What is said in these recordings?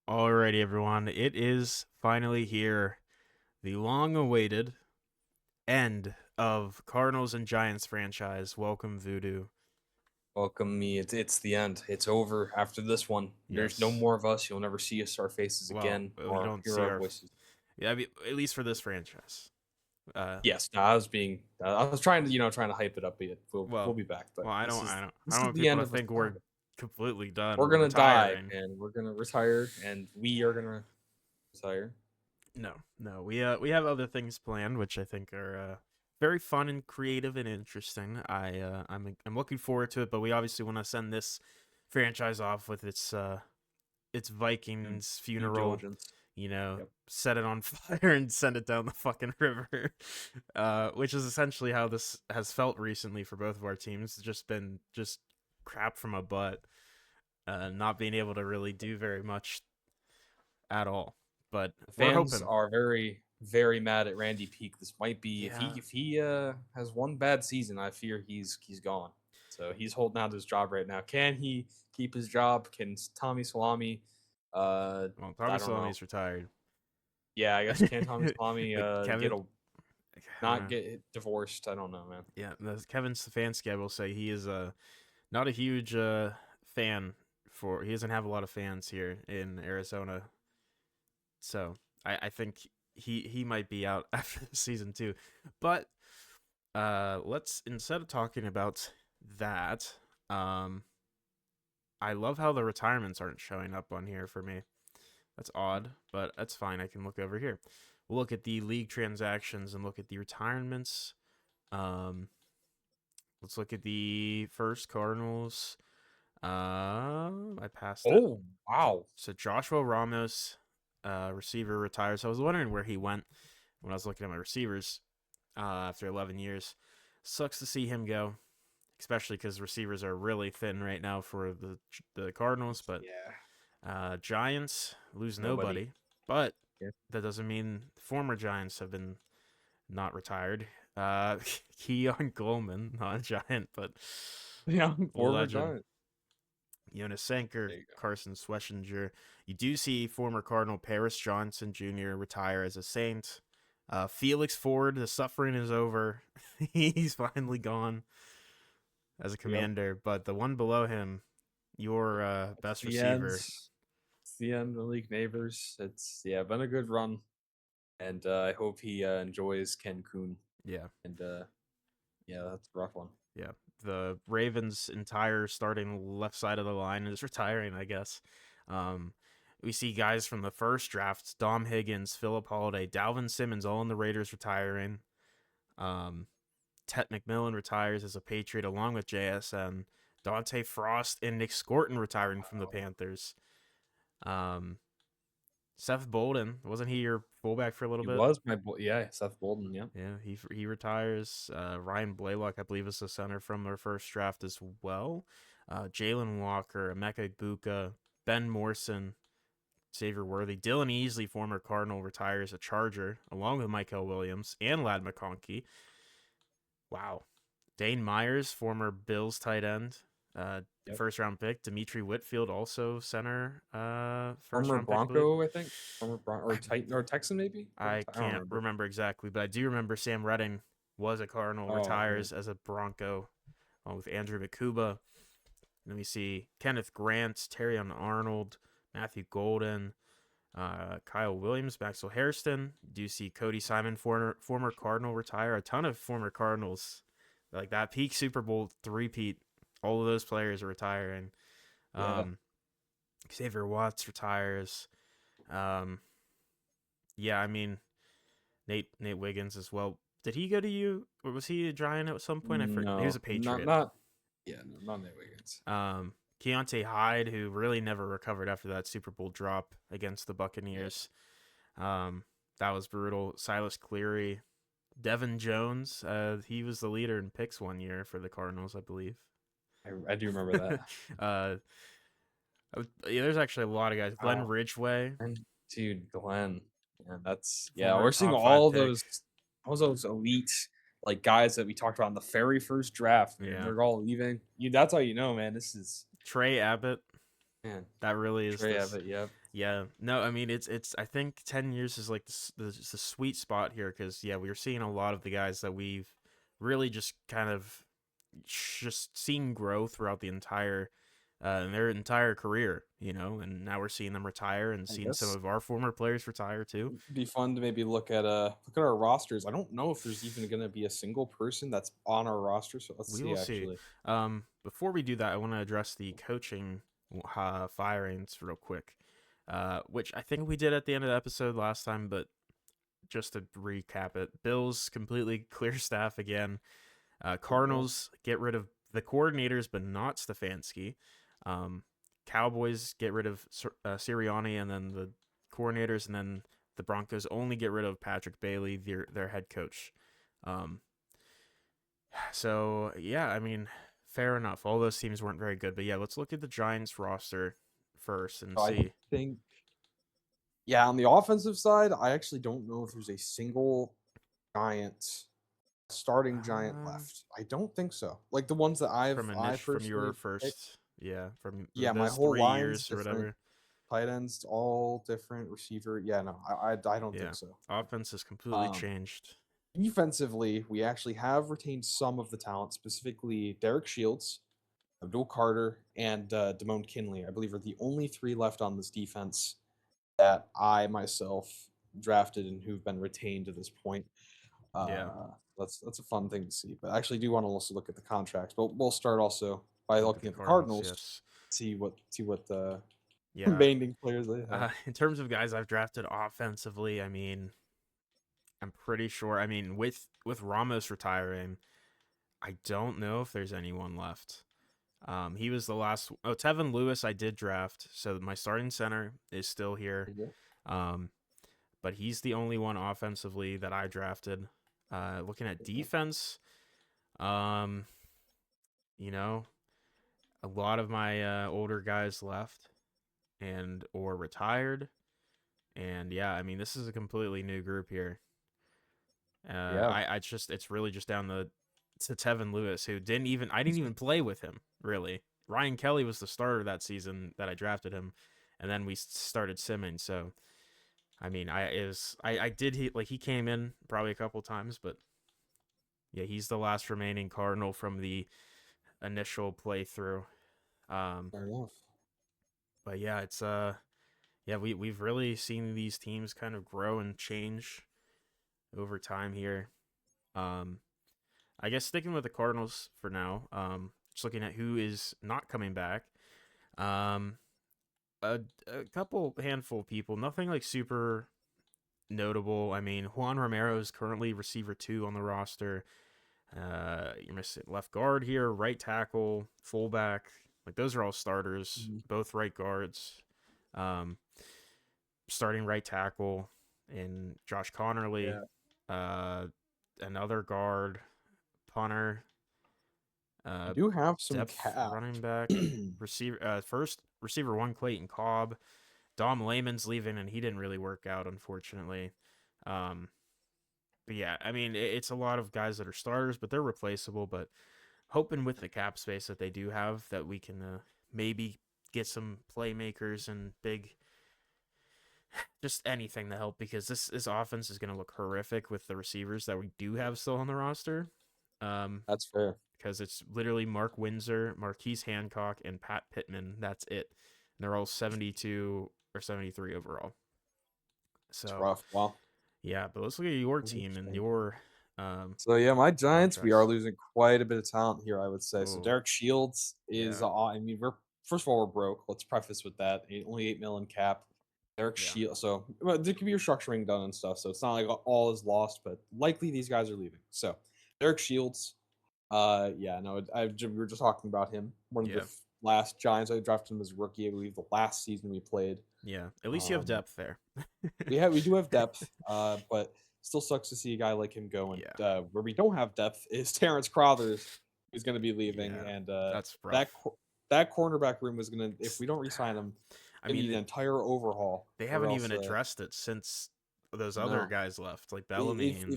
Alrighty, everyone. It is finally here. The long awaited end of Cardinals and Giants franchise. Welcome, Voodoo. Welcome me. It's the end. It's over after this one. There's no Yes. more of us. You'll never see us our faces Well, again you or don't hear see our our. voices. Yeah, I mean, at least for this franchise. Uh, Yes, no, I was trying to trying to hype it up, but we'll well, be back. But well, I this don't, is I don't, I this don't is want the people end to of us think we're all. completely done We're or gonna die retiring. and we're gonna retire and we are gonna retire. No, no, we have other things planned, which I think are very fun and creative and interesting. I'm looking forward to it, but we obviously want to send this franchise off with its And Vikings due funeral. diligence. You know, Yep. set it on fire and send it down the fucking river. Which is essentially how this has felt recently for both of our teams. It's just been just crap from a butt, not being able to really do very much at all. But The we're fans hoping. are very, very mad at Randy Peak. This might be if he Yeah. if he has one bad season, I fear he's gone. So he's holding out his job right now. Can he keep his job? Can Tommy Salami? Well, Tommy I don't know. Salami's retired. Yeah, I guess can Tommy Salami But get Kevin, a not get divorced? I don't know, man. yeah, Kevin Stefanski, I will say he is not a huge fan for. He doesn't have a lot of fans here in Arizona, so I think he might be out after the season too. But let's instead of talking about that, um, I love how the retirements aren't showing up on here for me. That's odd, but that's fine. I can look over here. We'll look at the league transactions and look at the retirements. Um, let's look at the first Cardinals. I passed it. Oh wow! So Joshua Ramos, receiver, retires. I was wondering where he went when I was looking at my receivers after 11 years. Sucks to see him go, especially because receivers are really thin right now for the Cardinals. But Yeah, Giants lose nobody. nobody, but Yeah, that doesn't mean former Giants have been not retired. Uh, Keon Coleman, not a Giant, but yeah, former legend. Giant. Jonas Sanker, There you go. Carson Schwessinger. You do see former Cardinal Paris Johnson Jr. retire as a Saint. Felix Ford, the suffering is over. He's finally gone as a Yep. commander. But the one below him, your It's best the end. receiver. It's the end of the league neighbors. It's been a good run. And I hope he enjoys Ken Kuhn. Yeah, And yeah, that's a rough one. yeah. The Ravens' entire starting left side of the line is retiring, I guess. Um, we see guys from the first draft: Dom Higgins, Philip Holiday, Dalvin Simmons, all in the Raiders retiring. Um, Tet McMillan retires as a Patriot along with JSN. Dante Frost and Nick Scorton retiring from the Wow. Panthers. Um, Seth Bolden, wasn't he your fullback for a little He bit? was my boy. Yeah, Seth Bolden. Yeah. Yeah, he retires. Ryan Blaylock, I believe, is the center from their first draft as well. Jalen Walker, Emeka Buka, Ben Morrison, Xavier Worthy, Dylan Easley, former Cardinal, retires a Charger along with Michael Williams and Lad McConkey. Wow. Dane Myers, former Bills tight end, Yep. first round pick. Dimitri Whitfield, also center, first Former round pick, I believe. Bronco, I think. Former or I, Titan or Texan maybe. I I don't can't remember. remember exactly, but I do remember Sam Redding was a Cardinal, Oh man. retires as a Bronco, along with Andrew McCuba. Then we see Kenneth Grant, Terrion Arnold, Matthew Golden, Kyle Williams, Maxwell Hairston. Do you see Cody Simon, former Cardinal, retire? A ton of former Cardinals, like that peak Super Bowl three-peat. All of those players are retiring. Yeah. Um, Xavier Watts retires. Um, yeah, I mean Nate Wiggins as well. Did he go to you, or was he a Giant at some point? He was No, a not Patriot. not. Yeah, no, not Nate Wiggins. Keontae Hyde, who really never recovered after that Super Bowl drop against the Yeah, Buccaneers. Um, that was brutal. Silas Cleary, Devin Jones. He was the leader in picks one year for the Cardinals, I believe. I do remember that. uh, yeah, there's actually a lot of guys. Glenn Wow. Ridgway, And dude, Glenn. Yeah, former we're seeing top five all pick. those elite like guys that we talked about in the very first draft, man. Yeah, They're all leaving. That's how you know, man. This is Trey Abbott. man. That really is Trey this. Abbott, yep. Yeah, no, I mean it's. I think 10 years is like the sweet spot here because yeah, we are seeing a lot of the guys that we've really just kind of just seen grow throughout their entire career, and now we're seeing them retire and I seeing some guess of our former players retire too. it'd be fun to maybe look at our rosters. I don't know if there's even going to be a single person that's on our roster. So let's We see. will see. Actually, Before we do that, I want to address the coaching firings real quick, which I think we did at the end of the episode last time, but just to recap it, Bills completely clear staff again. there you go. Cardinals get rid of the coordinators, but not Stefanski. Um, Cowboys get rid of Sirianni and then the coordinators, and then the Broncos only get rid of Patrick Bailey, their head coach. Um, so yeah, I mean, fair enough. All those teams weren't very good, but yeah, let's look at the Giants roster first and So I see. think, yeah, on the offensive side, I actually don't know if there's a single Giant starting Giant Um, left. I don't think so. Like the ones that I from your personally picked. first, yeah, from Yeah, my those whole three line's years or different. whatever. Tight ends all different. Receiver, yeah, no, I don't Yeah, think so. offense has completely Um, changed. Defensively, we actually have retained some of the talent, specifically Derek Shields, Abdul Carter, and Damone Kinley. I believe are the only three left on this defense that I myself drafted and who've been retained to this point. Yeah, That's a fun thing to see. But I actually do want to also look at the contracts. But we'll start also by look at looking the at the Cardinals. Cardinals, Yes, see what the yeah. remaining players they have. In terms of guys I've drafted offensively, I mean, I'm pretty sure. I mean, with Ramos retiring, I don't know if there's anyone left. He was the last. Oh, Tevin Lewis, I did draft, so my starting center is still here. There you go. Um, but he's the only one offensively that I drafted. Looking at There you go. defense, um, you know, a lot of my older guys left and or retired, and yeah, I mean, this is a completely new group here. Yeah. It's really just down to Tevin Lewis, who I didn't even play with him really. Ryan Kelly was the starter that season that I drafted him, and then we started Simmons. So I mean, I did he came in probably a couple times, but yeah, he's the last remaining Cardinal from the initial playthrough. Um, Fair enough. but yeah, it's yeah, we've really seen these teams kind of grow and change over time here. Um, I guess sticking with the Cardinals for now. Just looking at who is not coming back. Um, a couple handful of people, nothing like super notable. I mean, Juan Romero is currently receiver 2 on the roster. You're missing left guard here, right tackle, fullback. Like those are all starters, Mhm. both right guards. Um, Starting right tackle in Josh Connerly. Yeah. Uh, Another guard, punter, We uh, do have some depth cap. running back, receiver, first receiver 1 Clayton Cobb. Dom Lehman's leaving, and he didn't really work out, unfortunately. Um, but yeah, I mean, it's a lot of guys that are starters, but they're replaceable. But hoping with the cap space that they do have, that we can maybe get some playmakers and big, just anything to help, because this offense is going to look horrific with the receivers that we do have still on the roster. Um, That's fair. because it's literally Mark Windsor, Marquise Hancock, and Pat Pittman. That's it. And they're all 72 or 73 overall. It's So rough. Wow. yeah, but let's look at your That's team and interesting. your So yeah, my Giants, we are contracts. losing quite a bit of talent here, I would say. So Oh Derek Shields is, yeah, I mean, we're first of all we're broke. Let's preface with that. Only 8 million cap. Derek yeah, Shields. So well, there could be restructuring done and stuff. So it's not like all is lost, but likely these guys are leaving. So Derek Shields. Yeah, no, we were just talking about him. One of the yeah, last Giants. I drafted him as a rookie. I believe the last season we played. yeah. At least you have Um, depth there. we do have depth, but still sucks to see a guy like him go. And Yeah, where we don't have depth is Terrence Crothers, who's going to be leaving, yeah. and That's rough. that cornerback room is going to, if we don't resign him, I going to mean, need an entire overhaul, they or haven't else even addressed it since those other no. guys left, like I- Bellamy, and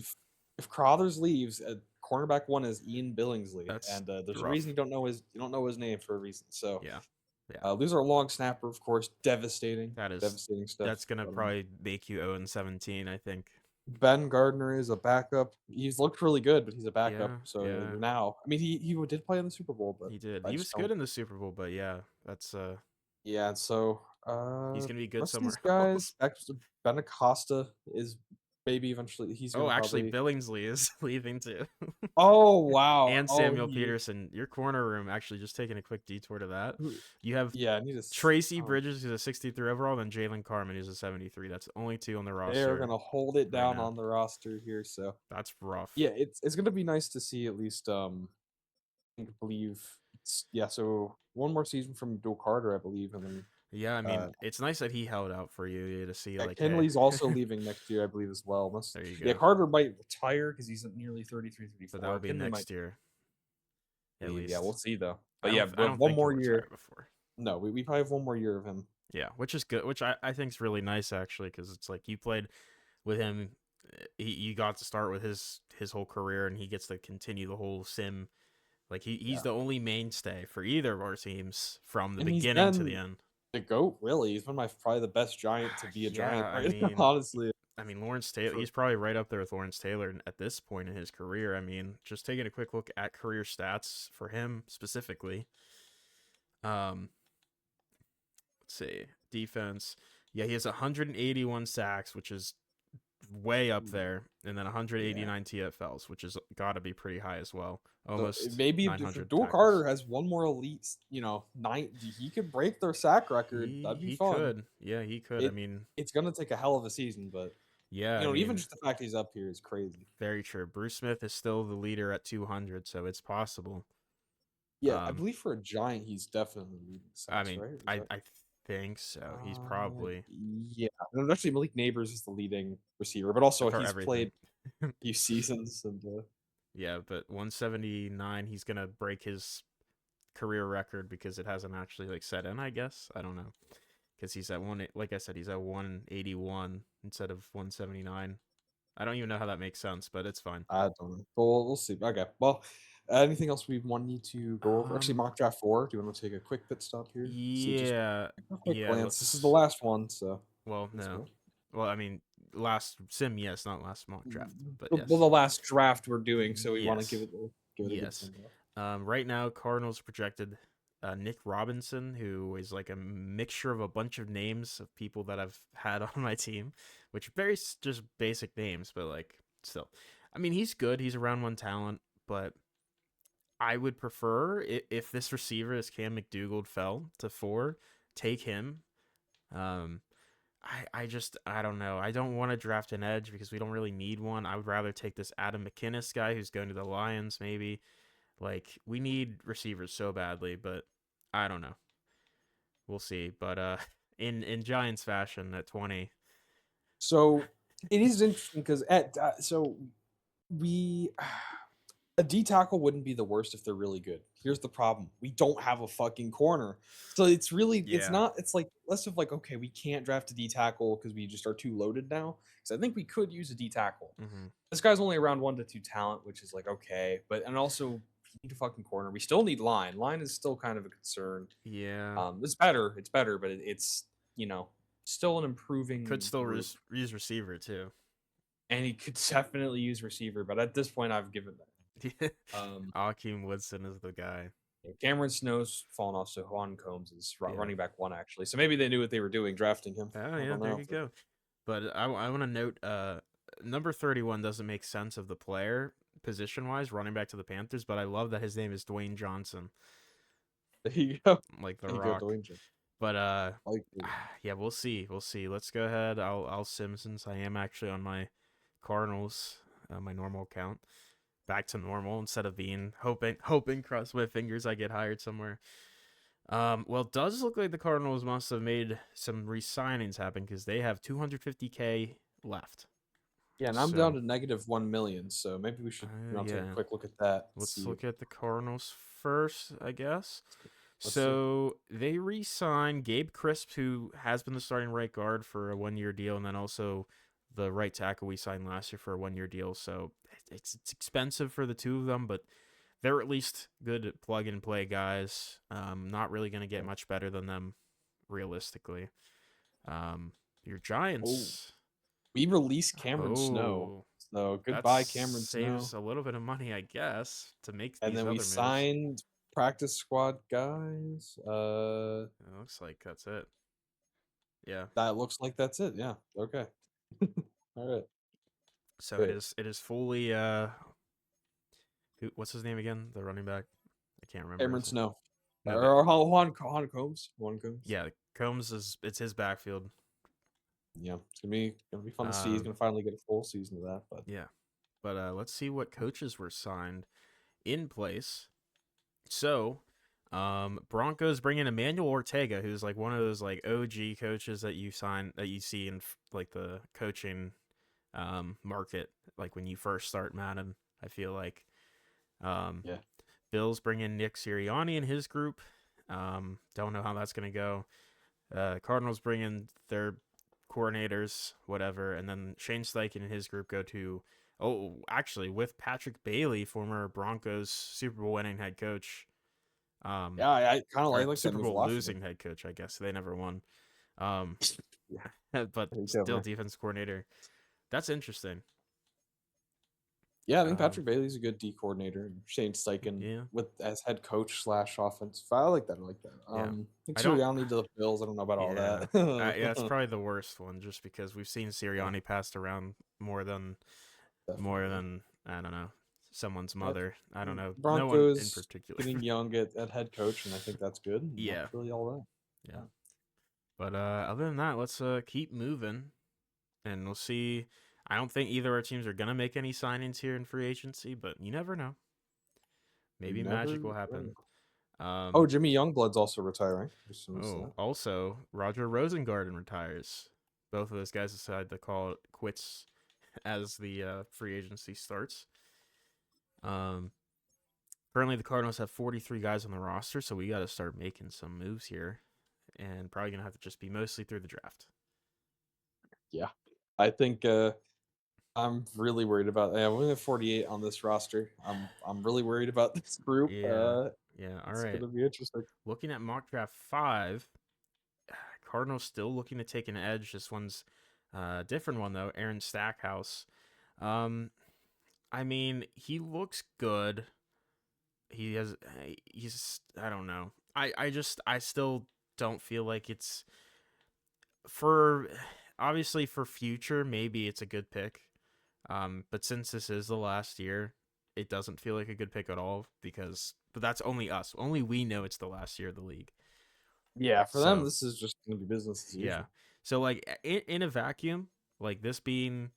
if Crothers leaves, cornerback one is Ian Billingsley, that's and there's a reason rough. you don't know his name for a reason. So Yeah, Yeah, Lose our long snapper, of course, devastating, that is devastating stuff. that's gonna But probably make you 0-17, I think. Ben Gardner is a backup. He's looked really good, but he's a backup. Yeah, So yeah, now, I mean, he did play in the Super Bowl, but he did. I He just was good don't. in the Super Bowl, but yeah, that's Yeah. So he's gonna be good rest of these somewhere guys, else. actually, Ben Acosta is maybe eventually he's Oh, gonna actually, probably. Billingsley is leaving too. Oh wow! And Oh Samuel he. Peterson. Your corner room, actually, just taking a quick detour to that. Who, You have yeah, I need to. Tracy Bridges, who's a 63 overall, and then Jalen Carmen, who's a 73. That's only two on the They're roster gonna hold it right down now. on the roster here. So That's rough. yeah, it's gonna be nice to see at least. I believe it's yeah. So one more season from Bill Carter, I believe, and then Yeah, I uh, mean, it's nice that he held out for you to see, yeah, like, hey, Kinley's also leaving next year, I believe, as well. Unless, there you yeah, go. Carter might retire because he's nearly 33, But that 34. would be Kinley might next year, at leave. Yeah, we'll least. see though. I But don't. yeah, I we have don't one think he'll more retire year. before. No, we probably have one more year of him. Yeah, which is good. Which I think is really nice actually, because it's like you played with him. You got to start with his whole career, and he gets to continue the whole sim. Like he's Yeah, the only mainstay for either of our teams from the and he's beginning to the been end. the goat. Really, he's been my probably the best giant to be a Yeah, giant I right now. mean, Honestly, Lawrence Taylor. for He's probably right up there with Lawrence Taylor at this point in his career. I mean, just taking a quick look at career stats for him specifically. Um, let's see, defense. Yeah, he has 181 sacks, which is way up there, and then yeah. 189 TFLs, which is got to be pretty high as well. So Almost maybe if 900 Dual tackles. Carter has one more elite, nine, he could break their sack record. That'd be He fun. could, yeah, he could. I It mean, it's gonna take a hell of a season, but yeah, I even mean, just the fact he's up here is crazy. very true. Bruce Smith is still the leader at 200, so it's possible. Yeah, I Um, believe for a giant, he's definitely leading I sacks, mean, right? Is I that I think so. He's uh probably yeah. And actually Malik Neighbors is the leading receiver, but also for he's everything. played a few seasons and Yeah, but 179, he's gonna break his career record because it hasn't actually like set in. I guess I don't know because he's at one. Like I said, he's at 181 instead of 179. I don't even know how that makes sense, but it's fine. I don't know. But we'll see. Okay. Well, anything else we want need to go over? Actually, Um, mock draft four. Do you want to take a quick pit stop here? See, just yeah, a quick yeah. glance. This is the Let's. last one, so Well, let's no. go. Well, I mean, last sim, yes, not last mock draft, but Well, the yes, last draft we're doing, so we want to yes, give it a good yes. send off. Right now, Cardinals projected Nick Robinson, who is like a mixture of a bunch of names of people that I've had on my team, which are very just basic names, but like still. I mean, he's good. He's a round one talent, but I would prefer if this receiver, is Cam McDougald, fell to 4, take him. Um, I don't know. I don't want to draft an edge because we don't really need one. I would rather take this Adam McInnes guy who's going to the Lions maybe. Like we need receivers so badly, but I don't know. We'll see. But in Giants fashion at 20. So it is interesting because at so we a D tackle wouldn't be the worst if they're really good. Here's the problem: we don't have a fucking corner, so it's Yeah. not it's like less of like okay we can't draft a D tackle because we just are too loaded now. Because I think we could use a D tackle. Mhm. This guy's only around 1 to 2 talent, which is like okay, but and also we need a fucking corner. We still need line. Line is still kind of a concern. Yeah. It's better, but it's you know still an Could improving still group, use receiver too. and he could definitely use receiver. But at this point, I've given that. Akeem Woodson is the guy. Yeah, Cameron Snow's fallen off, so Juan Combs is Yeah. running back one actually. So maybe they knew what they were doing drafting him. Oh I yeah, don't there know. you go. But I want to note number 31 doesn't make sense of the player position wise running back to the Panthers, but I love that his name is Dwayne Johnson, There you go. like The There you go, Rock. Dwayne Johnson. But I like it. yeah, we'll see. We'll see. Let's go ahead. I'll sim since I am actually on my Cardinals, my normal account, back to normal instead of being hoping cross my fingers I get hired somewhere. Well, it does look like the Cardinals must have made some re-signings happen because they have 250K left. Yeah, and I'm down So, to negative 1 million, so maybe we should take a yeah, quick look at that. let's See, look at the Cardinals first, I guess. let's see. So they re-signed Gabe Crisp, who has been the starting right guard for a 1 year deal, and then also the right tackle we signed last year for a 1 year deal. So it's expensive for the two of them, but they're at least good plug and play guys. Not really going to get Yeah. much better than them, realistically. Um, your Oh, Giants. we released Cameron Snow. Oh, So that goodbye, Cameron Snow. saves a little bit of money, I guess, to make And these then we other moves. signed practice squad guys. It looks like that's it. Yeah. That looks like that's it. Yeah. Okay. All right. So it Great. is. It is fully. What's his name again? The running back. I can't remember Cameron his name. Snow. No, but Or Juan Combs. Juan Combs. yeah, Combs is. It's his backfield. Yeah, it's gonna be fun to see. He's Um, gonna finally get a full season of that. But yeah. But let's see what coaches were signed in place. So, Broncos bring in Emmanuel Ortega, who's like one of those like OG coaches that you see in like the coaching market, like when you first start Madden. I feel like um, yeah, Bills bring in Nick Sirianni in his group. Don't know how that's gonna go. Cardinals bring in their coordinators, whatever, and then Shane Steichen and his group go to. Oh, actually, with Patrick Bailey, former Broncos Super Bowl winning head coach, um, yeah, I kind of or like that Super move a Bowl lot for them. losing head coach. I guess they never won, um, Yeah, but take still over. defense coordinator. That's interesting. Yeah, I think Um, Patrick Bailey's a good D coordinator. And Shane Steichen yeah, with as head coach slash offense. I like that. I like that. yeah. I think I don't. Sirianni to the Bills. I don't know about all Yeah, yeah. It's that. probably the worst one, just because we've seen Yeah, Sirianni passed around more definitely. than I don't know someone's Yeah. mother. I don't know. No one in Broncos particular. getting young at head coach, and I think that's good. And Yeah, that's really all that. yeah. Yeah. But other than that, let's keep moving, and we'll see. I don't think either of our teams are gonna make any signings here in free agency, but you never know. You Maybe magic never will really. happen. Oh, Um. Jimmy Youngblood's also retiring. Just noticed Oh, that. also Roger Rosengarten retires. Both of those guys decide to call it quits as the free agency starts. Um. Currently, the Cardinals have 43 guys on the roster, so we got to start making some moves here, and probably gonna have to just be mostly through the draft. Yeah. I think I'm really worried about. Yeah, we only have 48 on this roster. I'm really worried about this group. Yeah, yeah. All It's right. gonna be interesting. Looking at mock draft 5, Cardinals still looking to take an edge. This one's a different one though. Aaron Stackhouse. Um, I mean, he looks good. He has. He's. I don't know. I still don't feel like it's for. Obviously, for future, maybe it's a good pick. But since this is the last year, it doesn't feel like a good pick at all because. But that's only us. Only we know it's the last year of the league. Yeah, for them, So this is just gonna be business as yeah. usual. So like in a vacuum, like this being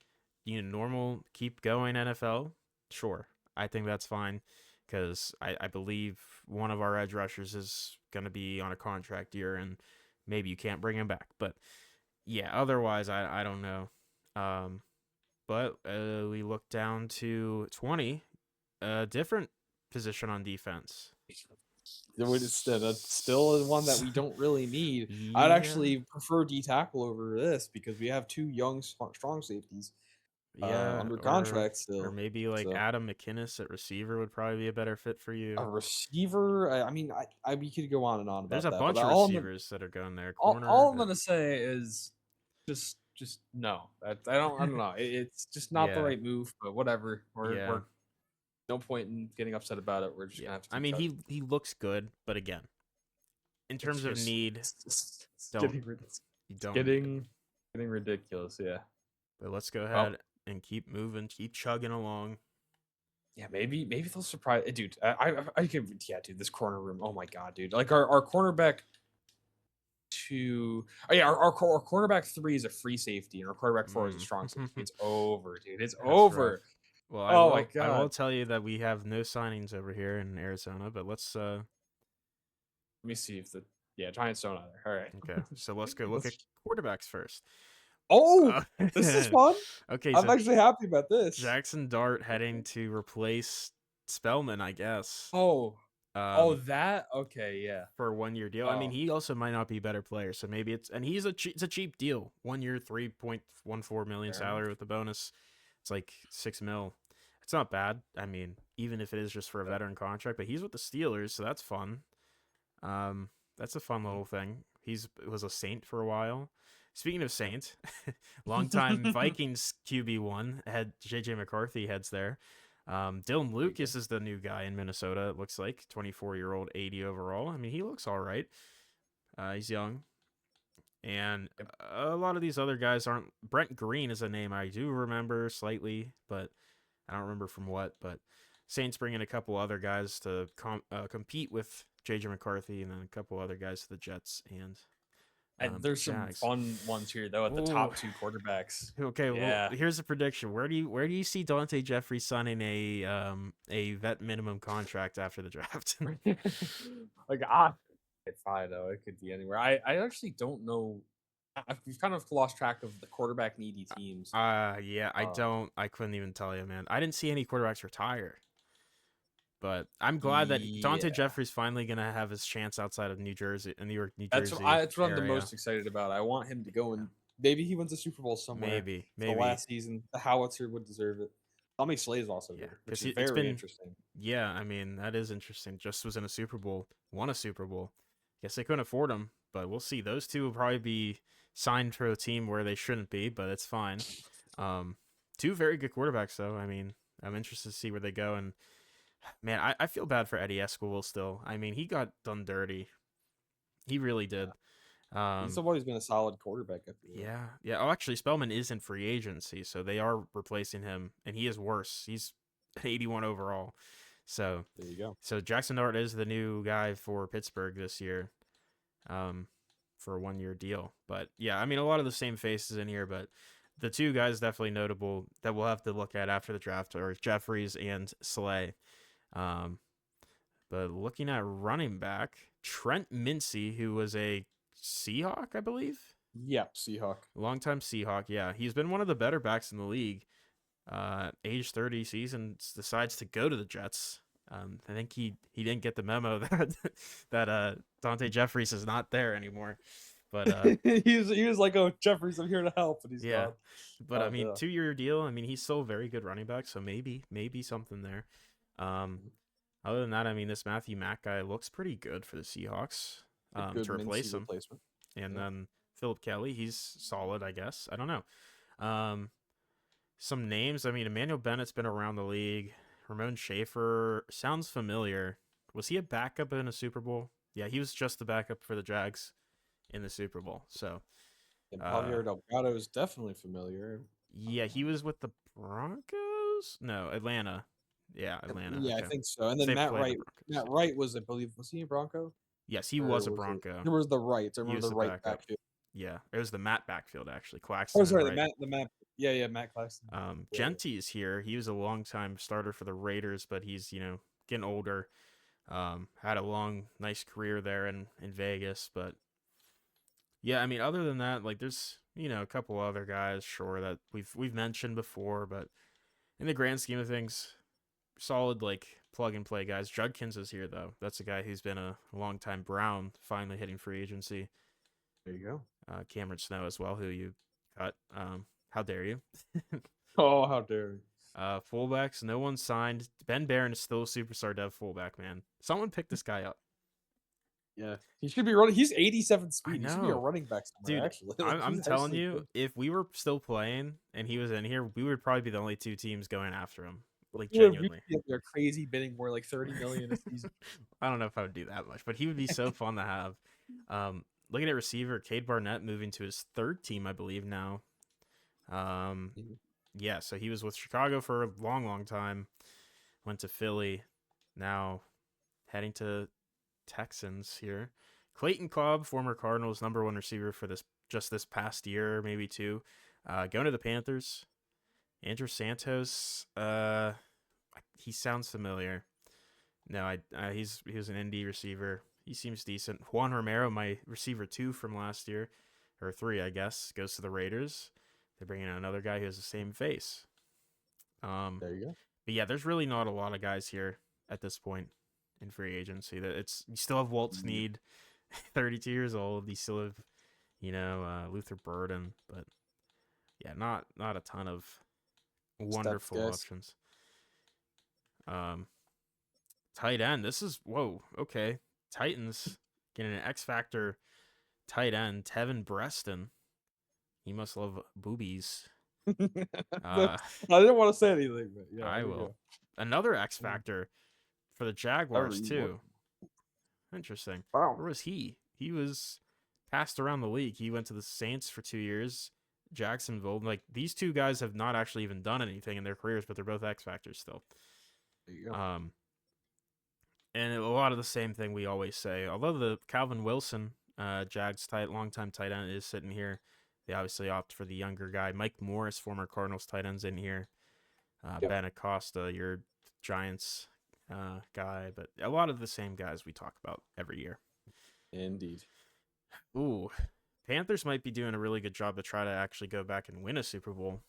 normal, keep going NFL, sure, I think that's fine because I believe one of our edge rushers is going to be on a contract year and maybe you can't bring him back. But yeah, otherwise I don't know. Um, but we look down to 20, a different position on defense. That's still one that we don't really need. I'd Yeah, actually prefer D tackle over this because we have two young, strong safeties yeah, under or contract still. maybe like So Adam McInnes at receiver would probably be a better fit for a you. receiver. I mean, we could go on and on There's about a that, but bunch of receivers that are going there. all Corner, I'm gonna say is just no. I don't know. It's just not the yeah, right move. But whatever. yeah, We're no point in getting upset about it. We're just yeah. gonna have to I keep mean, chugging. he looks good, but again, in It's terms of just need, it's don't getting you it's don't need it. getting ridiculous. Yeah. But let's go Well, ahead and keep moving, keep chugging along. yeah. Maybe they'll surprise, dude. I can, yeah, dude. This corner room. Oh my god, dude. Like our cornerback two. Oh yeah, our cornerback 3 is a free safety, and our quarterback 4 is a Mm. strong safety. It's over, dude. It's That's rough. over. Well, Oh my I will god. tell you that we have no signings over here in Arizona, but let's Let me see if the Giants don't either. All right. okay. So let's go look at let's. quarterbacks first. Oh, Uh, this is fun. okay, I'm so actually happy about this. Jackson Dart heading to replace Spellman, I guess. Oh, oh, Um, that okay, yeah. for a 1 year deal. I mean, Oh, he also might not be a better player, so maybe it's a cheap deal. 1 year, 3.14 million fair enough. salary with the bonus. It's like 6 mil. It's not bad. I mean, even if it is just for a veteran contract. But he's with the Steelers, so that's fun. That's a fun little thing. Was a Saint for a while. Speaking of Saint, longtime Vikings QB1 had JJ McCarthy heads there. Dylan Lucas is the new guy in Minnesota. It looks like 24-year-old, 80 overall. I mean, he looks all right. He's young, and a lot of these other guys aren't. Brent Green is a name I do remember slightly, but I don't remember from what. But Saints bring in a couple other guys to compete with JJ McCarthy, and then a couple other guys to the Jets and there's some Jags. fun ones here though at the top 2 quarterbacks. Okay, Yeah. well, here's a prediction. Where do you see Dante Jeffrey signing a vet minimum contract after the draft? Like it's fine though. It could be anywhere. I actually don't know. We've kind of lost track of the quarterback needy teams. Yeah, I couldn't even tell you, man. I didn't see any quarterbacks retire. But I'm glad that Dante Jeffrey's finally gonna have his chance outside of New Jersey, New York, New Jersey. That's what I'm the most excited about. I want him to go and maybe he wins a Super Bowl somewhere. Maybe the last season, the Howitzer would deserve it. Tommy Slade's also there, which is very interesting. Yeah, I mean that is interesting. Just was in a Super Bowl, won a Super Bowl. Guess they couldn't afford him, but we'll see. Those two will probably be signed for a team where they shouldn't be, but it's fine. Two very good quarterbacks, though. I mean, I'm interested to see where they go. And man, I feel bad for Eddie Esquivel still. I mean, he got done dirty. He really did. He's always been a solid quarterback. Yeah. Oh, actually, Spellman is in free agency, so they are replacing him, and he is worse. He's 81 overall. So there you go. So Jackson Dart is the new guy for Pittsburgh this year, for a 1-year deal. But yeah, I mean, a lot of the same faces in here, but the two guys definitely notable that we'll have to look at after the draft are Jeffries and Slay. But looking at running back, Trent Mincy, who was a Seahawk, I believe. Yep, Seahawk. Longtime Seahawk, yeah. He's been one of the better backs in the league. Age 30 season, decides to go to the Jets. I think he didn't get the memo that Dante Jeffries is not there anymore. But he was like, "Oh, Jeffries, I'm here to help," and he's gone. But I mean, 2-year deal. I mean, he's still a very good running back, so maybe something there. Other than that, I mean, this Matthew Mack guy looks pretty good for the Seahawks. To replace him. And then Philip Kelly, he's solid, I guess. I don't know. Some names. I mean, Emmanuel Bennett's been around the league. Ramon Schaefer sounds familiar. Was he a backup in a Super Bowl? Yeah, he was just the backup for the Jags in the Super Bowl. So, and Javier Delgado is definitely familiar. Yeah, he was with the Broncos. No, Atlanta. Yeah, Atlanta. Yeah, okay. I think so. And then Matt Wright. Matt Wright was, I believe, was he a Bronco? Yes, he was a Bronco. There was the right. I remember the right backfield. Yeah, it was the Matt backfield actually. Claxton. Oh, sorry, the Matt. Yeah, Matt Claxton. Genty is here. He was a long-time starter for the Raiders, but he's getting older. Had a long, nice career there in Vegas, but yeah, I mean, other than that, like there's a couple other guys, sure, that we've mentioned before, but in the grand scheme of things, solid like plug and play guys. Judkins is here though. That's a guy who's been a long-time Brown, finally hitting free agency. There you go. Cameron Snow as well, who you cut. How dare you? Oh, how dare you? Fullbacks, no one signed. Ben Barron is still a superstar dev fullback, man. Someone pick this guy up. Yeah, he should be running. He's 87 speed. He should be a running back somewhere, dude, actually. I'm telling you, if we were still playing and he was in here, we would probably be the only two teams going after him. Like, genuinely. They're crazy bidding more like 30 million a season. I don't know if I would do that much, but he would be so fun to have. Looking at receiver, Cade Barnett moving to his third team, I believe now. Yeah, so he was with Chicago for a long, long time. Went to Philly. Now heading to Texans here. Clayton Cobb, former Cardinals #1 receiver for this past year, maybe two. Going to the Panthers. Andrew Santos, he sounds familiar. No, he was an indie receiver. He seems decent. Juan Romero, my receiver 2 from last year, or 3, I guess, goes to the Raiders. They're bringing in another guy who has the same face. There you go. But yeah, there's really not a lot of guys here at this point in free agency. You still have Walt Snead, 32 years old. You still have, Luther Burden, but yeah, not a ton of wonderful options. tight end. This is whoa. Okay, Titans getting an X Factor tight end, Tevin Breston. He must love boobies. Uh, I didn't want to say anything, but yeah, I there you will. go. Another X Factor for the Whatever Jaguars you want. too. Interesting. Wow. Where was he? He was passed around the league. He went to the Saints for 2 years. Jacksonville. Like these two guys have not actually even done anything in their careers, but they're both X Factors still. There you go. And a lot of the same thing we always say. Although the Calvin Wilson, Jags longtime tight end, is sitting here, they obviously opt for the younger guy. Mike Morris, former Cardinals tight ends, in here. Yep. Ben Acosta, your Giants guy, but a lot of the same guys we talk about every year. Indeed. Ooh, Panthers might be doing a really good job to try to actually go back and win a Super Bowl.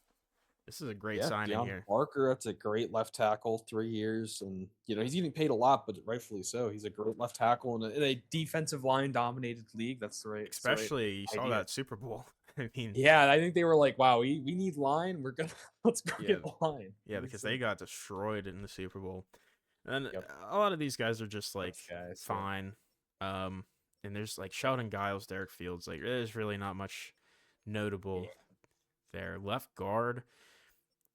This is a great signing Deion here. Barker, that's a great left tackle, 3 years, and he's getting paid a lot, but rightfully so. He's a great left tackle in a Defensive line dominated league. That's the right. Especially you saw idea. that Super Bowl. I mean, Yeah, I think they were like, "Wow, we need line. We're gonna let's go Yeah. get line." yeah, because they got destroyed in the Super Bowl. And Yep. a lot of these guys are just like guys, yeah. fine. And there's like Sheldon Giles, Derek Fields. Like there's really not much notable there. Left guard,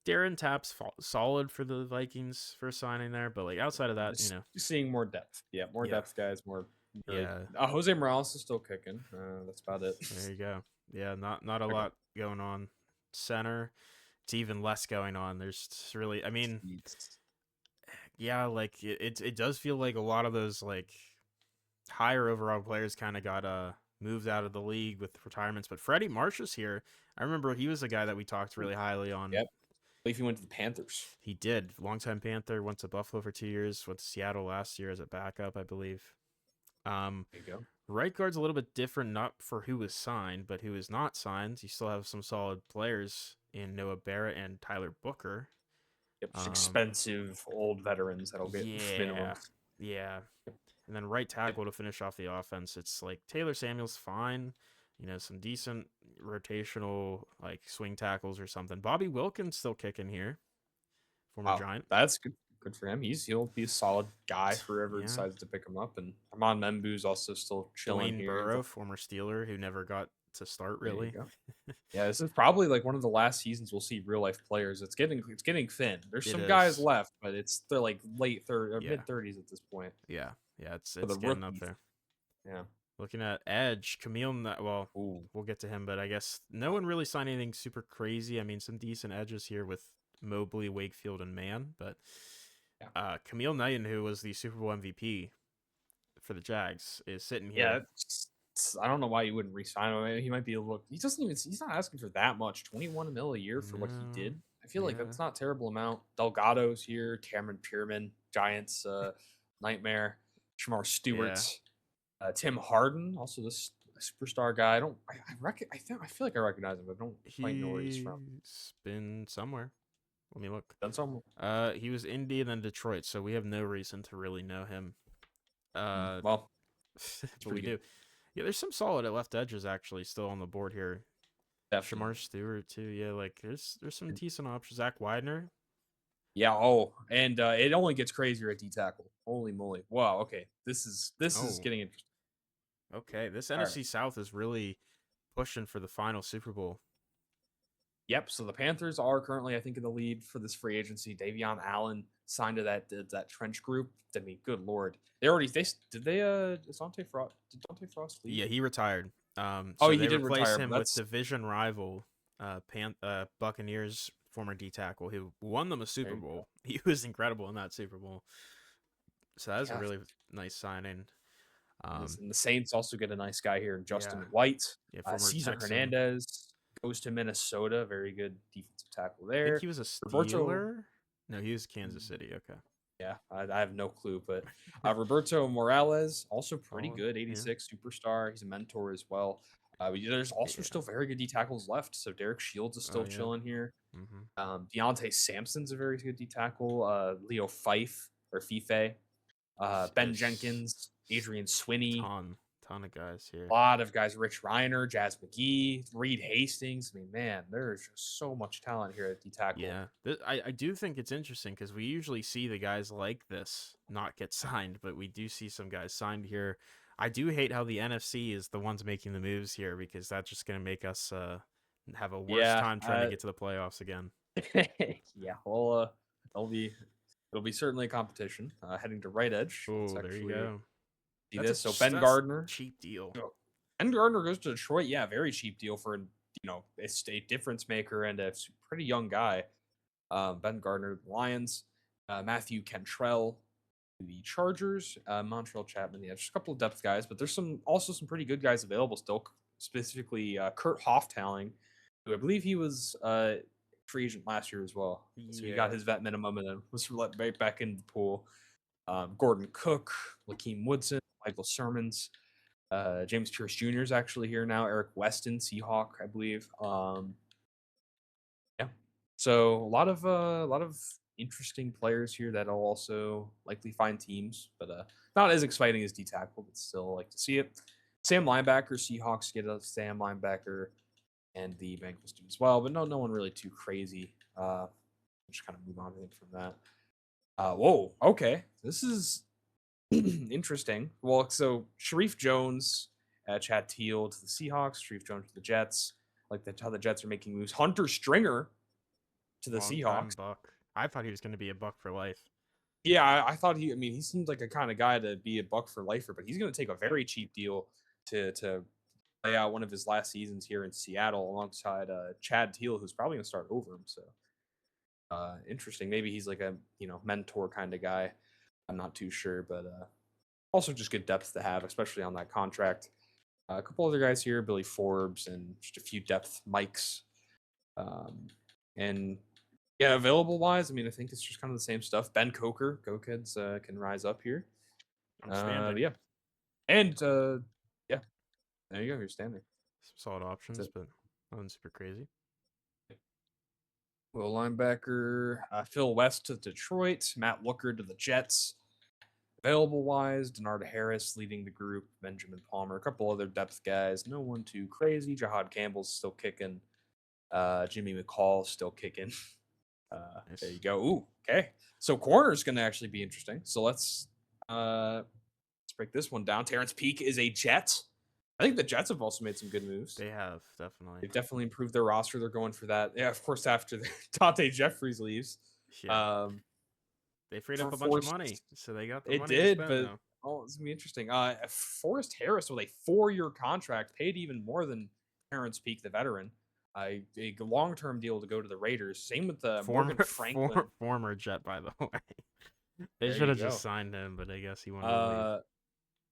Darren Tapp's solid for the Vikings for signing there, but like outside of that, Just seeing more depth. Yeah, more Yeah. depth guys. More. Yeah. Jose Morales is still kicking. That's about it. There you go. Yeah, not a lot going on. Center, it's even less going on. There's really, I mean, yeah, like it does feel like a lot of those like higher overall players kind of got moved out of the league with retirements. But Freddie Marsh is here. I remember he was a guy that we talked really highly on. Yep. I believe he went to the Panthers. He did. Longtime Panther. Went to Buffalo for 2 years. Went to Seattle last year as a backup, I believe. There you go. Right guard's a little bit different, not for who was signed, but who is not signed. You still have some solid players in Noah Barrett and Tyler Booker. Yep, just expensive old veterans that'll get minimums. Yeah. And then right tackle to finish off the offense. It's like Taylor Samuel's fine. Some decent rotational like swing tackles or something. Bobby Wilkins still kicking here. Former Giant. That's good for him. He'll be a solid guy for whoever decides to pick him up. And Armand Membu's also still chilling Dwayne here. Burrow, former Steeler, who never got to start really. Yeah, this is probably like one of the last seasons we'll see real life players. It's getting thin. There's some guys left, but they're like late 30s or mid 30s at this point. Yeah, it's getting up there. Yeah. Looking at edge, we'll get to him, but I guess no one really signed anything super crazy. I mean, some decent edges here with Mobley, Wakefield, and Mann, but Camille Knighton, who was the Super Bowl MVP for the Jags, is sitting here. Yeah, I don't know why you wouldn't re-sign him. He might be a little. He's not asking for that much. 21 mil a year for what he did. I feel like that's not a terrible amount. Delgado's here. Cameron Pierman, Giants nightmare. Shamar Stewart, Tim Harden, also this superstar guy. I feel like I recognize him, but I don't quite know where he's from. He's been somewhere. Let me look. Done somewhere. He was Indy and then Detroit, so we have no reason to really know him. Well, but we do. Yeah, there's some solid at left edges actually still on the board here. Definitely. Shamar Stewart too. Yeah, like there's some decent options. Zach Widener. Yeah. And it only gets crazier at D tackle. Holy moly! Wow. Okay, this is getting interesting. Okay, this NFC South is really pushing for the final Super Bowl. Yep. So the Panthers are currently, I think, in the lead for this free agency. Davion Allen signed to that trench group. I mean, good lord, did Dante Frost leave? Yeah, he retired. He they did replaced retire. him with division rival Buccaneers former D tackle who won them a Super Bowl. He was incredible in that Super Bowl. So that was a really nice signing. And the Saints also get a nice guy here, Justin White. Cesar Hernandez goes to Minnesota. Very good defensive tackle there. I think he was a Steeler. No, he was Kansas City. Okay. Yeah, I have no clue, but Roberto Morales, also pretty good, 86 superstar. He's a mentor as well. There's also still very good D tackles left. So Derek Shields is still chilling here. Deontay Sampson's a very good D tackle. Leo Fife or Fife. Ben Jenkins, Adrian Swinney. Ton of guys here. A lot of guys, Rich Reiner, Jazz McGee, Reed Hastings. I mean, man, there's just so much talent here at D tackle. Yeah, I do think it's interesting because we usually see the guys like this not get signed, but we do see some guys signed here. I do hate how the NFC is the ones making the moves here because that's just going to make us have a worse Yeah, time trying to get to the playoffs again. yeah. Well, it'll be certainly a competition. Heading to right edge. Let's Oh, there you actually go. see That's this. So that's Ben a Gardner. cheap deal. Oh, Ben Gardner goes to Detroit. Yeah, very cheap deal for it's a difference maker and a pretty young guy. Ben Gardner, the Lions. Matthew Cantrell, the Chargers. Montreal Chapman. Yeah, just a couple of depth guys, but there's also some pretty good guys available still. Specifically, Kurt Hoftaling, who I believe he was free agent last year as well. So he got his vet minimum and then was let right back into the pool. Gordon Cook, Lakeem Woodson, Michael Sermons, James Pierce Jr. is actually here now. Eric Weston, Seahawk, I believe. Yeah. So a lot of interesting players here that'll also likely find teams, but not as exciting as D tackle, but still like to see it. Sam linebacker, Seahawks get a Sam linebacker, and the Bengals do as well, but no one really too crazy. Just kind of move on, I think, from that. Whoa, okay, this is interesting. Well, so Sharif Jones, Chad Teal to the Seahawks, Sharif Jones to the Jets. Like that's how the Jets are making moves. Hunter Stringer to the Long-time Seahawks. Buck. I thought he was going to be a Buck for life. Yeah, I thought he. I mean, he seemed like a kind of guy to be a Buck for lifer, but he's going to take a very cheap deal to play out one of his last seasons here in Seattle alongside Chad Teal, who's probably going to start over him. So interesting. Maybe he's like a mentor kind of guy. I'm not too sure, but also just good depth to have, especially on that contract. A couple other guys here, Billy Forbes, and just a few depth mics. And yeah, available wise, I mean, I think it's just kind of the same stuff. Ben Coker, Go Kids, can rise up here. I'm standing. Yeah, and yeah, there you go. You're standing. Some solid options, but nothing super crazy. Will linebacker Phil West to Detroit, Matt Looker to the Jets. Available wise, Denard Harris leading the group, Benjamin Palmer, a couple other depth guys. No one too crazy. Jahad Campbell's still kicking. Jimmy McCall still kicking. Nice. There you go. Ooh, okay. So corner is going to actually be interesting. So let's break this one down. Terrence Peake is a Jet. I think the Jets have also made some good moves. They have, definitely. They've definitely improved their roster. They're going for that. Yeah, of course, after Dante Jeffries leaves. Yeah. They freed up a bunch of money, so they got the money to spend now. Oh, it's going to be interesting. Forrest Harris with a 4-year contract, paid even more than Terrence Peake, the veteran. A long-term deal to go to the Raiders. Same with Morgan Franklin. Former Jet, by the way. They should have just signed him, but I guess he wanted to leave.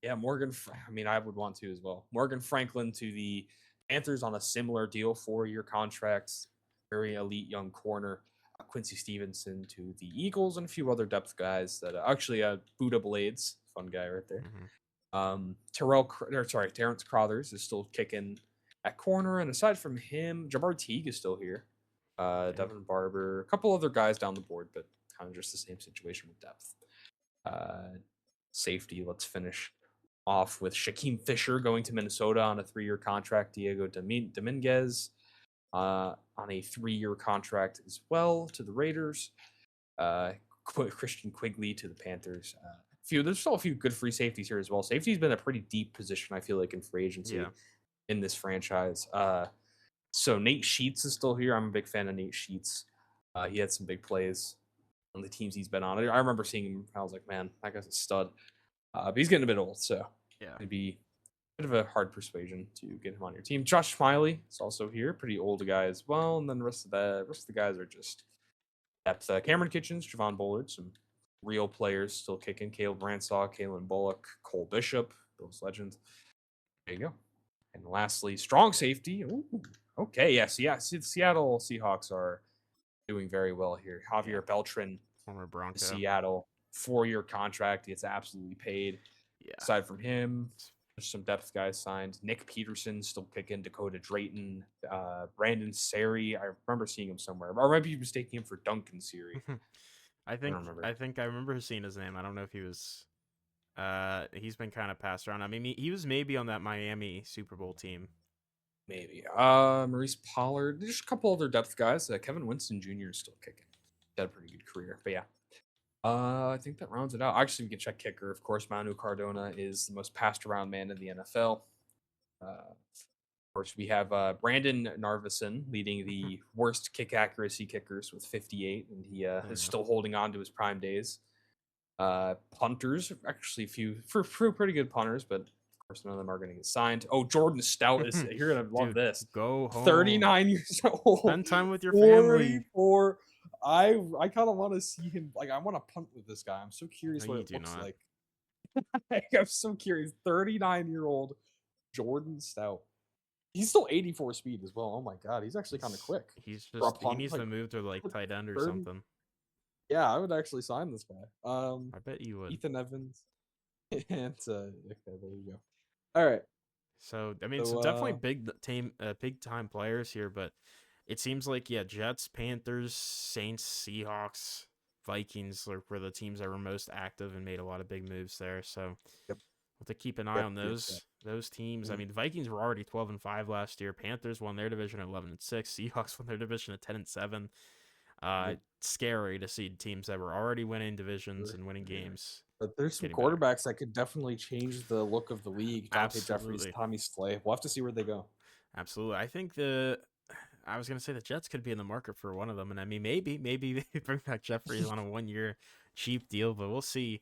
Yeah, I mean, I would want to as well. Morgan Franklin to the Panthers on a similar deal, 4-year contracts, very elite young corner. Quincy Stevenson to the Eagles and a few other depth guys that actually Buddha Blades, fun guy right there. Mm-hmm. Terrence Crothers is still kicking at corner, and aside from him, Jabbar Teague is still here. Devin Barber, a couple other guys down the board, but kind of just the same situation with depth. Safety, let's finish off with Shaquem Fisher going to Minnesota on a 3-year contract. Diego Dominguez on a 3-year contract as well to the Raiders. Christian Quigley to the Panthers. There's still a few good free safeties here as well. Safety's been a pretty deep position, I feel like, in free agency in this franchise. So Nate Sheets is still here. I'm a big fan of Nate Sheets. He had some big plays on the teams he's been on. I remember seeing him. I was like, man, that guy's a stud. But he's getting a bit old, so it'd be a bit of a hard persuasion to get him on your team. Josh Smiley is also here, pretty old guy as well. And then the rest of the guys are just depth. Cameron Kitchens, Javon Bullard, some real players still kicking. Caleb Bransaw, Kalen Bullock, Cole Bishop, those legends. There you go. And lastly, strong safety. Ooh, okay, yes, yeah. The Seattle Seahawks are doing very well here. Javier Beltran, former Bronco, Seattle, 4-year contract. It's absolutely paid. Yeah. Aside from him, there's some depth guys signed. Nick Peterson still kicking. Dakota Drayton, Brandon Sari. I remember seeing him somewhere. Or maybe you mistaking him for Duncan Siri. I think I remember seeing his name. I don't know if he was He's been kind of passed around. I mean, he was maybe on that Miami Super Bowl team. Maybe. Maurice Pollard. There's a couple other depth guys. Kevin Winston Jr. is still kicking. He had a pretty good career. But yeah. I think that rounds it out. Actually, we can check kicker. Of course, Manu Cardona is the most passed around man in the NFL. Of course, we have Brandon Narvison leading the worst kick accuracy kickers with 58, and he is still holding on to his prime days. Punters, actually, a few for pretty good punters, but of course, none of them are going to get signed. Oh, Jordan Stout is you're going to love Dude, this. go home. 39 years old. Spend time with your family. 44. I kind of want to see him. Like, I want to punt with this guy. I'm so curious No, what you it do looks not. like. I'm so curious. 39-year-old Jordan Stout. He's still 84 speed as well. Oh my god, he's actually kind of quick. He's for a just he punt, needs like, to move to like tight end or 30. something. Yeah, I would actually sign this guy. I bet you would. Ethan Evans. And okay, there you go. All right. So I mean, So, some definitely big time players here, but it seems like Jets, Panthers, Saints, Seahawks, Vikings were the teams that were most active and made a lot of big moves there. So Yep. we'll have to keep an eye on Yep. those teams. I Mhm. mean, the Vikings were already 12-5 last year. Panthers won their division at 11-6. Seahawks won their division at 10-7. Yep. Scary to see teams that were already winning divisions and winning games. But there's some getting better. quarterbacks that could definitely change the look of the league. Dante Jeffries, Absolutely. Tommy Slay. We'll have to see where they go. Absolutely. I think I was going to say the Jets could be in the market for one of them. And I mean, maybe they bring back Jeffries on a 1-year cheap deal, but we'll see.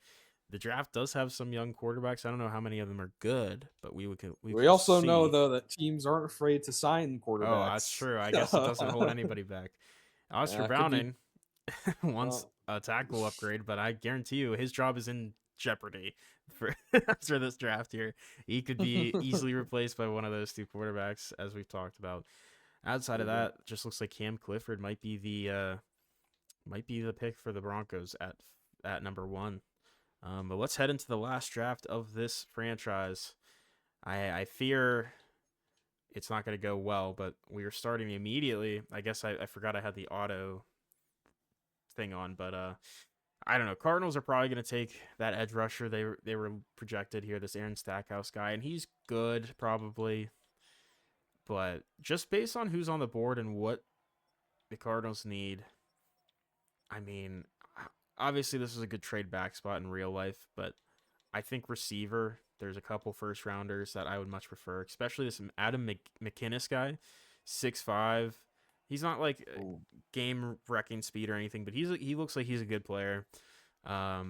The draft does have some young quarterbacks. I don't know how many of them are good, but we also see. know, though, that teams aren't afraid to sign quarterbacks. Oh, that's true. I guess it doesn't hold anybody back. Oscar Browning wants a tackle upgrade, but I guarantee you his job is in jeopardy for after this draft here. He could be easily replaced by one of those two quarterbacks, as we've talked about. Outside of that, just looks like Cam Clifford might be the pick for the Broncos at number 1. But let's head into the last draft of this franchise. I fear it's not going to go well, but we are starting immediately. I guess I forgot I had the auto thing on, but I don't know. Cardinals are probably going to take that edge rusher. They were projected here, this Aaron Stackhouse guy, and he's good probably. But just based on who's on the board and what the Cardinals need, I mean, obviously this is a good trade back spot in real life, but I think receiver, there's a couple first rounders that I would much prefer, especially this Adam McInnes guy, 6'5". He's not like game wrecking speed or anything, but he looks like he's a good player. I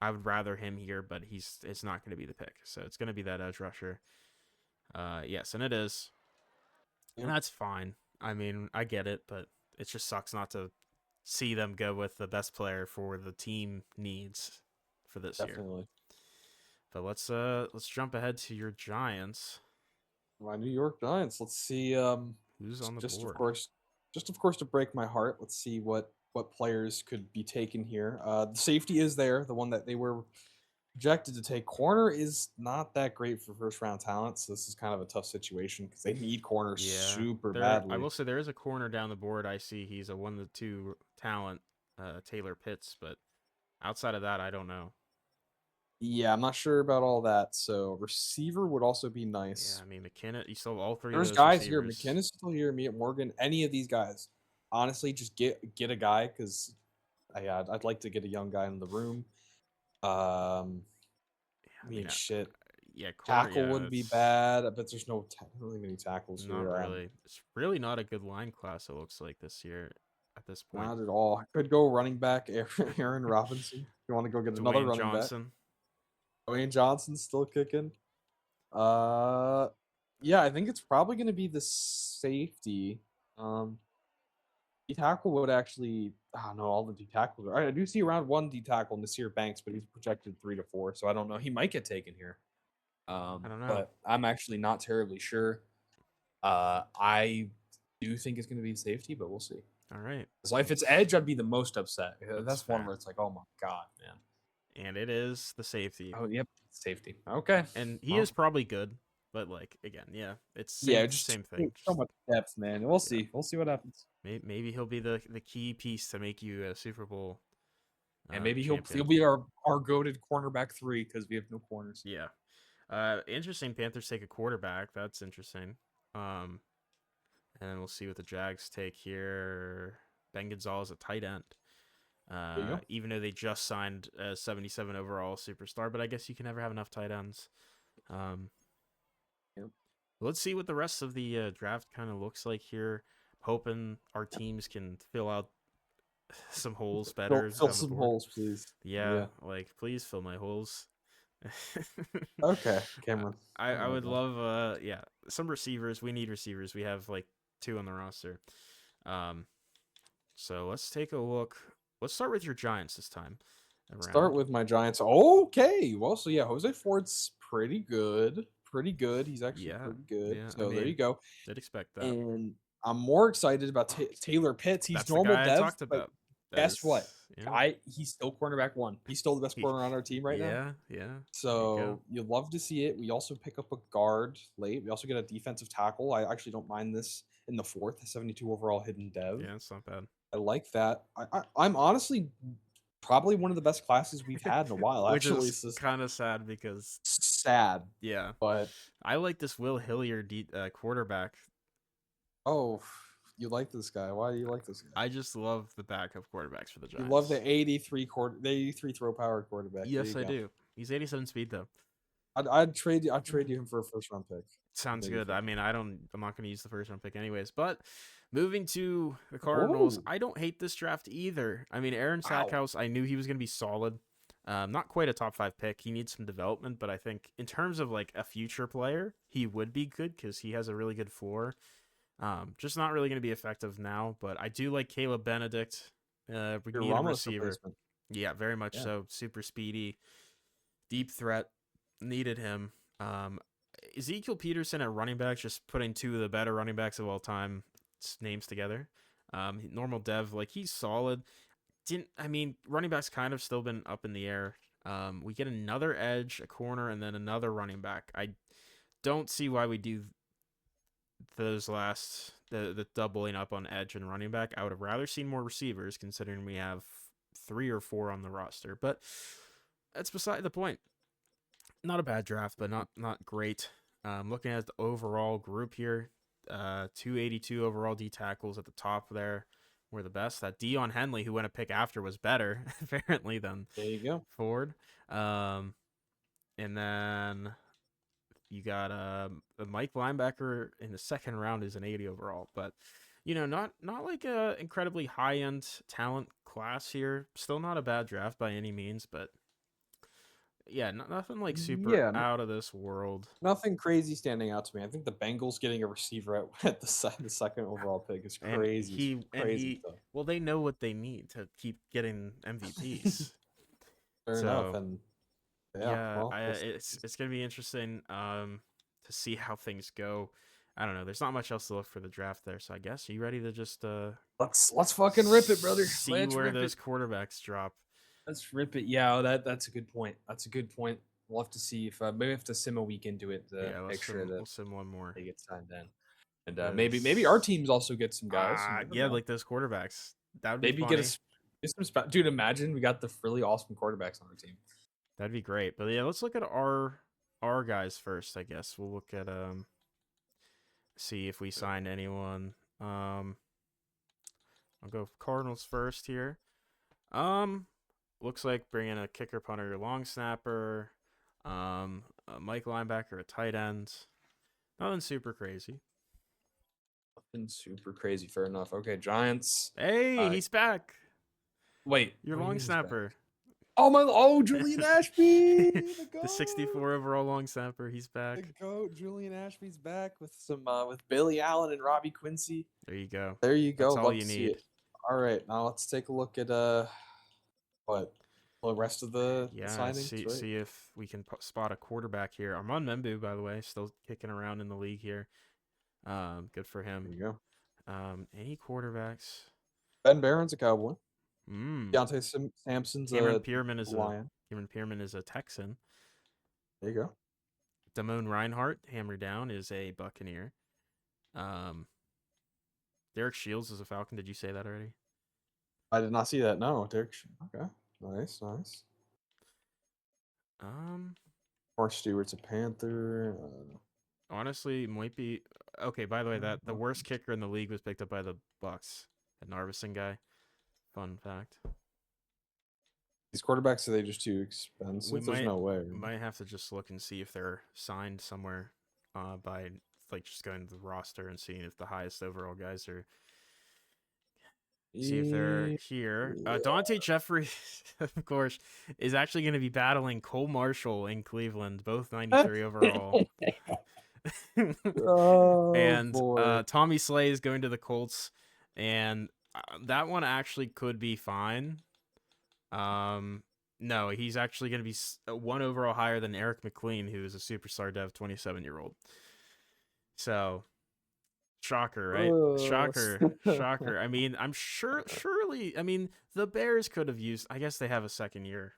would rather him here, but it's not going to be the pick. So it's going to be that edge rusher. Yes, and it is. And that's fine. I mean, I get it, but it just sucks not to see them go with the best player for the team needs for this year. But let's jump ahead to your Giants. My New York Giants. Let's see who's on the board. Of course to break my heart. Let's see what players could be taken here. The safety is there, the one that they were projected to take. Corner is not that great for first round talent, so this is kind of a tough situation because they need corners super badly. I will say there is a corner down the board. I see he's a 1-2 talent, Taylor Pitts, but outside of that, I don't know. Yeah, I'm not sure about all that. So receiver would also be nice. Yeah, I mean McKinnon. You still have all three. There's of those guys receivers. here. McKinnon's still here. Morgan. Any of these guys. Honestly, just get a guy because I'd like to get a young guy in the room. Shit. Yeah, tackle wouldn't be bad, but there's no really many tackles not here. Not really. It's really not a good line class. It looks like this year. At this point, not at all. I could go running back Aaron Robinson. You want to go get another running Johnson. back? Dwayne Johnson's still kicking. Yeah, I think it's probably going to be the safety. D tackle would actually. No, all the D tackles are. I do see around one D tackle, Nasir Banks, but he's projected 3 to 4, so I don't know. He might get taken here. I don't know, but I'm actually not terribly sure. I do think it's going to be safety, but we'll see. All right. So if it's edge, I'd be the most upset. That's one where it's like, oh my god, man. And it is the safety. Oh, yep, safety. Okay. And he is probably good, but like again, it's same thing. So much depth, man. We'll see. We'll see what happens. Maybe he'll be the key piece to make you a Super Bowl And maybe he'll champion. be our goated cornerback 3 because we have no corners. Yeah. Interesting. Panthers take a quarterback. That's interesting. And we'll see what the Jags take here. Ben Gonzalez at tight end. There you go. Even though they just signed a 77 overall superstar, but I guess you can never have enough tight ends. Yep. Let's see what the rest of the draft kind of looks like here. Hoping our teams can fill out some holes better. Fill down the some board. holes, please. Yeah, like please fill my holes. Okay, Cameron. I would love some receivers. We need receivers. We have like 2 on the roster. So let's take a look. Let's start with your Giants this time. Start with my Giants. Okay, well, so yeah, Jose Ford's pretty good. Pretty good. He's actually pretty good. Yeah, So there you go. Did expect that. And I'm more excited about Taylor Pitts. He's That's normal the guy dev, I talked about. Guess what? He's still cornerback 1. He's still the best corner on our team right now. Yeah. So you'll love to see it. We also pick up a guard late. We also get a defensive tackle. I actually don't mind this in the 4th, 72 overall hidden dev. Yeah, it's not bad. I like that. I'm honestly probably one of the best classes we've had in a while. Which actually, is kind of sad because yeah, but I like this Will Hilliard quarterback. Oh, you like this guy? Why do you like this guy? I just love the backup quarterbacks for the Giants. You love the 83 throw power quarterback. Yes, I do. He's 87 speed though. I'd trade you him for a 1st round pick. Sounds good. I mean, I'm not going to use the 1st round pick anyways. But moving to the Cardinals, I don't hate this draft either. I mean, Aaron Stackhouse, I knew he was going to be solid. Not quite a top 5 pick. He needs some development, but I think in terms of like a future player, he would be good because he has a really good floor. Just not really going to be effective now, but I do like Caleb Benedict. We need a receiver. Yeah, very much so. Super speedy, deep threat. Needed him. Ezekiel Peterson at running back, just putting 2 of the better running backs of all time names together. Normal dev, like he's solid. Running backs kind of still been up in the air. We get another edge, a corner, and then another running back. I don't see why we do those the doubling up on edge and running back. I would have rather seen more receivers, considering we have 3 or 4 on the roster. But that's beside the point. Not a bad draft, but not great. Looking at the overall group here, 282 overall D tackles at the top there were the best. That Dion Henley, who went a pick after, was better apparently than Ford. And then you got a Mike linebacker in the 2nd round is an 80 overall, but not like a incredibly high end talent class here. Still not a bad draft by any means, but. Yeah, nothing like super out of this world. Nothing crazy standing out to me. I think the Bengals getting a receiver at the 2nd overall pick is crazy. Well, they know what they need to keep getting MVPs. Fair enough. And it's gonna be interesting to see how things go. I don't know. There's not much else to look for the draft there, so I guess are you ready to just let's fucking rip it, brother. See where those quarterbacks drop. Let's rip it. Yeah, that's a good point. We'll have to see if maybe we have to sim a week into it to make sure that we'll sim one more. They get signed in, and maybe our teams also get some guys. Like those quarterbacks. That would be maybe funny. get some dude. Imagine we got the really awesome quarterbacks on our team. That'd be great. But yeah, let's look at our guys first. I guess we'll look at see if we signed anyone. I'll go Cardinals first here. Looks like bringing a kicker, punter, long snapper, a Mike linebacker, a tight end. Nothing super crazy. Fair enough. Okay, Giants. Hey, he's back. Wait, your long snapper. Julian Ashby, the 64 overall long snapper. He's back. The GOAT, Julian Ashby's back with some with Billy Allen and Robbie Quincy. There you go. That's all you need. All right, now let's take a look at what the rest of the signings. See if we can spot a quarterback here. Armand Membu, by the way, still kicking around in the league here. Good for him. There you go. Any quarterbacks? Ben Barron's a Cowboy. Deontay Sampson's Cameron Pierman is a Texan. There you go. Damone Reinhardt, hammer down, is a Buccaneer. Derek Shields is a Falcon. Did you say that already? I did not see that. No, Derek. Okay. Nice. Um, Mark Stewart's a Panther. honestly, might be okay. By the way, that the worst kicker in the league was picked up by the Bucks, a Narvison guy. Fun fact. These quarterbacks, are they just too We expensive? There's no way. might have to just look and see if they're signed somewhere, by like just going to the roster and seeing if the highest overall guys are. See if they're here. Dante Jeffrey, of course, is actually going to be battling Cole Marshall in Cleveland, both 93 overall. Oh And boy. Tommy Slay is going to the Colts, and that one actually could be fine. No, he's actually going to be one overall higher than Eric McLean, who is a superstar dev 27-year-old. So, shocker, right? Shocker. I mean, I'm surely, I mean, the Bears could have used, I guess they have a second year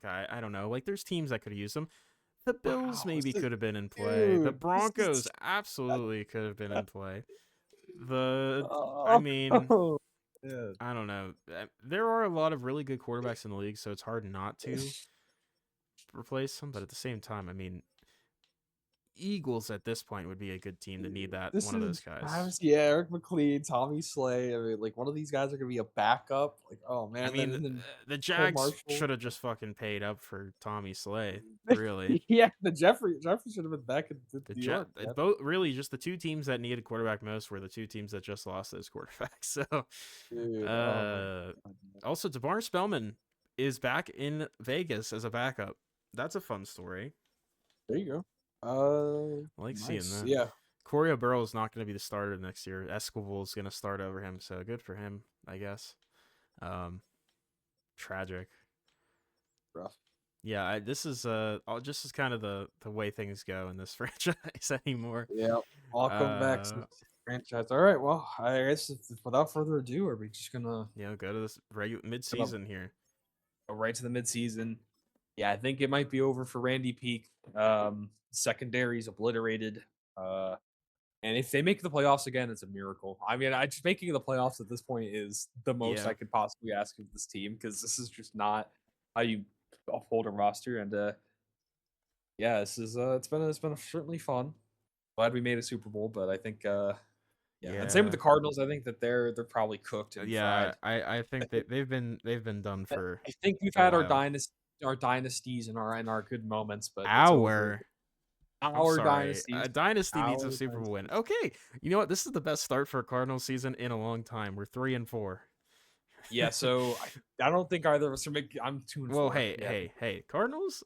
guy. I don't know. Like, there's teams that could have used him. The Bills Wow, maybe could have been in play. The dude, this Broncos is absolutely could have been in play. I oh, mean, yeah. I don't know. There are a lot of really good quarterbacks in the league, so it's hard not to replace them. But at the same time, I mean, Eagles at this point would be a good team to need that This one of those is guys. Eric McLean, Tommy Slay. I mean, like one of these guys are gonna be a backup. Like, oh I man, mean, then the Cole Jags Marshall. should have just fucking paid up for Tommy Slay, really. Yeah, the Jeffrey should have been back in New York. Man. Both really just the two teams that needed quarterback most were the two teams that just lost those quarterbacks. So, Dude, oh my uh, god. also DeMar Spellman is back in Vegas as a backup. That's a fun story. There you go. I like seeing Nice. that. Yeah. Corey Burrow is not going to be the starter next year. Escobar is going to start over him, so good for him, I guess. Tragic. Rough. Yeah, this is just as kind of the way things go in this franchise anymore. Yeah. Welcome back to the franchise. All right. Well, I guess without further ado, are we just gonna Go to this regular mid-season here. go right to the midseason? Yeah, I think it might be over for Randy Peak. Secondary's obliterated. And if they make the playoffs again, it's a miracle. I mean, just making the playoffs at this point is the most Yeah. I could possibly ask of this team because this is just not how you uphold a roster. And yeah, this is it's been certainly fun. Glad we made a Super Bowl, but I think yeah. And same with the Cardinals. I think that they're probably cooked and fried. I think that they've been done for I think we've a had while. our dynasties and our good moments, but it's I'm over. sorry. Dynasties. A dynasty needs a Our Super Bowl win. dynasties. Okay, you know what? This is the best start for a Cardinals season in a long time. We're 3-4. Yeah, so I don't think either of us are making. I'm 2-4. Well, Yeah. hey, Cardinals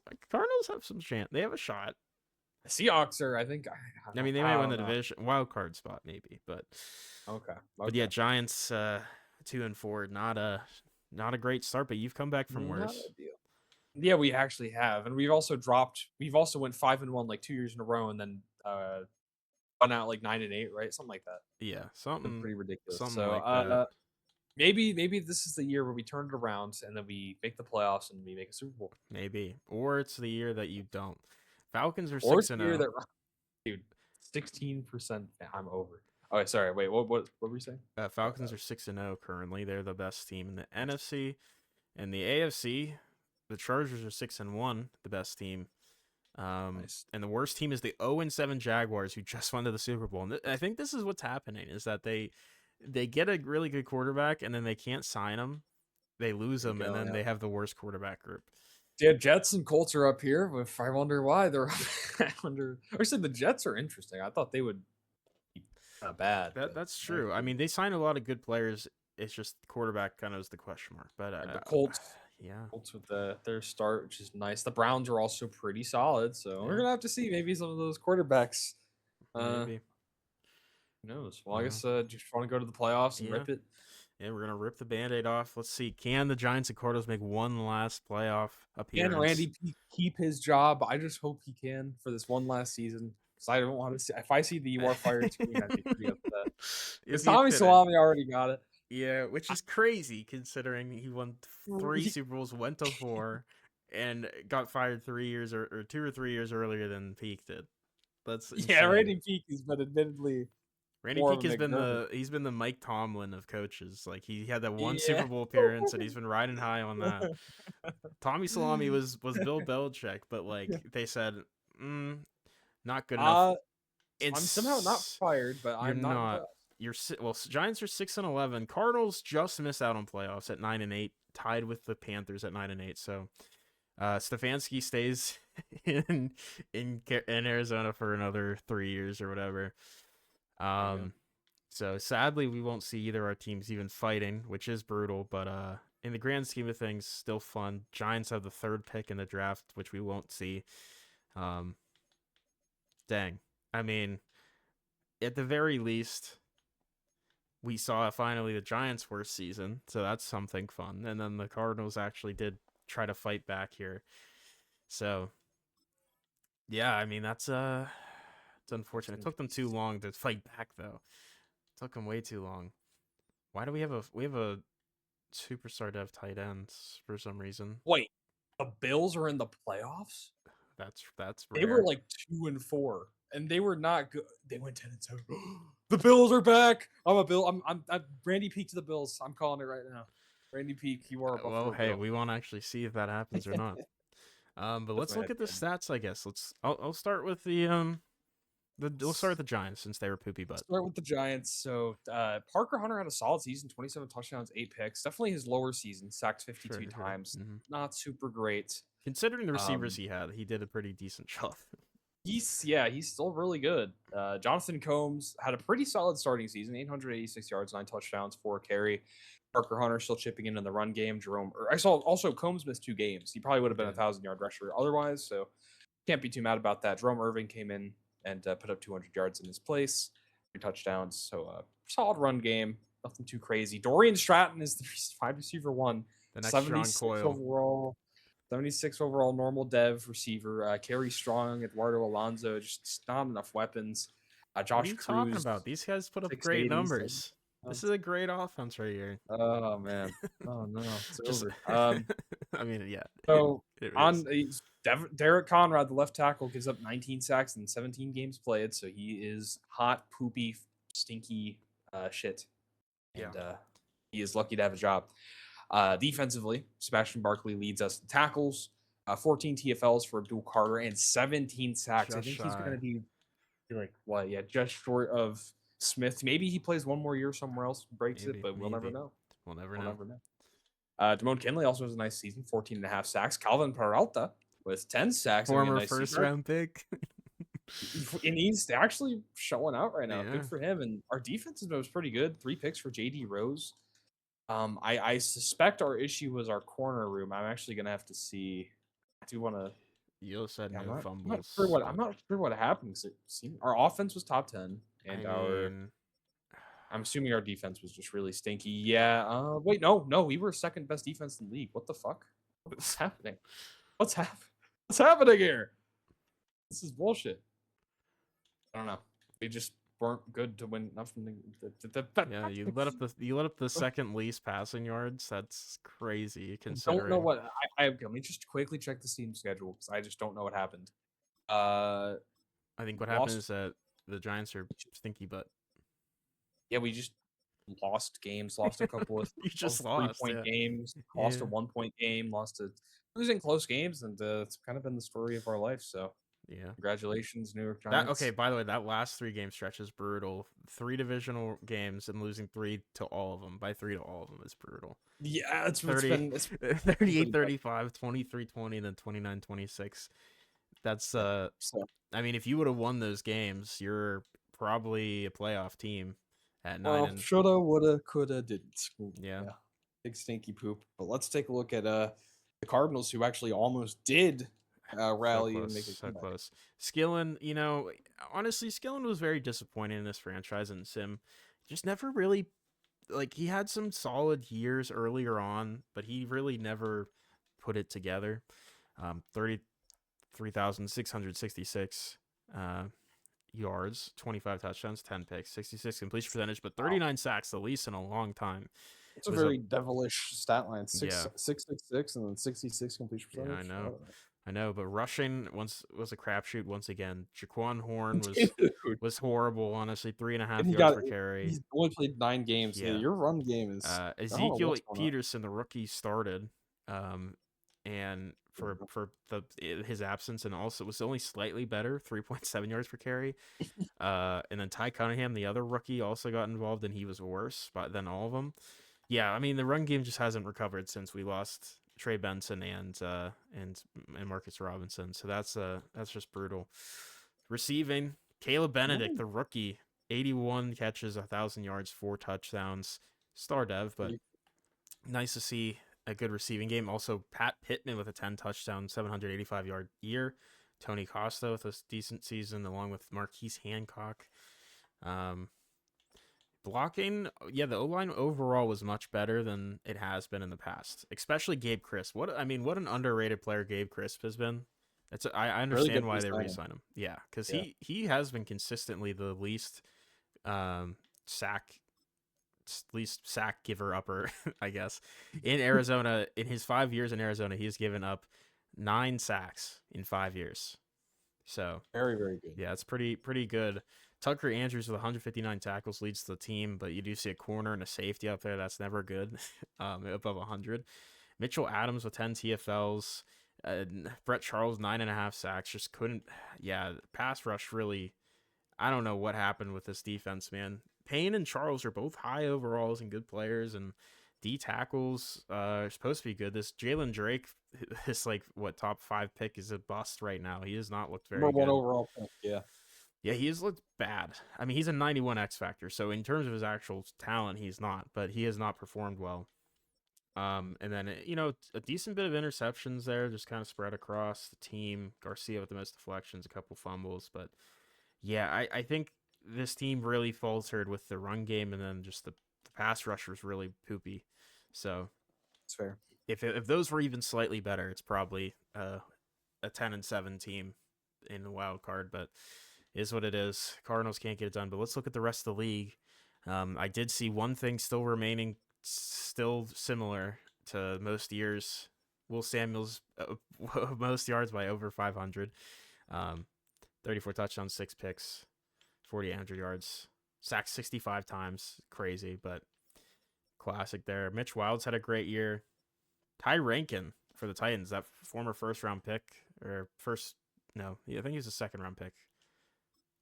have some chance. They have a shot. Seahawks are, I think. I mean, they might win the division wild card spot, maybe, but Okay. But yeah, Giants 2-4, not a great start, but you've come back from Not worse. ideal. Yeah, we actually have, and we've also dropped. We've also went 5-1 like 2 years in a row, and then went out like 9-8, right? Something like that. Yeah, Been something pretty ridiculous. something So like that. maybe this is the year where we turn it around and then we make the playoffs and we make a Super Bowl. Maybe, or it's the year that you don't. Falcons are Or 6-0. that, dude, 16%. I'm over. Okay, sorry. Wait, what were you saying? Falcons are 6-0 currently. They're the best team in the NFC. And the AFC, the Chargers are 6-1, the best team. Nice. And the worst team is the 0-7 Jaguars, who just went to the Super Bowl. And I think this is what's happening: is that they get a really good quarterback, and then they can't sign him. They lose him, and then they have the worst quarterback group. Yeah, Jets and Colts are up here. If I wonder why they're under. Or said the Jets are interesting. I thought they would be kind of bad. That's true. I mean, they signed a lot of good players. It's just quarterback kind of is the question mark. But the Colts, yeah, Colts with their start, which is nice. The Browns are also pretty solid, so we're gonna have to see maybe some of those quarterbacks. Maybe. Who knows? Well, I guess just want to go to the playoffs and rip it. Yeah, we're gonna rip the Band-Aid off. Let's see. Can the Giants and Cardinals make one last playoff appearance? Can Randy keep his job? I just hope he can for this one last season. Because I don't want to see. If I see the "you are fired" screen, I'd be pretty upset. Because Tommy Salami already got it. Yeah, which is crazy considering he won 3 Super Bowls, went to 4, and got fired 3 years or 2 or 3 years earlier than Peak did. That's insane. Randy Peak has been admittedly Randy more of Peake a McDermott. he's been the Mike Tomlin of coaches. Like he had that one Yeah. Super Bowl appearance and he's been riding high on that. Tommy Salami was Bill Belichick, but like they said, not good enough. uh, I'm somehow not fired, but You're I'm not not. impressed. Giants are 6-11. Cardinals just missed out on playoffs at 9-8, tied with the Panthers at 9-8. So Stefanski stays in Arizona for another 3 years or whatever. So sadly, we won't see either our teams even fighting, which is brutal. But in the grand scheme of things, still fun. Giants have the 3rd pick in the draft, which we won't see. Dang. I mean, at the very least, we saw finally the Giants' worst season, so that's something fun. And then the Cardinals actually did try to fight back here. So yeah, I mean that's it's unfortunate. It took them too long to fight back though. It took them way too long. Why do we have a superstar dev tight ends for some reason? Wait, the Bills are in the playoffs? That's They were rare. like 2-4, and they were not good. They went 10-7. The Bills are back. I'm a Bill. I'm Randy Peake to the Bills. I'm calling it right now. Randy Peake, you are a Well, Buffalo hey, Bill. we won't actually see if that happens or not. But That's let's my look head at the canon. stats. I guess we'll start with we'll start with the Giants since they were poopy butt. Start with the Giants. So Parker Hunter had a solid season, 27 touchdowns, 8 picks. Definitely his lower season, sacked 52 Sure. times. Mm-hmm. Not super great. Considering the receivers he did a pretty decent job. He's still really good. Jonathan Combs had a pretty solid starting season, 886 yards, 9 touchdowns, 4 carry. Parker Hunter still chipping in the run game. I saw also Combs missed 2 games. He probably would have been a 1,000-yard rusher otherwise, so can't be too mad about that. Jerome Irving came in and put up 200 yards in his place, 3 touchdowns. So solid run game, nothing too crazy. Dorian Stratton is the wide receiver 1, The next John 76 Coyle. overall. 76 overall normal dev receiver. Kerry Strong, Eduardo Alonso, just not enough weapons. Josh what are you Cruz, talking about? These guys put up great 680. numbers. This is a great offense right here. Oh man. Oh no, it's Just, over. I mean, yeah. So it on is. Derek Conrad, the left tackle, gives up 19 sacks in 17 games played. So he is hot, poopy, stinky shit. And he is lucky to have a job. Defensively, Sebastian Barkley leads us in tackles, 14 TFLs for Abdul Carter, and 17 sacks. Just I think shy. he's going to be like, what? Yeah, just short of Smith. Maybe he plays one more year somewhere else, breaks it, but we'll never know. We'll never know. Damone Kinley also has a nice season, 14 and a half sacks. Calvin Peralta with 10 sacks. Former nice first season. round pick. And he's actually showing out right now. Yeah. Good for him. And our defense was pretty good. 3 picks for JD Rose. I suspect our issue was our corner room. I'm actually gonna have to see. I do want to. You said no fumbles. I'm not sure what happened. Our offense was top 10, and I'm assuming our defense was just really stinky. Yeah. Wait, no, we were second best defense in the league. What the fuck? What's happening? What's happening here? This is bullshit. I don't know. We just weren't good to win enough from yeah, you let up the second least passing yards. That's crazy. Considering. Don't know what let me just quickly check the team schedule because I just don't know what happened. I think what happened is that the Giants are stinky, but yeah, we just lost games. Lost a couple of you just 3-point games. Lost a 1-point game. Lost a losing close games, and it's kind of been the story of our life. So. Yeah. Congratulations, New York Giants. Okay, by the way, that last 3-game stretch is brutal. 3 divisional games and losing 3 to all of them. By 3 to all of them is brutal. Yeah, it's 38-35, 23-20, then 29-26. That's I mean, if you would have won those games, you're probably a playoff team at 9. Shoulda, woulda, coulda, didn't. Yeah. Big stinky poop. But let's take a look at the Cardinals, who actually almost did rally and make a comeback. Close. Skillen, honestly, Skillen was very disappointing in this franchise, and Sim just never really, he had some solid years earlier on, but he really never put it together. 33,666 yards, 25 touchdowns, 10 picks, 66 completion percentage, but 39 sacks, the least in a long time. It's a very devilish stat line. 666 and then 66 completion percentage. Yeah, I know. I know, but rushing once was a crapshoot once again. Jaquan Horn Dude. was horrible, honestly. Three and a And half yards per carry. he's only played 9 games. Yeah, Yeah. your run game is I don't know Ezekiel what's going Peterson, the rookie, started, and on. his absence, and also was only slightly better, 3.7 yards per carry. And then Ty Cunningham, the other rookie, also got involved, and he was worse than all of them. Yeah, I mean the run game just hasn't recovered since we lost Trey Benson and Marcus Robinson. So that's just brutal. Receiving, Caleb Benedict, the rookie, 81 catches, 1,000 yards, 4 touchdowns, star dev, but nice to see a good receiving game. Also, Pat Pittman with a 10 touchdown, 785-yard year. Tony Costa with a decent season, along with Marquise Hancock. Blocking, yeah, the O-line overall was much better than it has been in the past, especially Gabe Crisp. What an underrated player Gabe Crisp has been. I Really good understand why they re-signing. re-signed him. Yeah, because Yeah. he has been consistently the um, sack least sack giver upper, I guess, in Arizona. In his 5 years in Arizona, he's given up 9 sacks in 5 years. So Very, very good. yeah, it's pretty good. Tucker Andrews with 159 tackles leads the team, but you do see a corner and a safety up there. That's never good. Above 100. Mitchell Adams with 10 TFLs. Brett Charles 9.5 sacks. Just couldn't. Yeah, pass rush really. I don't know what happened with this defense, man. Payne and Charles are both high overalls and good players, and D tackles are supposed to be good. This Jalen Drake, this like what top 5 pick, is a bust right now. He has not looked Number very 1 good. overall pick. Yeah. Yeah, he has looked bad. I mean, he's a 91 X factor, so in terms of his actual talent, he's not, but he has not performed well. And then a decent bit of interceptions there, just kind of spread across the team. Garcia with the most deflections, a couple fumbles, but yeah, I think this team really faltered with the run game, and then just the pass rush was really poopy. So It's fair. if those were even slightly better, it's probably a 10-7 team in the wild card, but is what it is. Cardinals can't get it done. But let's look at the rest of the league. I did see one thing still remaining, still similar to most years. Will Samuels most yards by over 500. 34 touchdowns, 6 picks, 4,800 yards, sacked 65 times. Crazy, but classic there. Mitch Wilds had a great year. Ty Rankin for the Titans, that former first round pick, or first, no, I think he was a second round pick.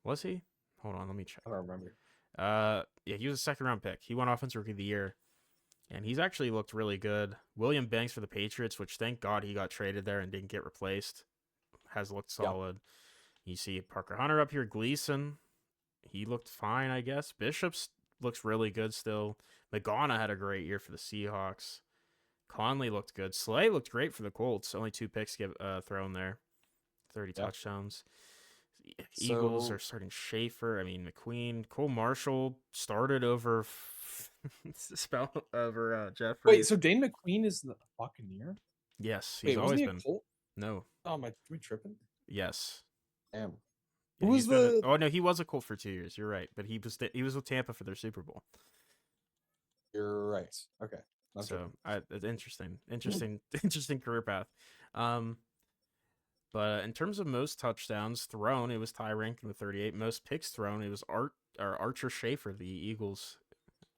Was he? Hold on, let me check. I don't remember. Yeah, he was a second round pick. He won Offensive Rookie of the Year, and he's actually looked really good. William Banks for the Patriots, which thank God he got traded there and didn't get replaced, has looked solid. You see Parker Hunter up here, Gleason. He looked fine, I guess. Bishops looks really good still. Magana had a great year for the Seahawks. Conley looked good. Slay looked great for the Colts. Only 2 picks thrown there. 30 touchdowns. Eagles are starting Schaefer. I mean, McQueen. Cole Marshall started over spell over Jeffries. Wait, so Dane McQueen is the Buccaneer? Yes, he's Wait, always wasn't he been. a Colt? No. Oh, am I tripping? Yes. Damn. Yeah, Who was the? Oh no, he was a Colt for 2 years. You're right, but he was with Tampa for their Super Bowl. You're right. Okay. So it's interesting career path. But in terms of most touchdowns thrown, it was Ty Rankin with 38. Most picks thrown, it was Archer Schaefer, the Eagles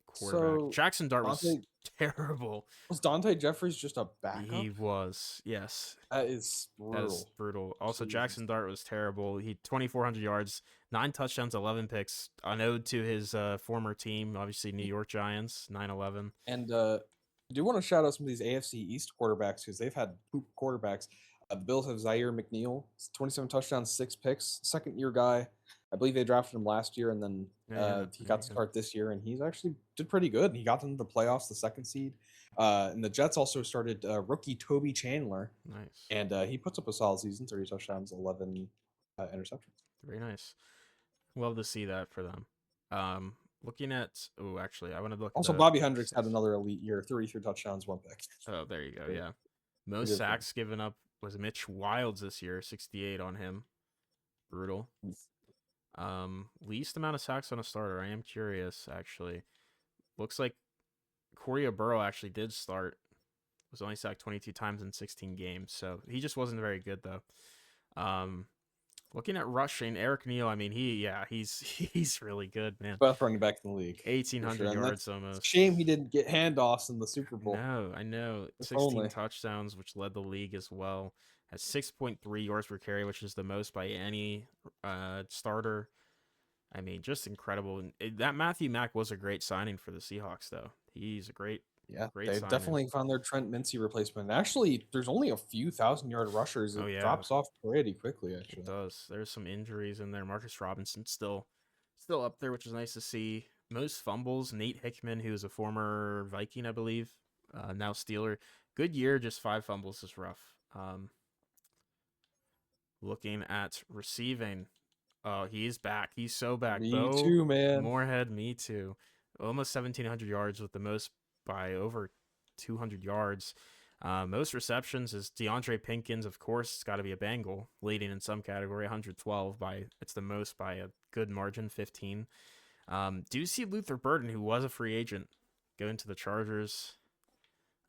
quarterback. So Jackson Dart was terrible. Was Dante Jeffries just a backup? He was, yes. That is brutal. That is brutal. Also, Jackson Dart was terrible. He 2,400 yards, 9 touchdowns, 11 picks. An ode to his former team, obviously New York Giants, 9-11. And I do want to shout out some of these AFC East quarterbacks because they've had poop quarterbacks. The Bills have Zaire McNeil, 27 touchdowns, 6 picks, second-year guy. I believe they drafted him last year, and then he got to start this year, and he's actually did pretty good. He got into the playoffs, the 2nd seed. And the Jets also started rookie Toby Chandler. Nice. And he puts up a solid season, 30 touchdowns, 11 interceptions. Very nice. Love to see that for them. Looking at, actually, I want to look. Also, Bobby Hendricks had another elite year, 33 touchdowns, 1 pick. Oh, there you go. Yeah. Most sacks given up was Mitch Wilds this year, 68 on him. Brutal. Least amount of sacks on a starter. I am curious, actually. Looks like Corey Burrow actually did start Was only sacked 22 times in 16 games, so he just wasn't very good though. Looking at rushing, Eric Neal, I mean, he's he's really good, man. Best running back in the league. For 1,800 sure. And yards that's almost. shame he didn't get handoffs in the Super Bowl. No, I know. If 16 only. touchdowns, which led the league as well. Has 6.3 yards per carry, which is the most by any starter. I mean, just incredible. And that Matthew Mack was a great signing for the Seahawks, though. He's a great They've signing. definitely found their Trent Mincy replacement. Actually, there's only a few 1,000-yard rushers. It Oh, yeah. drops off pretty quickly, actually. It does. There's some injuries in there. Marcus Robinson still up there, which is nice to see. Most fumbles, Nate Hickman, who's a former Viking, I believe, now Steeler. Good year, just 5 fumbles is rough. Looking at receiving, oh, he's back. He's so back. Me Bo too, man. Moorhead, me too. Almost 1,700 yards with the most by over 200 yards. Most receptions is DeAndre Pinkins, of course. It's got to be a Bengal, leading in some category, 112 by. It's the most by a good margin, 15. Do you see Luther Burden, who was a free agent, go into the Chargers?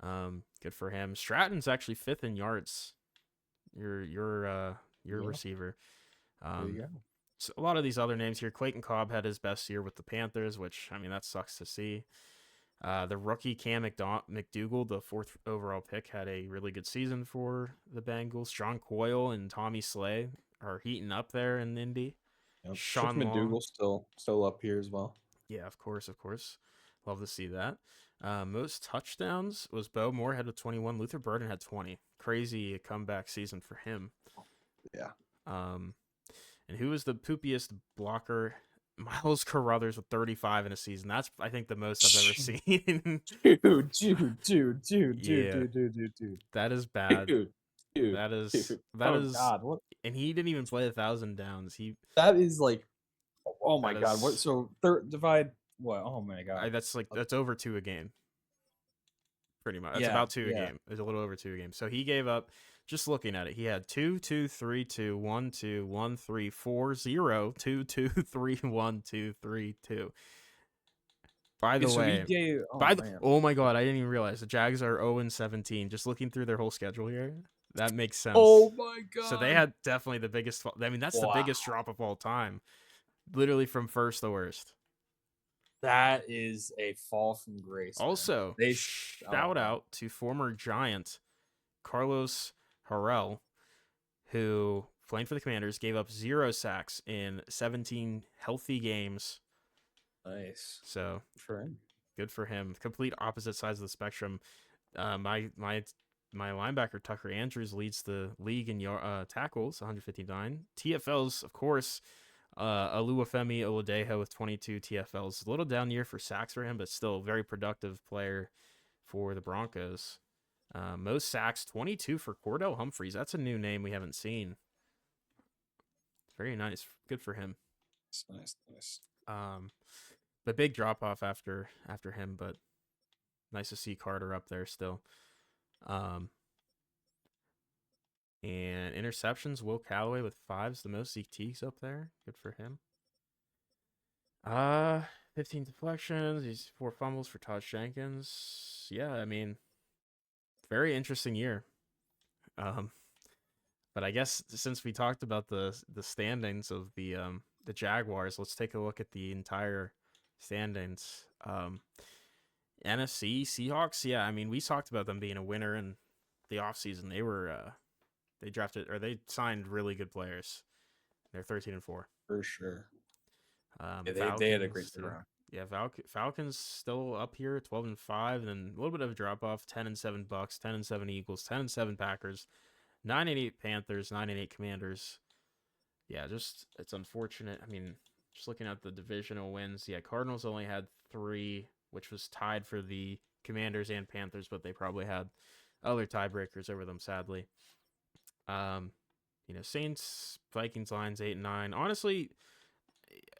Good for him. Stratton's actually 5th in yards. Your receiver. There you go. So a lot of these other names here. Clayton Cobb had his best year with the Panthers, which, I mean, that sucks to see. The rookie Cam McDougal, the 4th overall pick, had a really good season for the Bengals. John Coyle and Tommy Slay are heating up there in Indy. Yep. Sean Shook Long. McDougal still up here as well. Yeah, of course. Love to see that. Most touchdowns was Bo Moorhead with 21. Luther Burden had 20. Crazy comeback season for him. Yeah. And who was the poopiest blocker? Miles Carruthers with 35 in a season. That's, I think, the most I've ever seen. Dude. That is bad. That is. God, what? And he didn't even play 1,000 downs. That is like, oh my That God. is- What? So divide what? Oh my God. That's over 2 a game. Pretty much. That's Yeah, about 2 a yeah. game. It's a little over 2 a game. So he gave up, just looking at it, he had 2, 2, 3, 2, 1, 2, 1, 3, 4, 0, 2, 2, 3, 1, 2, 3, 2. By the way, oh my God, I didn't even realize the Jags are 0-17. Just looking through their whole schedule here, that makes sense. Oh my God. So they had definitely the biggest. I mean, that's the biggest drop of all time, literally from first to worst. That is a fall from grace. Also, shout out to former Giant Carlos Harrell, who playing for the Commanders gave up 0 sacks in 17 healthy games. Nice. So good for him. Complete opposite sides of the spectrum. My linebacker Tucker Andrews leads the league in tackles, 159. TFLs, of course. Oluwafemi Oladejo with 22 TFLs. A little down year for sacks for him, but still a very productive player for the Broncos. Most sacks, 22 for Cordell Humphreys. That's a new name we haven't seen. Very nice. Good for him. Nice. But big drop off after him, but nice to see Carter up there still. And interceptions, Will Callaway with 5's the most. Zeke Teague's up there. Good for him. 15 deflections. He's 4 fumbles for Todd Jenkins. Yeah, I mean, very interesting year. But I guess since we talked about the standings of the Jaguars, let's take a look at the entire standings. NFC Seahawks. Yeah, I mean, we talked about them being a winner in the offseason. They were they signed really good players. They're 13-4 for sure. They had a great turnaround. Yeah, Falcons still up here, 12-5, and then a little bit of a drop off. 10-7 Bucks, 10-7 Eagles, 10-7 Packers, 9-8 Panthers, 9-8 Commanders. Yeah, just it's unfortunate. I mean, just looking at the divisional wins, yeah, Cardinals only had 3, which was tied for the Commanders and Panthers, but they probably had other tiebreakers over them, sadly. Saints, Vikings, Lions, 8-9. Honestly,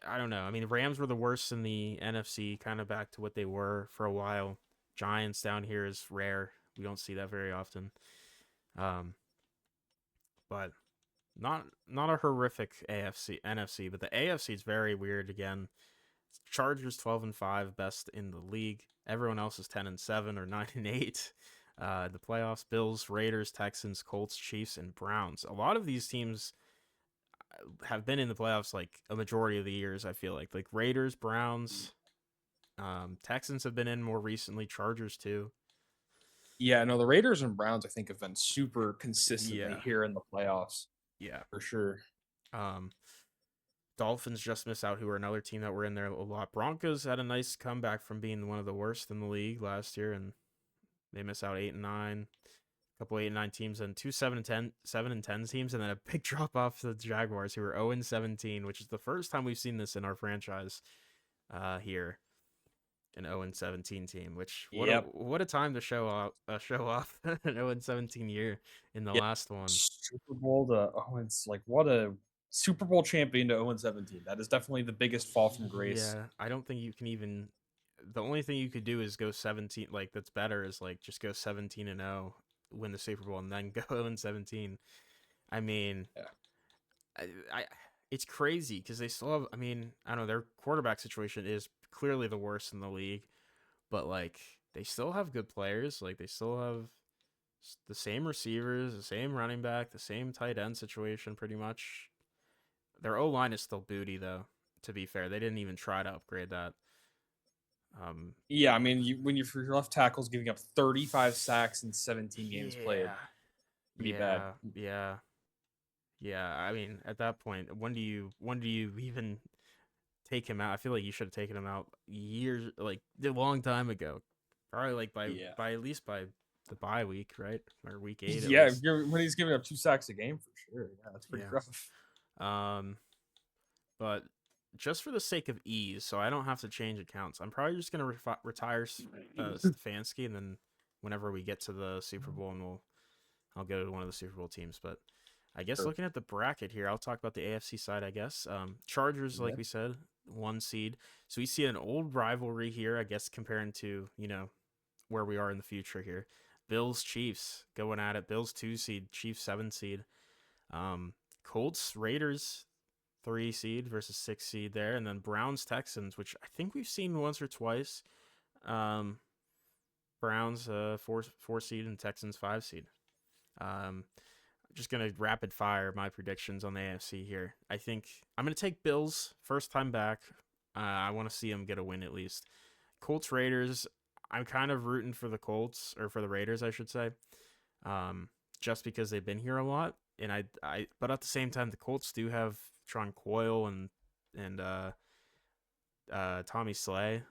I don't know. I mean, Rams were the worst in the NFC, kind of back to what they were for a while. Giants down here is rare. We don't see that very often. But not a horrific NFC, but the AFC is very weird again. Chargers 12-5, best in the league. Everyone else is 10-7 or 9-8. The playoffs: Bills, Raiders, Texans, Colts, Chiefs, and Browns. A lot of these teams have been in the playoffs like a majority of the years. I feel like Raiders, Browns, Texans have been in more recently. Chargers too. Yeah, no, the Raiders and Browns I think have been super consistently Yeah, here in the playoffs yeah. for sure. Um, Dolphins just miss out, who are another team that were in there a lot. Broncos had a nice comeback from being one of the worst in the league last year, and they miss out 8-9. A couple 8-9 teams, and two 7-10 teams, and then a big drop off to the Jaguars, who were 0-17, which is the first time we've seen this in our franchise here. An 0-17 team, which Yep. what a time to show off an 0-17 year in the Yeah. last one. Super Bowl to it's like what a Super Bowl champion to 0-17. That is definitely the biggest fall from grace. Yeah, I don't think you can even. The only thing you could do is go 17. Like that's better is like just go 17-0, win the Super Bowl, and then go 0-17. I mean, Yeah. I it's crazy because they still have. I mean, I don't know, their quarterback situation is clearly the worst in the league, but like they still have good players. Like they still have the same receivers, the same running back, the same tight end situation, pretty much. Their O line is still booty though. To be fair, they didn't even try to upgrade that. Yeah, I mean, when your left tackle's giving up 35 sacks in 17 games played, Yeah, pretty bad. yeah. I mean, at that point, when do you even take him out? I feel like you should have taken him out years, like a long time ago. Probably like Yeah. by at least by the bye week, right? Or week 8 at Yeah, least. when he's giving up 2 sacks a game for sure. Yeah, that's pretty Yeah. rough. But just for the sake of ease, so I don't have to change accounts, I'm probably just gonna retire Stefanski, and then whenever we get to the Super Bowl, and I'll go to one of the Super Bowl teams. But I guess Sure. looking at the bracket here, I'll talk about the AFC side. I guess Chargers, like we said, 1 seed. So we see an old rivalry here. I guess comparing to where we are in the future here. Bills Chiefs going at it. Bills 2 seed, Chiefs 7 seed. Colts Raiders 3 seed versus 6 seed there, and then Browns Texans, which I think we've seen once or twice. Browns 4 seed and Texans 5 seed. Just gonna rapid fire my predictions on the AFC here. I think I'm gonna take Bills first time back. I want to see them get a win at least. Colts Raiders. I'm kind of rooting for the Colts, or for the Raiders, I should say, just because they've been here a lot. And but at the same time, the Colts do have Tron Coyle and Tommy Slay,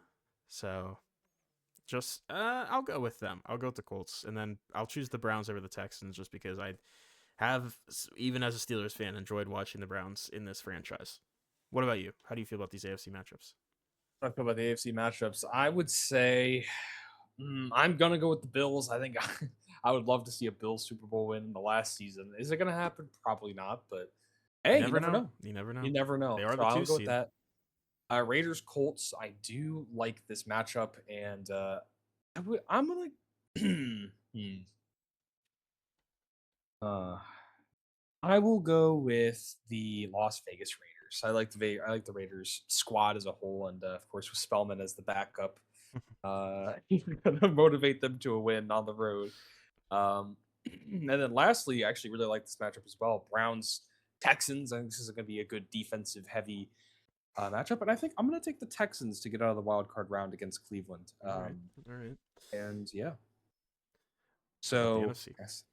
so just I'll go with them. I'll go with the Colts, and then I'll choose the Browns over the Texans, just because I have, even as a Steelers fan, enjoyed watching the Browns in this franchise. What about you? How do you feel about these AFC matchups? Talk about the AFC matchups. I would say I'm gonna go with the Bills. I think I would love to see a Bills Super Bowl win in the last season. Is it gonna happen? Probably not. But hey, you never know. You never know. You never know. They are So the I'll 2 go with seed. that. Raiders Colts. I do like this matchup, and I'm gonna. I will go with the Las Vegas Raiders. I like the Raiders squad as a whole, and of course with Spellman as the backup, gonna motivate them to a win on the road. And then lastly, I actually really like this matchup as well. Browns Texans. I think this is going to be a good defensive heavy matchup, and I think I'm going to take the Texans to get out of the wild card round against Cleveland. All right. And yeah, How about the so NFC? yes,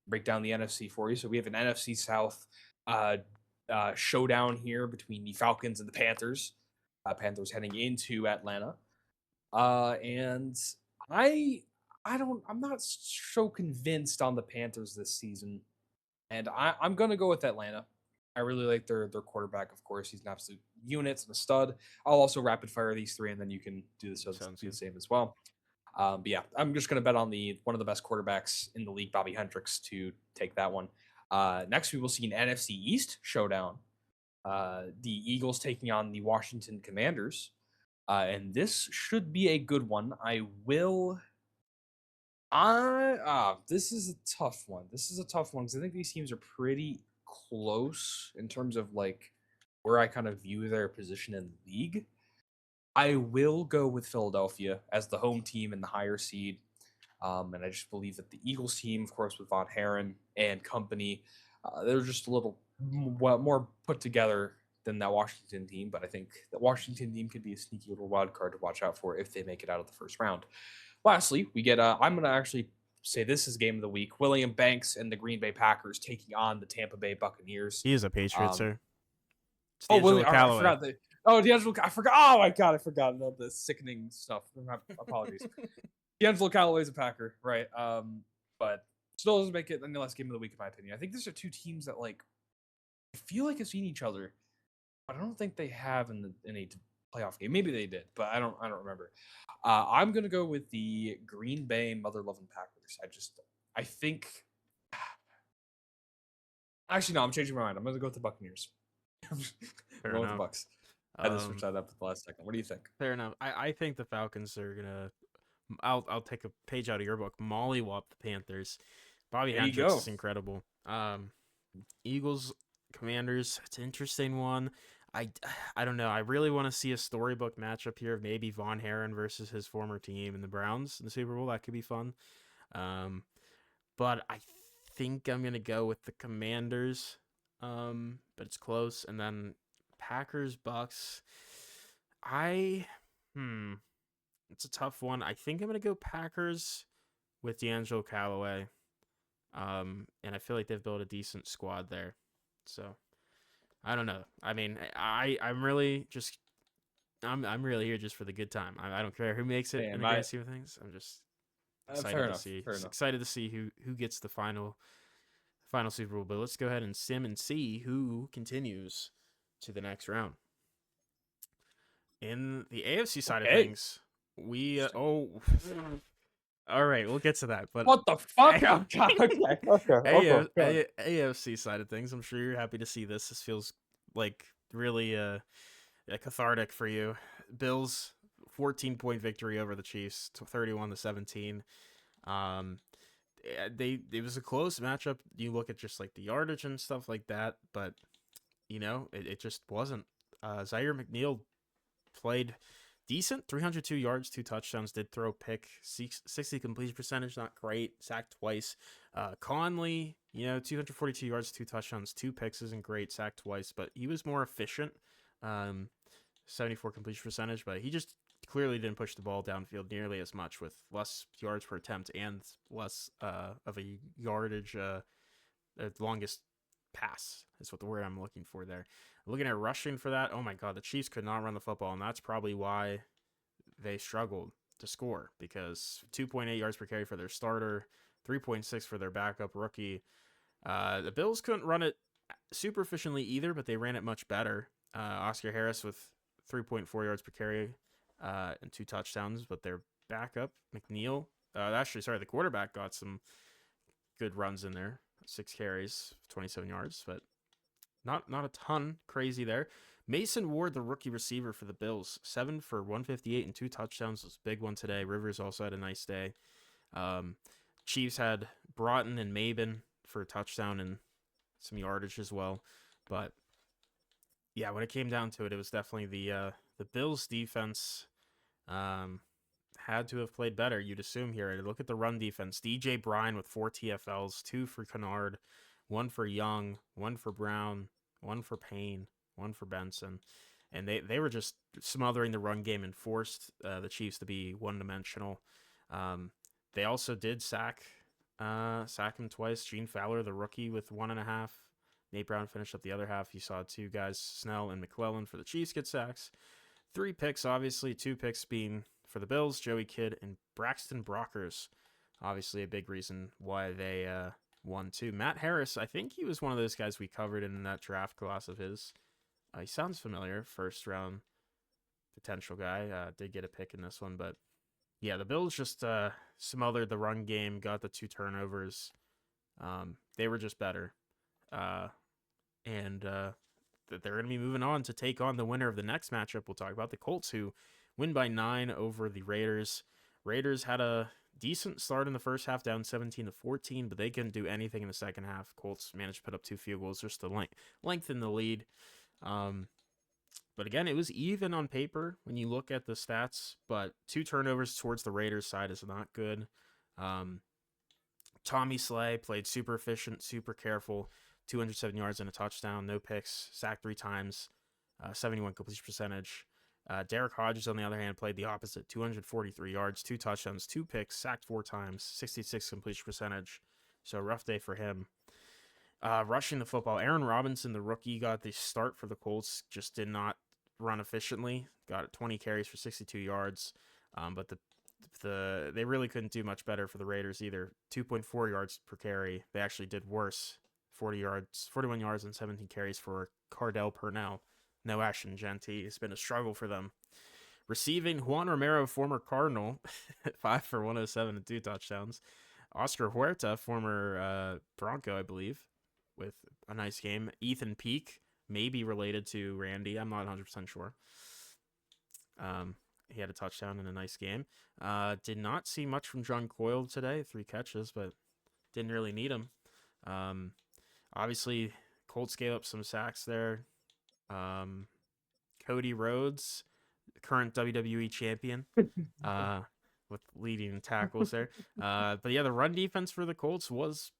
break down the NFC for you. So we have an NFC South uh, showdown here between the Falcons and the Panthers. Panthers heading into Atlanta, and I'm not so convinced on the Panthers this season, and I'm gonna go with Atlanta. I really like their quarterback. Of course, he's an absolute unit and a stud. I'll also rapid fire these three, and then you can do the same as well. But yeah, I'm just going to bet on one of the best quarterbacks in the league, Bobby Hendricks, to take that one. Next, we will see an NFC East showdown. The Eagles taking on the Washington Commanders. And this should be a good one. This is a tough one. Because I think these teams are pretty close in terms of like where I kind of view their position in the league. I will go with Philadelphia as the home team and the higher seed. And I just believe that the Eagles team, of course, with Von Herren and company, they're just a little more put together than that Washington team. But I think the Washington team could be a sneaky little wild card to watch out for if they make it out of the first round. Lastly, we get I'm going to actually say this is game of the week. William Banks and the Green Bay Packers taking on the Tampa Bay Buccaneers. He is a Patriot, sir. It's Oh, D'Angelo William, I Callaway. forgot that. Oh, D'Angelo, I forgot. Oh my God, I forgot about the sickening stuff. My apologies. D'Angelo Callaway's a Packer, right? But still doesn't make it any less game of the week in my opinion. I think these are two teams that like I feel like have seen each other, but I don't think they have in a playoff game. Maybe they did, but I don't remember. I'm gonna go with the Green Bay Mother Loving Packers. I think. Actually, no, I'm changing my mind. I'm gonna go with the Buccaneers. I'm going with the Bucks. I had to switch that up at the last second. What do you think? Fair enough. I think the Falcons are gonna. I'll take a page out of your book. Mollywop the Panthers. Bobby There you Hendricks go. is incredible. Eagles, Commanders. It's an interesting one. I don't know. I really want to see a storybook matchup here of maybe Von Herren versus his former team and the Browns in the Super Bowl. That could be fun. But I think I'm gonna go with the Commanders. But it's close. And then Packers, Bucks. It's a tough one. I think I'm gonna go Packers with D'Angelo Callaway. And I feel like they've built a decent squad there. So I don't know. I mean, I'm really just I'm really here just for the good time. I don't care who makes it in the grand scheme of things. I'm just excited to see who gets the final Super Bowl. But let's go ahead and sim and see who continues to the next round. In the AFC side of things, we all right, we'll get to that. But what the fuck? Oh, God. Okay. AFC side of things, I'm sure you're happy to see this. This feels like really cathartic for you. Bills 14-point victory over the Chiefs, 31-17. It was a close matchup. You look at just like the yardage and stuff like that, but it just wasn't. Zaire McNeil played decent, 302 yards, 2 touchdowns, did throw a pick, 60 completion percentage, not great, sacked twice. Conley, 242 yards, 2 touchdowns, 2 picks isn't great, sacked twice, but he was more efficient, 74 completion percentage, but he just clearly didn't push the ball downfield nearly as much with less yards per attempt and less of a yardage, longest pass is what the word I'm looking for there. Looking at rushing for that, oh my God, the Chiefs could not run the football, and that's probably why they struggled to score, because 2.8 yards per carry for their starter, 3.6 for their backup rookie. The Bills couldn't run it super efficiently either, but they ran it much better. Oscar Harris with 3.4 yards per carry and 2 touchdowns, but their backup, McNeil, the quarterback got some good runs in there, 6 carries, 27 yards, but not a ton crazy there. Mason Ward, the rookie receiver for the Bills, 7 for 158 and 2 touchdowns. Was a big one today. Rivers also had a nice day. Chiefs had Broughton and Maben for a touchdown and some yardage as well. But yeah, when it came down to it, it was definitely the Bills defense had to have played better, you'd assume here. Look at the run defense. DJ Bryan with 4 TFLs, 2 for Kennard, 1 for Young, 1 for Brown, 1 for Payne, 1 for Benson. And they were just smothering the run game and forced the Chiefs to be one-dimensional. They also did sack him twice. Gene Fowler, the rookie, with 1.5. Nate Brown finished up the other half. You saw 2 guys, Snell and McClellan, for the Chiefs get sacks. 3 picks, obviously. 2 picks being for the Bills, Joey Kidd and Braxton Brockers. Obviously a big reason why they won too. Matt Harris, I think he was one of those guys we covered in that draft class of his. He sounds familiar. First round potential guy. Did get a pick in this one, but yeah, the Bills just smothered the run game, got the 2 turnovers. They were just better. And they're going to be moving on to take on the winner of the next matchup. We'll talk about the Colts, who win by 9 over the Raiders. Raiders had a decent start in the first half, down 17-14, but they couldn't do anything in the second half. Colts managed to put up 2 field goals just to lengthen the lead. But again, it was even on paper when you look at the stats, but 2 turnovers towards the Raiders side is not good. Tommy Slay played super efficient, super careful, 207 yards and a touchdown, no picks, sacked 3 times, 71 completion percentage. Derek Hodges, on the other hand, played the opposite, 243 yards, 2 touchdowns, 2 picks, sacked 4 times, 66 completion percentage. So rough day for him. Rushing the football, Aaron Robinson, the rookie, got the start for the Colts, just did not run efficiently. Got 20 carries for 62 yards, but they really couldn't do much better for the Raiders either. 2.4 yards per carry. They actually did worse. 41 yards and 17 carries for Cardell Purnell. No Ashton Genty. It's been a struggle for them. Receiving, Juan Romero, former Cardinal, 5 for 107 and 2 touchdowns. Oscar Huerta, former Bronco, I believe, with a nice game. Ethan Peak, maybe related to Randy. I'm not 100% sure. He had a touchdown in a nice game. Did not see much from John Coyle today. 3 catches, but didn't really need him. Obviously, Colts gave up some sacks there. Cody Rhodes, current WWE champion, with leading tackles there. But yeah, the run defense for the Colts was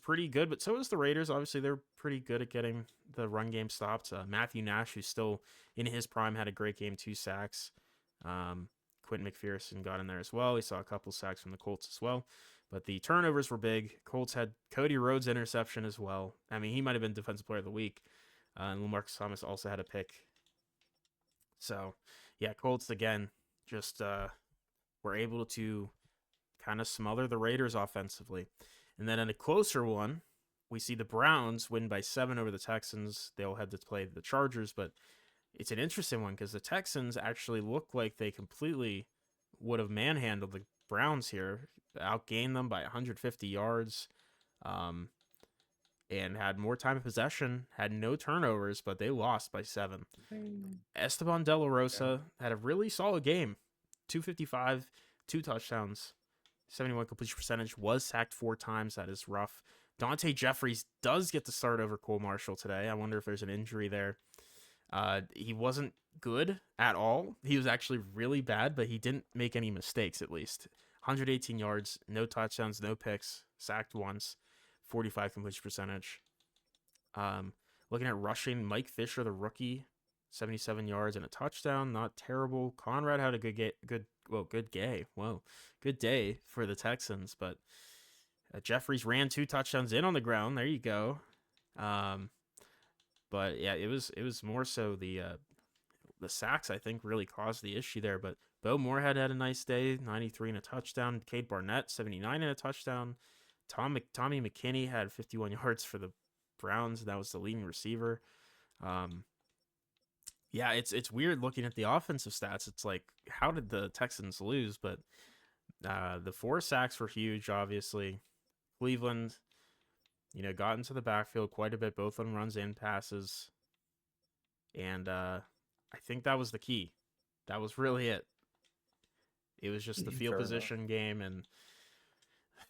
pretty good, but so was the Raiders. Obviously, they're pretty good at getting the run game stopped. Matthew Nash, who's still in his prime, had a great game, 2 sacks. Quentin McPherson got in there as well. We saw a couple sacks from the Colts as well. But the turnovers were big. Colts had Cody Rhodes' interception as well. I mean, he might have been Defensive Player of the Week. And LaMarcus Thomas also had a pick. So, yeah, Colts, again, just were able to kind of smother the Raiders offensively. And then in a closer one, we see the Browns win by 7 over the Texans. They'll have to play the Chargers, but it's an interesting one because the Texans actually look like they completely would have manhandled the Browns here, outgained them by 150 yards, and had more time of possession, had no turnovers, but they lost by 7. Esteban De La Rosa had a really solid game, 255, 2 touchdowns, 71 completion percentage, was sacked 4 times. That is rough. Dante Jeffries does get to start over Cole Marshall today. I wonder if there's an injury there. He wasn't good at all. He was actually really bad, but he didn't make any mistakes, at least. 118 yards, no touchdowns, no picks, sacked once, 45 completion percentage. Looking at rushing, Mike Fisher, the rookie, 77 yards and a touchdown, not terrible. Conrad had a good day for the Texans, but Jeffries ran 2 touchdowns in on the ground. There you go. But yeah, it was more so the sacks, I think, really caused the issue there. But Bo Moorhead had a nice day, 93 and a touchdown. Cade Barnett, 79 and a touchdown. Tommy McKinney had 51 yards for the Browns. That was the leading receiver. Yeah, it's weird looking at the offensive stats. It's like, how did the Texans lose? But the 4 sacks were huge, obviously. Cleveland, got into the backfield quite a bit, both on runs and passes. And I think that was the key. That was really it. It was just the field position game and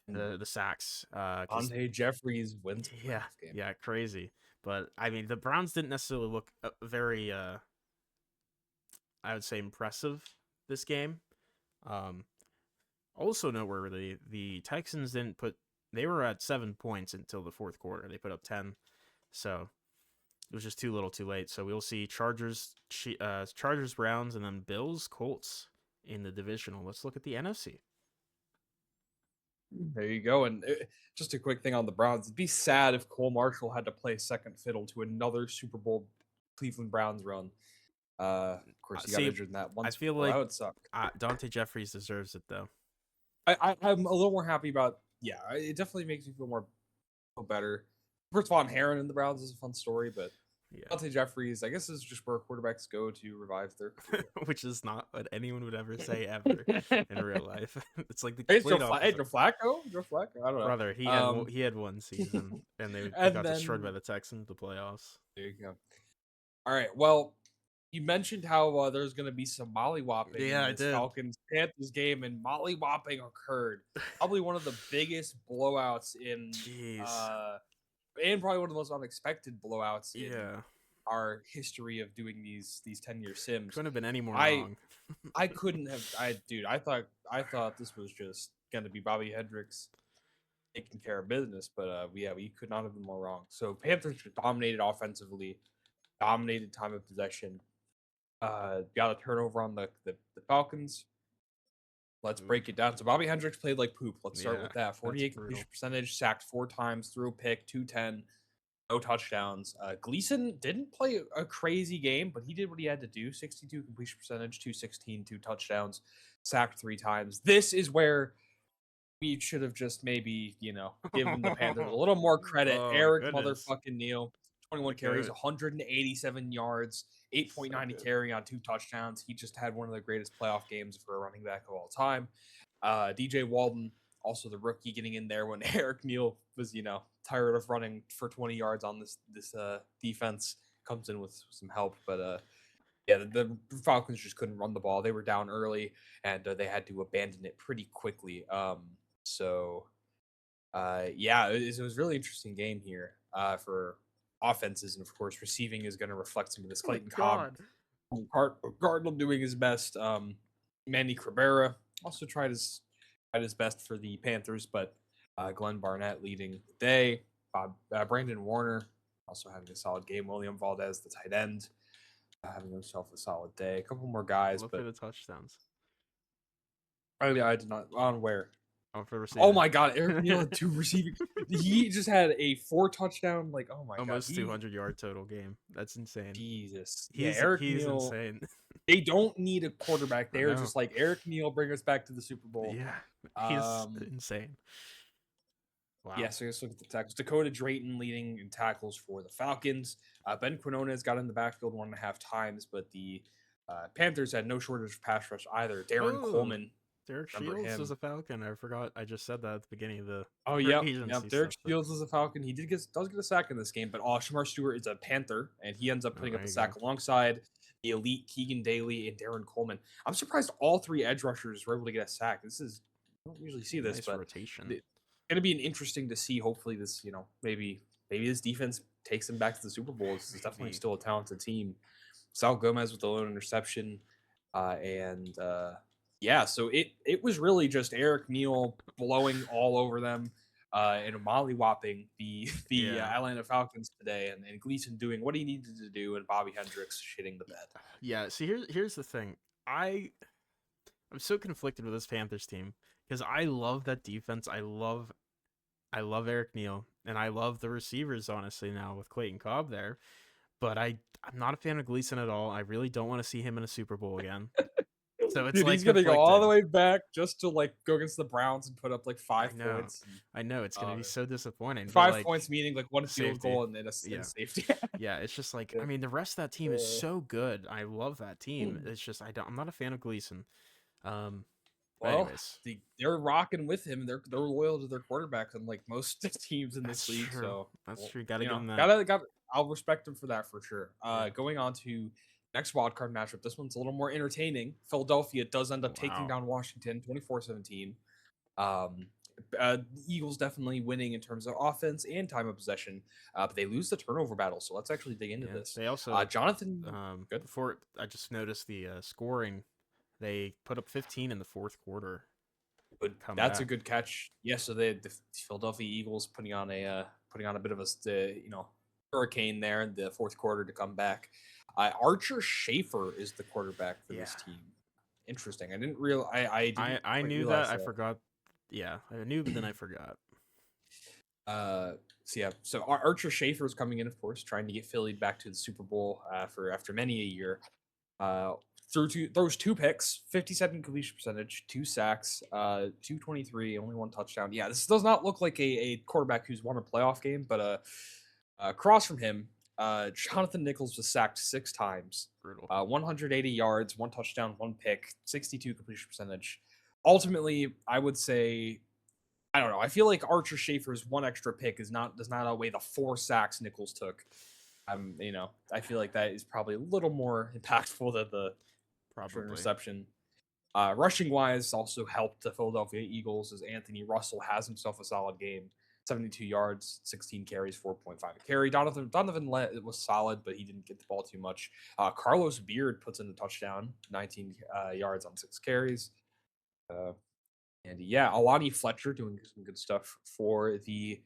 the sacks. Dante Jeffries wins. Yeah, crazy. But I mean, the Browns didn't necessarily look very, I would say, impressive this game. Also noteworthy, the Texans they were at 7 points until the 4th quarter. They put up 10, so it was just too little, too late. So we'll see Chargers, Browns, and then Bills, Colts in the divisional. Let's look at the NFC. There you go. And just a quick thing on the Browns. It'd be sad if Cole Marshall had to play second fiddle to another Super Bowl Cleveland Browns run. Of course, he got injured in that one. I feel like that would suck. Dante Jeffries deserves it, though. I'm a little more happy about. Yeah, it definitely makes me feel better. First Von Herron in the Browns is a fun story, but Dante Jeffries, I guess, is just where quarterbacks go to revive their career. Which is not what anyone would ever say ever in real life. It's like the Joe Flacco? I don't know. Brother, he had one season, and they got destroyed by the Texans in the playoffs. There you go. All right, well, you mentioned how there's going to be some mollywopping in this Falcons-Panthers game, and mollywopping occurred. Probably one of the biggest blowouts in and probably one of the most unexpected blowouts in our history of doing these 10-year sims. Couldn't have been any more wrong. I couldn't have. I thought this was just going to be Bobby Hendricks taking care of business. But we could not have been more wrong. So Panthers dominated offensively, dominated time of possession. Got a turnover on the Falcons. Let's break it down. So Bobby Hendricks played like poop. Let's start with that. 48 completion percentage, sacked 4 times, threw a pick, 210, no touchdowns. Gleason didn't play a crazy game, but he did what he had to do. 62 completion percentage, 216, 2 touchdowns, sacked 3 times. This is where we should have just maybe, given the Panthers a little more credit. Eric motherfucking Neal, 21 carries, 187 yards, 8.9 carry on 2 touchdowns. He just had one of the greatest playoff games for a running back of all time. DJ Walden, also the rookie, getting in there when Eric Neal was, tired of running for 20 yards on this defense, comes in with some help. But the Falcons just couldn't run the ball. They were down early, and they had to abandon it pretty quickly. It was a really interesting game here for offenses, and of course, receiving is going to reflect some of this. Clayton Cobb, Cardinal doing his best. Manny Cabrera also tried his best for the Panthers, but Glenn Barnett leading the day. Brandon Warner also having a solid game. William Valdez, the tight end, having himself a solid day. A couple more guys, Look but at the touchdowns. I did not on where. For receiving. Oh my God, Eric Neal had 2 receiving. He just had a 4 touchdown. Like, oh my almost God, 200-yard total game. That's insane. Jesus, Eric Neal, insane. They don't need a quarterback. They're just like, Eric Neal, bring us back to the Super Bowl. Yeah, he's insane. Wow. Yeah, so let's look at the tackles. Dakota Drayton leading in tackles for the Falcons. Ben Quinones got in the backfield 1.5 times, but the Panthers had no shortage of pass rush either. Darren Coleman. Derek Shields was a Falcon. I forgot. I just said that at the beginning of the Derek Shields was a Falcon. He does get a sack in this game, but Shamar Stewart is a Panther, and he ends up putting up a sack alongside the elite Keegan Daly and Darren Coleman. I'm surprised all 3 edge rushers were able to get a sack. I don't usually see this, but rotation. It's going to be interesting to see. Hopefully, this maybe this defense takes them back to the Super Bowl. This is definitely still a talented team. Sal Gomez with the lone interception, so it was really just Eric Neal blowing all over them and mollywopping the Atlanta Falcons today, and Gleason doing what he needed to do, and Bobby Hendricks shitting the bed. Yeah, see, here's the thing. I'm so conflicted with this Panthers team because I love that defense. I love Eric Neal, and I love the receivers, honestly, now with Clayton Cobb there. But I'm not a fan of Gleason at all. I really don't want to see him in a Super Bowl again. So it's he's gonna go all the way back just to go against the Browns and put up 5 points. I know it's gonna be so disappointing. 5 points meaning 1 field goal and then a safety. Yeah, it's just I mean, the rest of that team is so good. I love that team. It's just I'm not a fan of Gleason. Anyways, they're rocking with him. They're loyal to their quarterback, unlike most teams in this league. True. So that's true. Gotta give them that. I'll respect them for that for sure. Going on to next wildcard matchup. This one's a little more entertaining. Philadelphia does end up taking down Washington 24-17. The Eagles definitely winning in terms of offense and time of possession, but they lose the turnover battle. So let's actually dig into this. They also Jonathan. Good. Before I just noticed the scoring. They put up 15 in the 4th quarter. That's a good catch. Yeah, so the Philadelphia Eagles putting on a bit of a hurricane there in the 4th quarter to come back. Archer Schaefer is the quarterback for this team. Interesting. I didn't realize. I knew that. I forgot. Yeah, I knew, but then I forgot. So Archer Schaefer is coming in, of course, trying to get Philly back to the Super Bowl after many a year. Throws 2 picks, 57 completion percentage, 2 sacks, 223, only 1 touchdown. Yeah, this does not look like a quarterback who's won a playoff game, but across from him, Jonathan Nichols was sacked 6 times. Brutal. 180 yards, 1 touchdown, 1 pick, 62 completion percentage. Ultimately, I would say, I don't know. I feel like Archer Schaefer's 1 extra pick does not outweigh the 4 sacks Nichols took. I feel like that is probably a little more impactful than the interception. Rushing wise, also helped the Philadelphia Eagles as Anthony Russell has himself a solid game. 72 yards, 16 carries, 4.5 a carry. Donovan was solid, but he didn't get the ball too much. Carlos Beard puts in a touchdown, 19 yards on 6 carries. And yeah, Alani Fletcher doing some good stuff for the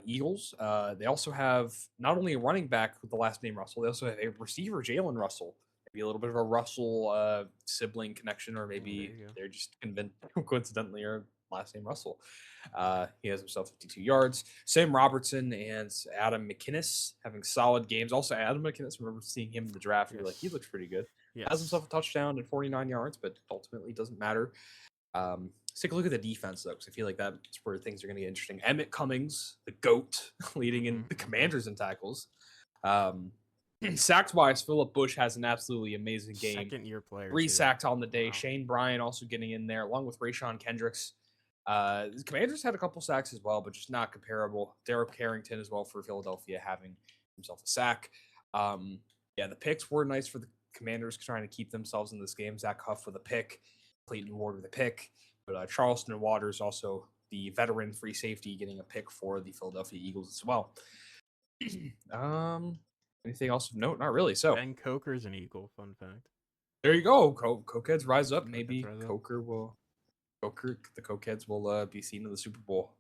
Eagles. They also have not only a running back with the last name Russell, they also have a receiver, Jalen Russell. Maybe a little bit of a Russell sibling connection, or There maybe you go. they're just coincidentally are last name Russell. He has himself 52 yards. Sam Robertson and Adam McInnes having solid games. Also, Adam McInnes, remember seeing him in the draft. You're like, he Yes. looks pretty good. Has Yes. himself a touchdown and 49 yards, but ultimately doesn't matter. Let's take a look at the defense, though, because I feel like that's where things are going to get interesting. Emmett Cummings, the GOAT, leading in the Commanders in tackles. Sacks-wise, Philip Bush has an absolutely amazing game. Second-year player, 3 too. sacks on the day. Wow. Shane Bryan also getting in there, along with Rayshon Kendricks. The Commanders had a couple sacks as well, but just not comparable. Derek Carrington as well for Philadelphia having himself a sack. Yeah, the picks were nice for the Commanders trying to keep themselves in this game. Zach Huff with a pick, Clayton Ward with a pick, but Charleston Waters also the veteran free safety getting a pick for the Philadelphia Eagles as well. Anything else of note? Not really. So Ben Coker's an Eagle, fun fact. there you go. Cokeheads rise up. Cokeheads Maybe rise up. the Cokeheads will be seen in the Super Bowl.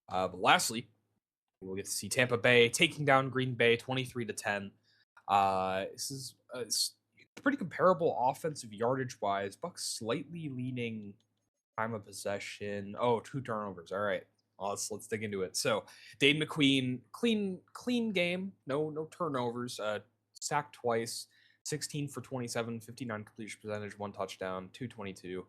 But lastly, we'll get to see Tampa Bay taking down Green Bay 23-10. This is it's pretty comparable offensive yardage wise. Bucks slightly leaning time of possession. Oh, 2 turnovers. All right. Well, let's dig into it. So Dane McQueen, clean game. No turnovers. Sacked twice. 16 for 27, 59 completion percentage, 1 touchdown, 222.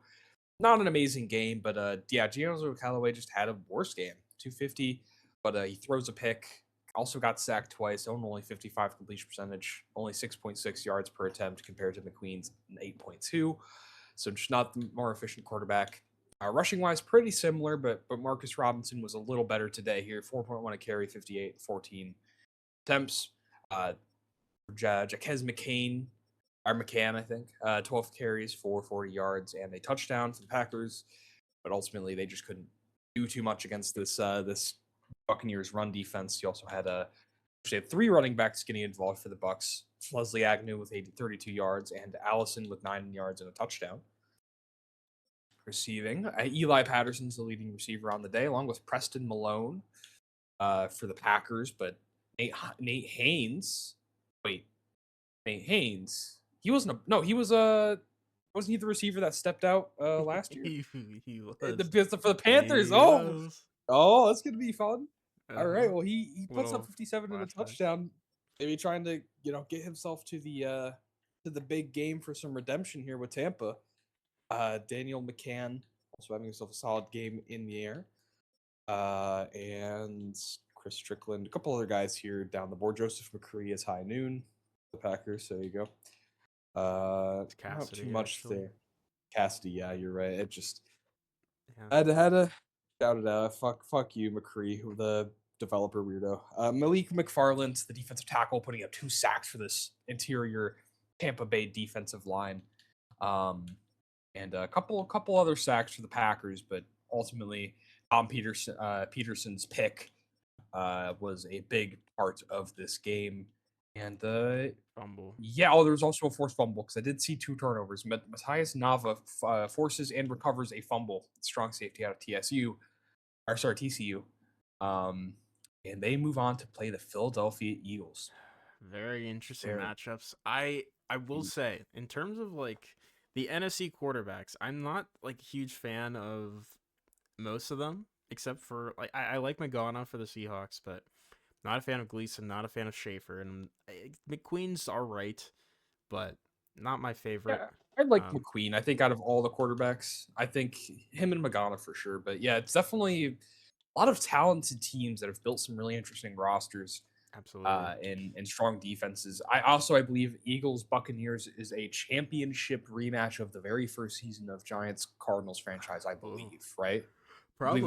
Not an amazing game, but yeah, Giancarlo Callaway just had a worse game. 250, but he throws a pick. Also got sacked twice. Only 55 completion percentage, only 6.6 yards per attempt compared to McQueen's 8.2. So just not the more efficient quarterback. Rushing wise, pretty similar, but Marcus Robinson was a little better today here. 4.1 a carry, 58, 14 attempts. Jaquez McCain, I think, 12 carries for 40 yards and a touchdown for the Packers. But ultimately, they just couldn't do too much against this Buccaneers run defense. You also had actually had 3 running backs getting involved for the Bucks. Leslie Agnew with 32 yards and Allison with 9 yards and a touchdown. Receiving, Eli Patterson's the leading receiver on the day, along with Preston Malone for the Packers. But Nate Haynes, he wasn't wasn't he the receiver that stepped out last year? he was. For the Panthers. He Oh, was. that's gonna be fun. All right. Uh-huh. Well, he puts up Little 57 and a flashback. touchdown. Maybe trying to get himself to the big game for some redemption here with Tampa. Daniel McCann also having himself a solid game in the air. And Chris Strickland, a couple other guys here down the board. Joseph McCree is high noon. The Packers. There you go. It's Cassidy, not too much actually. there. Cassidy, yeah, you're right. It just Yeah. had to shout it out. Fuck you, McCree, the developer weirdo. Malik McFarland, the defensive tackle, putting up 2 sacks for this interior Tampa Bay defensive line. And a couple other sacks for the Packers, but ultimately Tom Peterson's pick was a big part of this game. And Fumble. yeah, there was also a forced fumble because I did see 2 turnovers. Matthias Nava forces and recovers a fumble. Strong safety out of TCU. And they move on to play the Philadelphia Eagles. Very interesting matchups. I will say, in terms of like the NFC quarterbacks, I'm not like a huge fan of most of them, except for like I like Magana for the Seahawks, but not a fan of Gleason, not a fan of Schaefer, and McQueen's all right, but not my favorite. Yeah, I like McQueen. I think out of all the quarterbacks, I think him and Magana for sure. But yeah, it's definitely a lot of talented teams that have built some really interesting rosters. Absolutely. And strong defenses. I believe Eagles Buccaneers is a championship rematch of the very first season of Giants Cardinals franchise. I believe, right? Probably.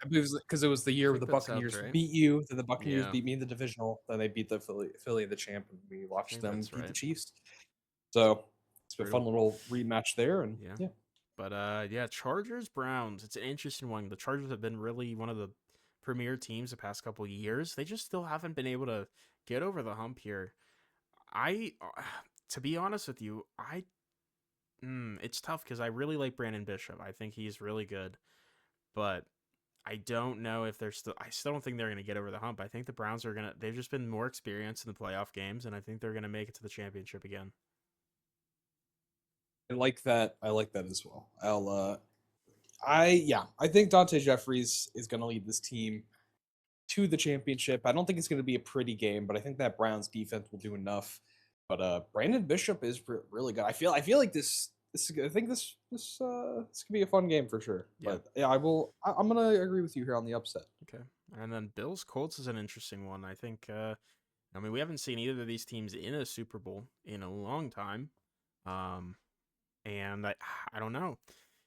I believe it was because it was the year where the that sounds Buccaneers right. beat you. Then the Buccaneers Yeah. beat me in the divisional. Then they beat the Philly the champ, and we watched them that's beat the right. Chiefs. So it's a True. fun little rematch there, and yeah. But yeah, Chargers Browns. It's an interesting one. The Chargers have been really one of the premier teams the past couple of years. They just still haven't been able to get over the hump here. To be honest with you, I It's tough because I really like Brandon Bishop. I think he's really good, but I don't know if they're still. I still don't think they're going to get over the hump. I think the Browns are going to. They've just been more experienced in the playoff games, and I think they're going to make it to the championship again. I like that. I like that as well. I think Dante Jeffries is going to lead this team to the championship. I don't think it's going to be a pretty game, but I think that Browns defense will do enough. But Brandon Bishop is really good. I feel like I think this could be a fun game for sure. Yeah. But yeah, I'm going to agree with you here on the upset. Okay. And then Bills Colts is an interesting one. I think. I mean, we haven't seen either of these teams in a Super Bowl in a long time. And I don't know.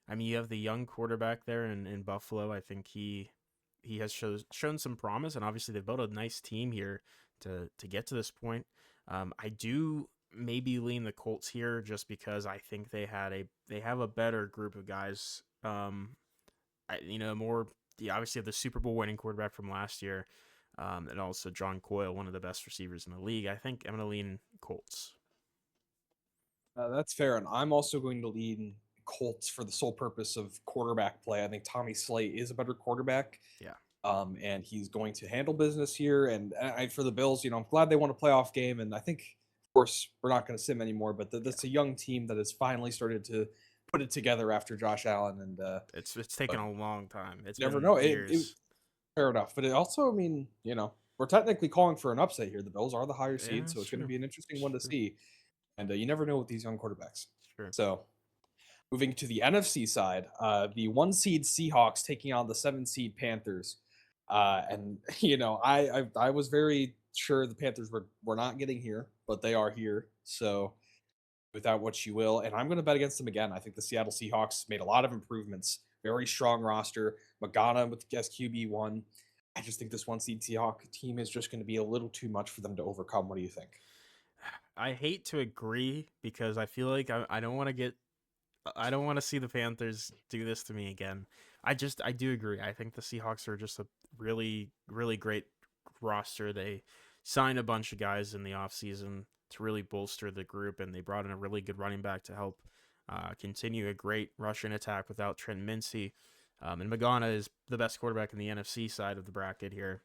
I mean, you have the young quarterback there in Buffalo. I think he has shown some promise, and obviously they've built a nice team here to get to this point. I do maybe lean the Colts here just because I think they have a better group of guys. More obviously have the Super Bowl winning quarterback from last year, and also John Coyle, one of the best receivers in the league. I think I'm gonna lean Colts. That's fair, and I'm also going to lean Colts for the sole purpose of quarterback play. I think Tommy Slate is a better quarterback. Yeah. And he's going to handle business here. And for the Bills, I'm glad they won a playoff game. And I think, of course, we're not going to sim anymore, but that's a young team that has finally started to put it together after Josh Allen. And it's taken a long time. It's never been know. years. Fair enough, but it also, I mean, we're technically calling for an upset here. The Bills are the higher seed, Yeah, so it's going to true. be an interesting one to see. And you never know with these young quarterbacks. Sure. So, moving to the NFC side, the 1 seed Seahawks taking on the 7 seed Panthers. And I was very sure the Panthers were not getting here, but they are here. So without what you will, and I'm going to bet against them again. I think the Seattle Seahawks made a lot of improvements. Very strong roster. Magana with the QB1. I just think this 1 seed Seahawk team is just going to be a little too much for them to overcome. What do you think? I hate to agree because I feel like I don't want to get. I don't want to see the Panthers do this to me again. I do agree. I think the Seahawks are just a really, really great roster. They signed a bunch of guys in the offseason to really bolster the group, and they brought in a really good running back to help continue a great rushing attack without Trent Mincey. And Magana is the best quarterback in the NFC side of the bracket here.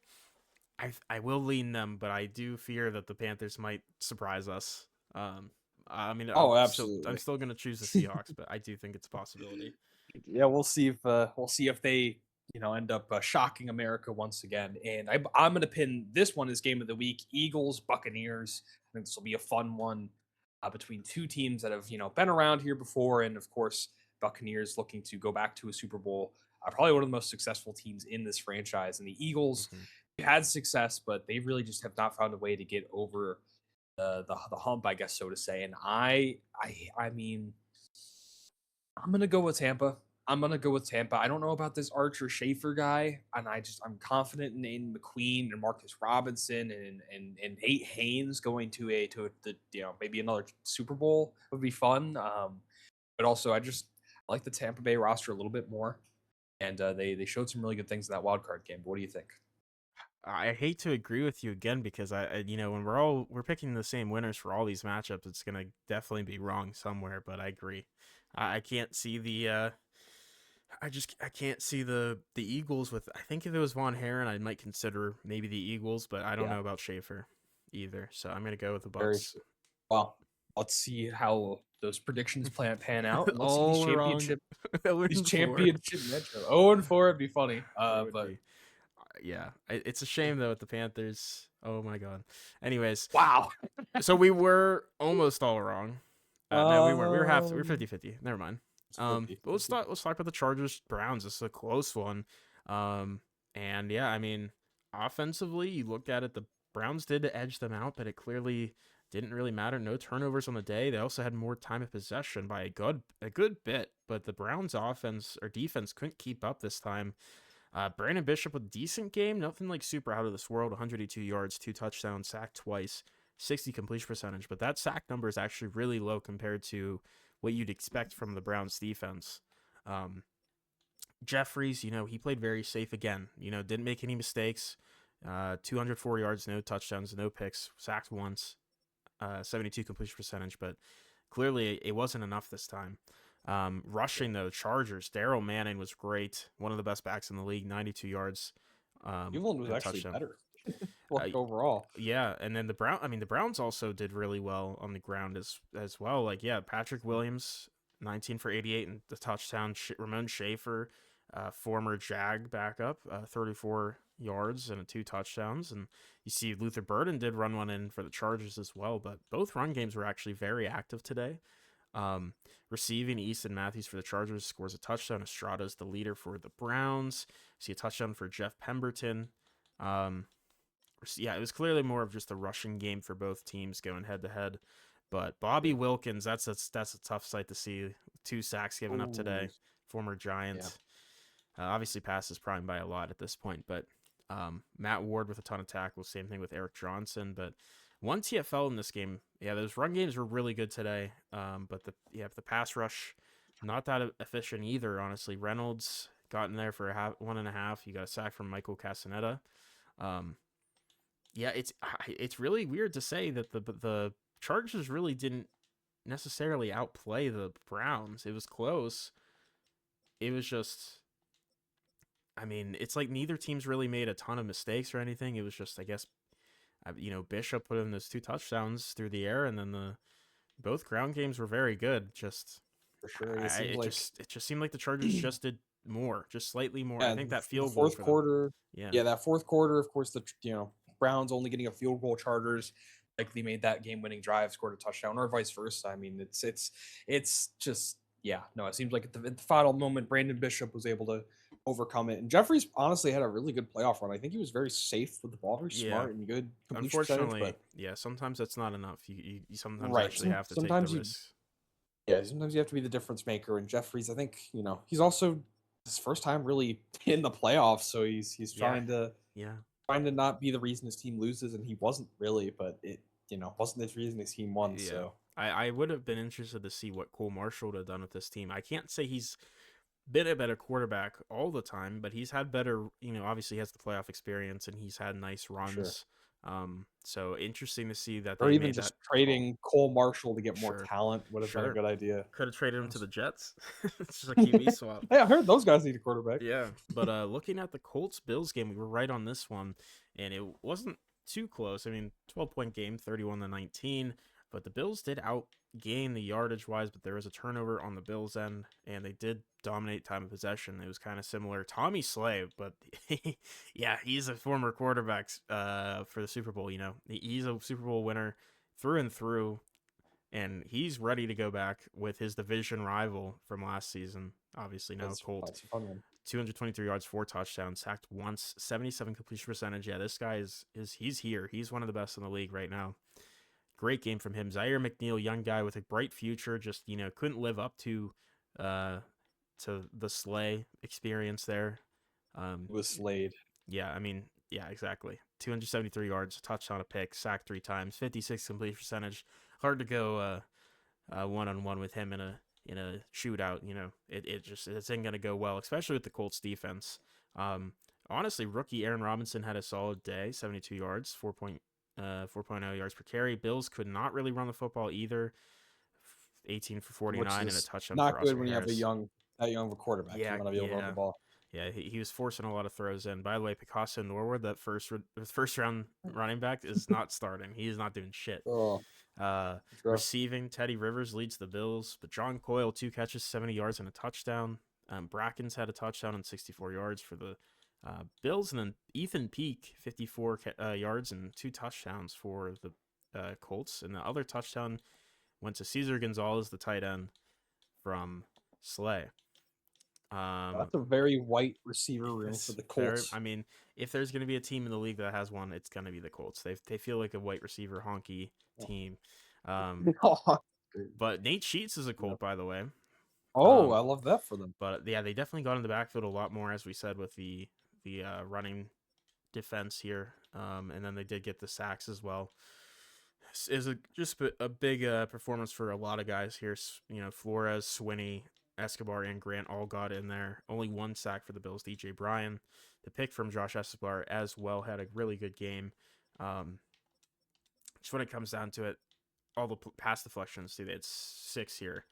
I will lean them, but I do fear that the Panthers might surprise us. I mean, Oh, I'm absolutely. still going to choose the Seahawks, but I do think it's a possibility. Yeah, we'll see if they end up shocking America once again. And I'm going to pin this one as game of the week: Eagles Buccaneers. I think this will be a fun one between two teams that have been around here before, and of course Buccaneers looking to go back to a Super Bowl. Probably one of the most successful teams in this franchise, and the Eagles had success, but they really just have not found a way to get over the hump, I guess, so to say. And I mean, I'm gonna go with Tampa. I don't know about this Archer Schaefer guy, and I'm confident in McQueen and Marcus Robinson and Nate Haynes going to the maybe another Super Bowl would be fun. But also I like the Tampa Bay roster a little bit more, and they showed some really good things in that wild card game. But what do you think? I hate to agree with you again because when we're picking the same winners for all these matchups, it's gonna definitely be wrong somewhere. But I agree. I can't see the I can't see the Eagles with. I think if it was Von Herren, I might consider maybe the Eagles, but I don't know about Schaefer either. So I'm gonna go with the Bucks. Well, let's see how those predictions pan out. Let's see All these championship wrong. these championship matchups. 0-4 would be funny. Yeah, it's a shame though with the Panthers. Oh my god. Anyways, wow. So we were almost all wrong. No, we weren't. We were 50-50. Never mind. But let's talk about the Chargers Browns. This is a close one. And yeah, I mean, offensively, you look at it, the Browns did edge them out, but it clearly didn't really matter. No turnovers on the day. They also had more time of possession by a good bit, but the Browns offense or defense couldn't keep up this time. Brandon Bishop with a decent game, nothing like super out of this world. 182 yards, 2 touchdowns, sacked twice, 60 completion percentage. But that sack number is actually really low compared to what you'd expect from the Browns defense. Jeffries, he played very safe again. Didn't make any mistakes. 204 yards, no touchdowns, no picks, sacked once, 72 completion percentage. But clearly it wasn't enough this time. Rushing though, Chargers, Daryl Manning was great, one of the best backs in the league, 92 yards, Cleveland was and a actually touchdown. better Uh, overall. yeah, and then the Browns also did really well on the ground as well. Like, yeah, Patrick Williams, 19 for 88 and the touchdown. Ramon Schaefer, former Jag backup, 34 yards and 2 touchdowns. And you see Luther Burden did run one in for the Chargers as well. But both run games were actually very active today. Um, Receiving, Easton Matthews for the Chargers scores a touchdown. Estrada's the leader for the Browns. See a touchdown for Jeff Pemberton. Yeah, it was clearly more of just a rushing game for both teams going head to head. But Bobby Wilkins, that's a tough sight to see. 2 sacks given up Ooh, today. Former yeah, Giant. Obviously passes prime by a lot at this point, but Matt Ward with a ton of tackles. Same thing with Eric Johnson. But one TFL in this game. Yeah, those run games were really good today. But the pass rush, not that efficient either. Honestly, Reynolds got in there for 1.5. You got a sack from Michael Castaneda. Yeah, it's really weird to say that the Chargers really didn't necessarily outplay the Browns. It was close. It was just, I mean, it's like neither team's really made a ton of mistakes or anything. It was just, I guess, Bishop put in those 2 touchdowns through the air, and then the both ground games were very good. Just, for sure. It seems it like just seemed like the Chargers just did more, just slightly more. I yeah, think that the field goal fourth for them. quarter. Yeah, Yeah, that fourth quarter. Of course, the Browns only getting a field goal. Chargers likely made that game-winning drive, scored a touchdown, or vice versa. I mean, it's just yeah. No, it seems like at the final moment, Brandon Bishop was able to overcome it, and Jeffries honestly had a really good playoff run. I think he was very safe with the ball, very yeah. smart and good completion percentage. Unfortunately, But yeah, sometimes that's not enough. You sometimes right, actually have to take the sometimes you risks. yeah, sometimes you have to be the difference maker. And Jeffries, I think he's also his first time really in the playoffs, so he's Yeah, yeah, trying to not be the reason his team loses, and he wasn't really, but it wasn't the reason his team won. yeah. So I would have been interested to see what Cole Marshall would have done with this team. I can't say he's been a better quarterback all the time, but he's had better, obviously he has the playoff experience and he's had nice for sure. runs. So interesting to see that Or they even made that just call. trading Cole Marshall to get more Sure, talent would have been a sure. good idea. Could have traded him to Honest- the Jets. It's just a QB swap. Hey, I heard those guys need a quarterback. Yeah, but looking at the Colts Bills game, we were right on this one, and it wasn't too close. I mean, 12-point game, 31-19, but the Bills did outgain the yardage wise, but there was a turnover on the Bills end, and they did dominate time of possession. It was kind of similar. Tommy Slay, but yeah, he's a former quarterback for the Super Bowl. He's a Super Bowl winner through and through. And he's ready to go back with his division rival from last season. Obviously, now Colt. That's a fun one. 223 yards, 4 touchdowns, sacked once, 77 completion percentage. Yeah, this guy he's here. He's one of the best in the league right now. Great game from him. Zaire McNeil, young guy with a bright future, just couldn't live up to the Slay experience there. It was Slade. Yeah, I mean, yeah, exactly. 273 yards, a touchdown, a pick, sacked 3 times, 56 completion percentage. Hard to go one-on-one with him in a shootout. It isn't gonna go well, especially with the Colts defense. Honestly, rookie Aaron Robinson had a solid day, 72 yards, 4.0 yards per carry. Bills could not really run the football either. 18 for Which 49 and a is touchdown not for good Oscar when you have Harris. that young of a quarterback. You Yeah, want to be able to run the yeah. ball. Yeah, he was forcing a lot of throws in. By the way, Picasso Norwood, that first round running back, is not starting. He is not doing shit. Oh, Receiving, Teddy Rivers leads the Bills, but John Coyle, 2 catches, 70 yards, and a touchdown. Brackens had a touchdown and 64 yards for the Bills, and then Ethan Peak, 54 yards and 2 touchdowns for the Colts. And the other touchdown went to Cesar Gonzalez, the tight end from Slay. that's a very white receiver room for the Colts. I mean, if there's going to be a team in the league that has one, it's going to be the Colts. They feel like a white receiver honky team. But Nate Sheets is a Colt, by the way. Oh, I love that for them. But yeah, they definitely got in the backfield a lot more, as we said, with the running defense here. And then they did get the sacks as well. Is just a big performance for a lot of guys here. Flores, Swinney, Escobar, and Grant all got in there. Only 1 sack for the Bills. DJ Bryan, the pick from Josh Escobar as well, had a really good game. Just when it comes down to it, all the pass deflections too. They had 6 here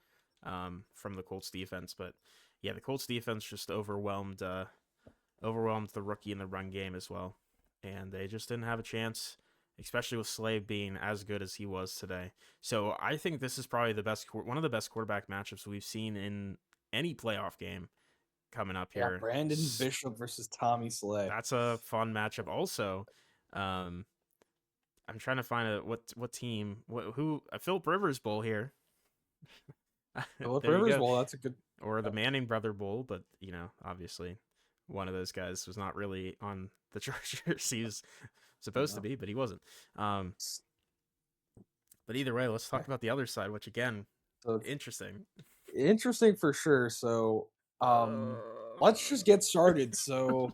from the Colts defense, but yeah, the Colts defense just overwhelmed the rookie in the run game as well, and they just didn't have a chance, especially with Slade being as good as he was today. So I think this is probably one of the best quarterback matchups we've seen in any playoff game coming up Yeah, here. Brandon Bishop versus Tommy Slay. That's a fun matchup. Also, I'm trying to find what team who a Philip Rivers Bowl here. Philip There you Rivers, go. well, that's a good. Or the Manning Brother Bowl, but obviously one of those guys was not really on the Chargers. He was supposed to be, but he wasn't. But either way, let's talk about the other side, which again, So interesting. interesting for sure. So Uh, let's just get started. So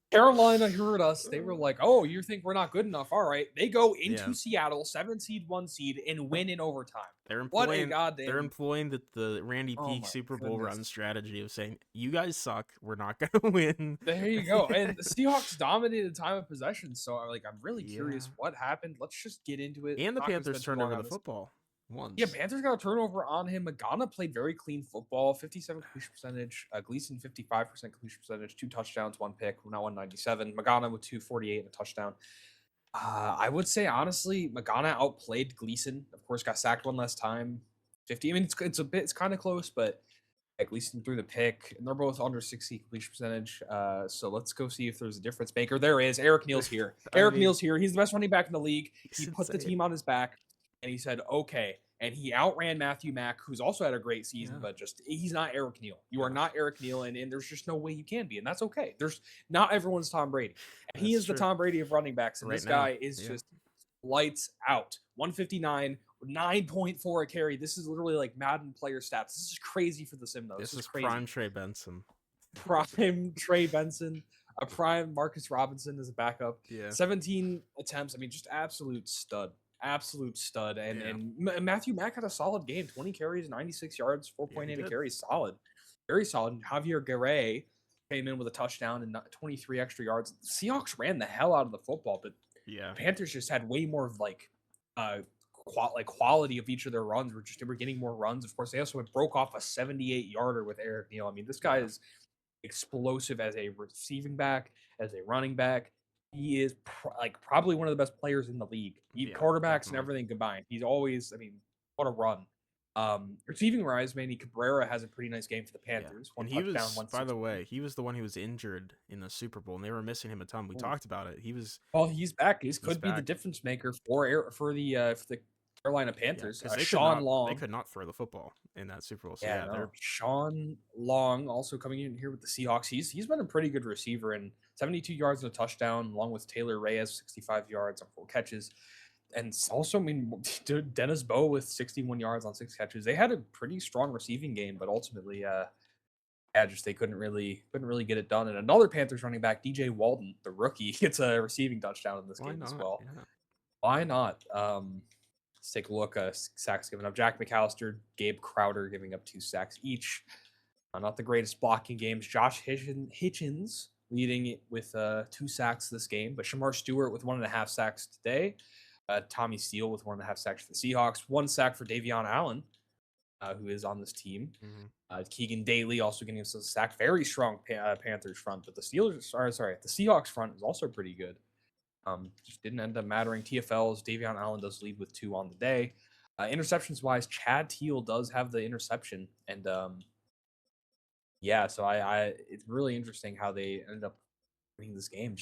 Carolina heard us. They were like, "Oh, you think we're not good enough? All right." They go into Seattle, 7 seed, 1 seed, and win in overtime. They're What a employing goddamn! the Randy Oh Peake my Super Bowl goodness. run strategy of saying, "You guys suck. We're not gonna win." There you go. And the Seahawks dominated time of possession. So I'm really curious Yeah. what happened. Let's just get into it. And the Not gonna Panthers spend too turned long over on the this. football once. Yeah, Panthers got a turnover on him. Magana played very clean football, 57 completion percentage. Gleason 55% completion percentage, 2 touchdowns, 1 pick, now 197. Magana with 248 and a touchdown. I would say honestly, Magana outplayed Gleason. Of course, got sacked one less time. 50. I mean, it's kind of close, but Gleason threw the pick, and they're both under 60 completion percentage. So let's go see if there's a difference maker. There is. Eric Neal's here. Neal's here. He's the best running back in the league. He put the team on his back, and he said, "Okay." And he outran Matthew Mack, who's also had a great season, but just he's not Eric Neal. You are not Eric Neal, and there's just no way you can be, and that's okay. There's not everyone's Tom Brady, and he is the Tom Brady of running backs, and Right this now, guy is just lights out. 159, 9.4 a carry. This is literally like Madden player stats. This is crazy for the sim though. This is crazy. prime Trey Benson. Prime Trey Benson, a prime Marcus Robinson as a backup. Yeah. 17 attempts. I mean, just absolute stud. Absolute stud. And Matthew Mack had a solid game. 20 carries, 96 yards, 4.8 a carry. Solid. Very solid. Javier Garay came in with a touchdown and 23 extra yards. The Seahawks ran the hell out of the football, but the Panthers just had way more of quality of each of their runs. They were getting more runs. Of course, they also broke off a 78-yarder with Eric Neal. I mean, this guy is explosive as a receiving back, as a running back. He is probably one of the best players in the league. Quarterbacks and everything combined. He's always, I mean, what a run. Receiving wise, Manny Cabrera has a pretty nice game for the Panthers. And he was, by the way, he was the one who was injured in the Super Bowl, and they were missing him a ton. We talked about it. He was. Well, he's back. He could be the difference maker for the Carolina Panthers. Sean Long. They could not throw the football in that Super Bowl. So Sean Long also coming in here with the Seahawks. He's been a pretty good receiver, and 72 yards and a touchdown, along with Taylor Reyes, 65 yards on 4 catches. And also, I mean, Dennis Bowe with 61 yards on 6 catches. They had a pretty strong receiving game, but ultimately, they couldn't really get it done. And another Panthers running back, DJ Walton, the rookie, gets a receiving touchdown in this game as well. Yeah. Why not? Let's take a look. Sacks given up. Jack McAllister, Gabe Crowder giving up 2 sacks each. Not the greatest blocking games. Josh Hitchens leading it with 2 sacks this game, but Shamar Stewart with 1.5 sacks today. Tommy Steele with 1.5 sacks for the Seahawks. 1 sack for Davion Allen, who is on this team. Keegan Daly also getting us a sack. Very strong Panthers front, but the Seahawks front is also pretty good. Just didn't end up mattering. TFLs, Davion Allen does lead with 2 on the day. Interceptions wise, Chad Teal does have the interception, and so it's really interesting how they ended up winning this game.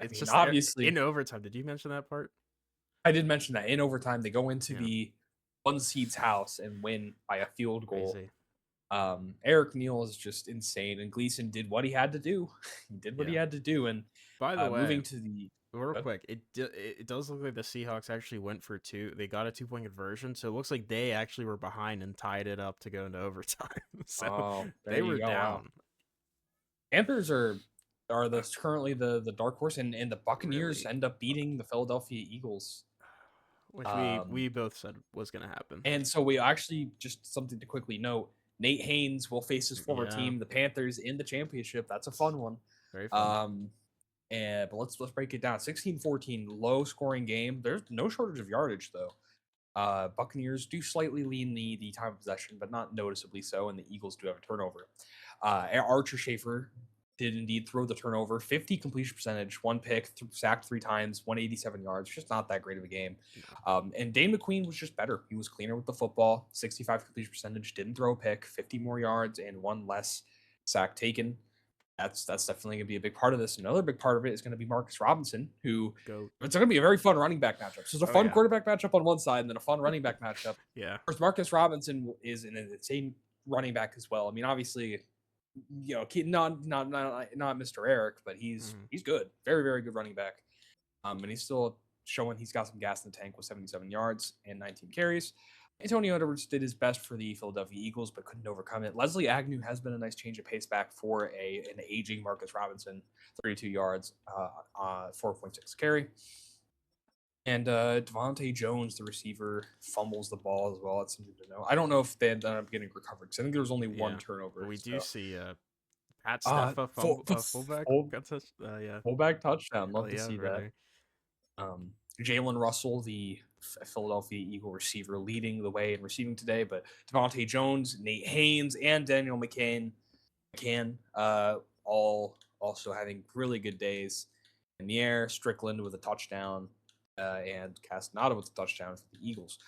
It's obviously in overtime. Did you mention that part? I did mention that in overtime they go into the 1 seed's house and win by a field goal. Crazy. Eric Neal is just insane, and Gleason did what he had to do. He did what he had to do, and by the way, moving to the real quick, it does look like the Seahawks actually went for 2. They got a 2-point conversion, so it looks like they actually were behind and tied it up to go into overtime. So they were down. Panthers are currently the dark horse, and the Buccaneers end up beating the Philadelphia Eagles, which we both said was going to happen. And so we actually, just something to quickly note, Nate Haynes will face his former team, the Panthers, in the championship. That's a fun one. Very fun. But let's break it down. 16-14, low scoring game. There's no shortage of yardage though. Buccaneers do slightly lean the time of possession, but not noticeably so, and the Eagles do have a turnover. Archer Schaefer did indeed throw the turnover, 50 completion percentage, one pick, sacked 3 times, 187 yards. Just not that great of a game. And Dane McQueen was just better. He was cleaner with the football, 65 completion percentage, didn't throw a pick, 50 more yards, and one less sack taken. That's definitely going to be a big part of this. Another big part of it is going to be Marcus Robinson, who Goat. it's going to be a very fun running back matchup. So it's a Oh, fun yeah. quarterback matchup on one side, and then a fun running back matchup. Yeah. First, Marcus Robinson is an insane running back as well. I mean, obviously, not Mr. Eric, but he's good, very very good running back. And he's still showing he's got some gas in the tank with 77 yards and 19 carries. Antonio Edwards did his best for the Philadelphia Eagles, but couldn't overcome it. Leslie Agnew has been a nice change of pace back for an aging Marcus Robinson, 32 yards, 4.6 carry. And Devontae Jones, the receiver, fumbles the ball as well. That's something to know. I don't know if they ended up getting recovered because I think there was only one turnover. We do see Pat Steffa fullback got touched. Yeah, fullback touchdown. Love to yeah, see brother. that. Jalen Russell, the Philadelphia Eagle receiver, leading the way in receiving today, but Devontae Jones, Nate Haynes, and Daniel McCann, all also having really good days in the air. Strickland with a touchdown, and Castaneda with a touchdown for the Eagles.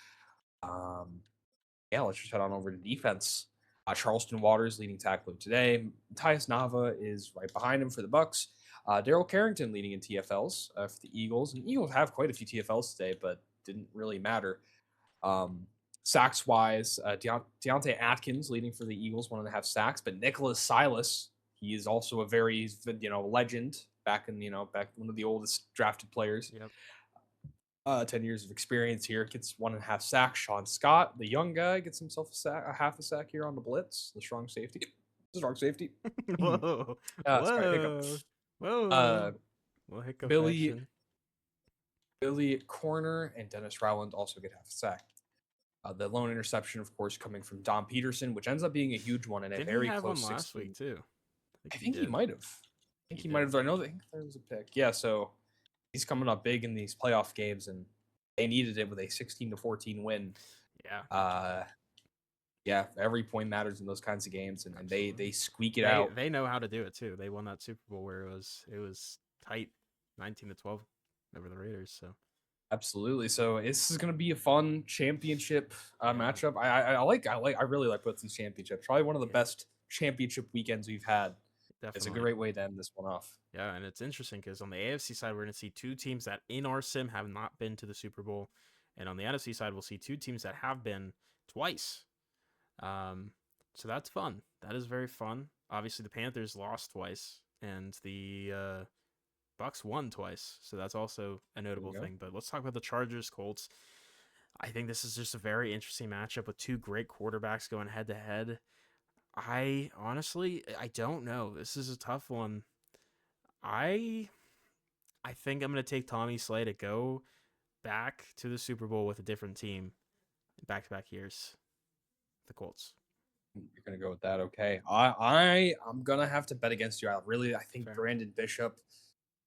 Let's just head on over to defense. Charleston Waters leading tackler today. Tyus Nava is right behind him for the Bucks. Daryl Carrington leading in TFLs for the Eagles. And the Eagles have quite a few TFLs today, but didn't really matter. Sacks wise, Deontay Atkins leading for the Eagles, 1.5 sacks. But Nicholas Silas, he is also a very legend back one of the oldest drafted players. Yep. 10 years of experience here, gets 1.5 sacks. Sean Scott, the young guy, gets himself a half a sack here on the blitz. The strong safety. Whoa. Sorry, hiccup. Whoa. Hiccup action. Billy Corner and Dennis Rowland also get half a sack. The lone interception, of course, coming from Dom Peterson, which ends up being a huge one and a very close one last week too. I think he might have. I think there was a pick. Yeah, so he's coming up big in these playoff games, and they needed it with a 16-14 win. Yeah. Every point matters in those kinds of games, and they squeak it out. They know how to do it too. They won that Super Bowl where it was tight, 19-12 over the Raiders. So absolutely. So this is going to be a fun championship matchup. I really like both these championships. Probably one of the best championship weekends we've had. Definitely. It's a great way to end this one off. Yeah, and it's interesting because on the AFC side, we're going to see two teams that in our sim have not been to the Super Bowl. And on the NFC side, we'll see two teams that have been twice. So that's fun. That is very fun. Obviously, the Panthers lost twice, and the Bucks won twice. So that's also a notable thing. But let's talk about the Chargers Colts. I think this is just a very interesting matchup with two great quarterbacks going head to head. I don't know. This is a tough one. I think I'm going to take Tommy Slay to go back to the Super Bowl with a different team back-to-back years. The Colts. You're going to go with that. Okay. I'm going to have to bet against you. I think fair. Brandon Bishop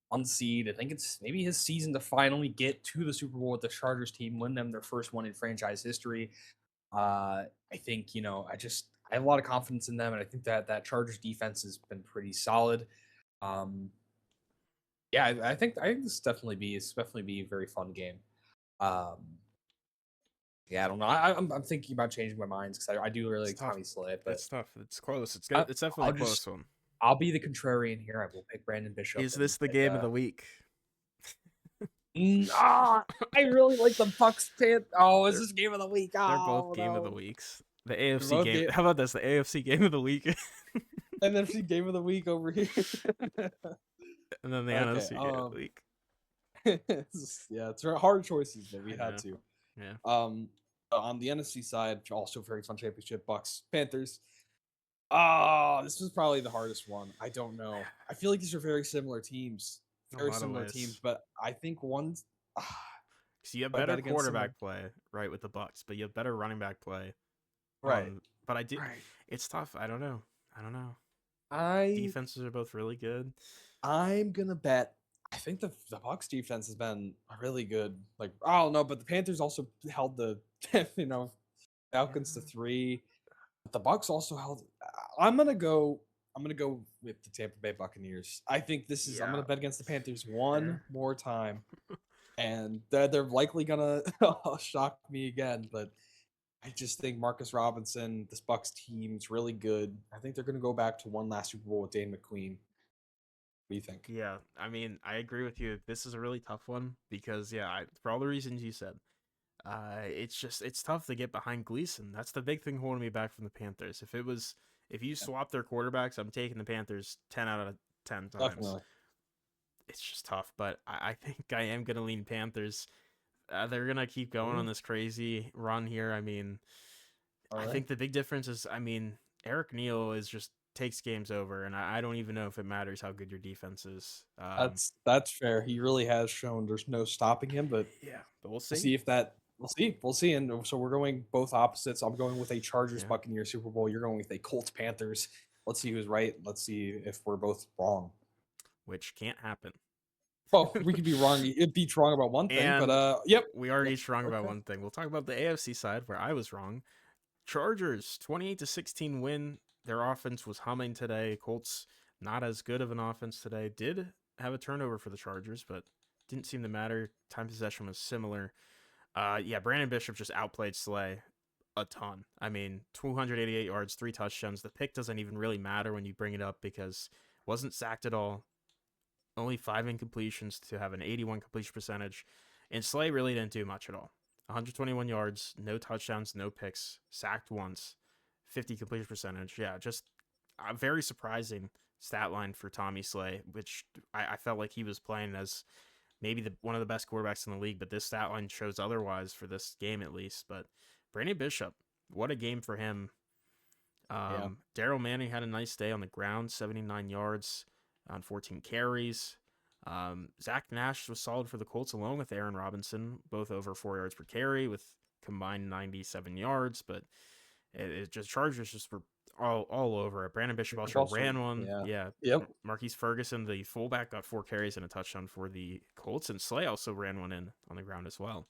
on seed. I think it's maybe his season to finally get to the Super Bowl with the Chargers team, win them their first one in franchise history. I think, I have a lot of confidence in them, and I think that Chargers defense has been pretty solid. I think this definitely be a very fun game. I don't know. I'm thinking about changing my mind because I do really like Tommy Slay, but it's tough. It's close. It's good. It's definitely a close one. I'll be the contrarian here. I will pick Brandon Bishop. Is this the game of the week? I really like the Bucks. Is this game of the week? They're both game of the weeks. The AFC game. How about this? The AFC game of the week. NFC game of the week over here. And then the NFC game of the week. It's hard choices, but we had to. Yeah. On the NFC side, also very fun championship, Bucks, Panthers. This was probably the hardest one. I don't know. I feel like these are very similar teams. But I think one's because you have better quarterback play, right, with the Bucks, but you have better running back play. Right. But it's tough. I don't know. Defenses are both really good. I'm gonna bet. I think the Bucks defense has been really good. Like, I don't know, but the Panthers also held the Falcons to 3. But the Bucks also held. I'm gonna go. I'm gonna go with the Tampa Bay Buccaneers. I think this is. I'm Yeah, gonna bet against the Panthers one fair. more time, and they're likely gonna shock me again. But I just think Marcus Robinson, this Bucks team's really good. I think they're gonna go back to one last Super Bowl with Dane McQueen. What do you think? Yeah, I mean, I agree with you. This is a really tough one because, yeah, for all the reasons you said, it's tough to get behind Gleason. That's the big thing holding me back from the Panthers. If you swap their quarterbacks, I'm taking the Panthers 10 out of 10 times. Definitely. It's just tough, but I think I am gonna lean Panthers. They're gonna keep going on Ooh, this crazy run here. I mean, all I right. think the big difference is, I mean, Eric Neal is just takes games over, and I don't even know if it matters how good your defense is. That's fair. He really has shown there's no stopping him, but Yeah, but we'll we'll see. see if that we'll see. We'll see. And so we're going both opposites. I'm going with a Chargers Yeah, Buccaneers Super Bowl. You're going with a Colts Panthers. Let's see who's right. Let's see if we're both wrong. which can't happen. Well, we could be wrong. It'd be wrong about one thing, but And yep. we are Yep. each wrong about Okay. one thing. We'll talk about the AFC side where I was wrong. Chargers 28-16 win. Their offense was humming today. Colts not as good of an offense today. Did have a turnover for the Chargers, but didn't seem to matter. Time possession was similar. Yeah, Brandon Bishop just outplayed Slay a ton. I mean, 288 yards, 3 touchdowns. The pick doesn't even really matter when you bring it up because wasn't sacked at all. Only 5 incompletions to have an 81 completion percentage. And Slay really didn't do much at all. 121 yards, no touchdowns, no picks, sacked once, 50 completion percentage. Yeah, just a very surprising stat line for Tommy Slay, which I felt like he was playing as maybe one of the best quarterbacks in the league, but this stat line shows otherwise for this game at least. But Brandon Bishop, what a game for him. Yeah. Daryl Manning had a nice day on the ground, 79 yards on 14 carries. Zach Nash was solid for the Colts along with Aaron Robinson, both over 4 yards per carry with combined 97 yards. But it just Chargers just were all over it. Brandon Bishop also Also, ran one. yeah. Yeah. Yep. Marquise Ferguson, the fullback, got 4 carries and a touchdown for the Colts, and Slay also ran one in on the ground as well.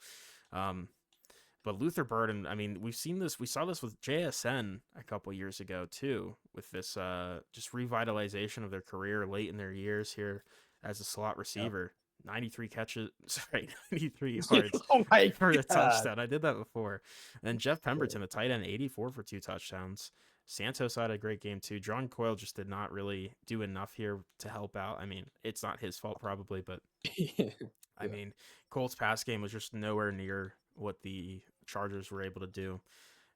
But Luther Burden, I mean, we saw this with JSN a couple years ago too, with this just revitalization of their career late in their years here as a slot Yep. receiver. 93 catches, sorry, 93 yards Oh my for a god. touchdown. I did that before. And Jeff Pemberton, a tight end, 84 for 2 touchdowns. Santos had a great game too. John Coyle just did not really do enough here to help out. I mean, it's not his fault probably, but I mean, Colts pass game was just nowhere near what the Chargers were able to do.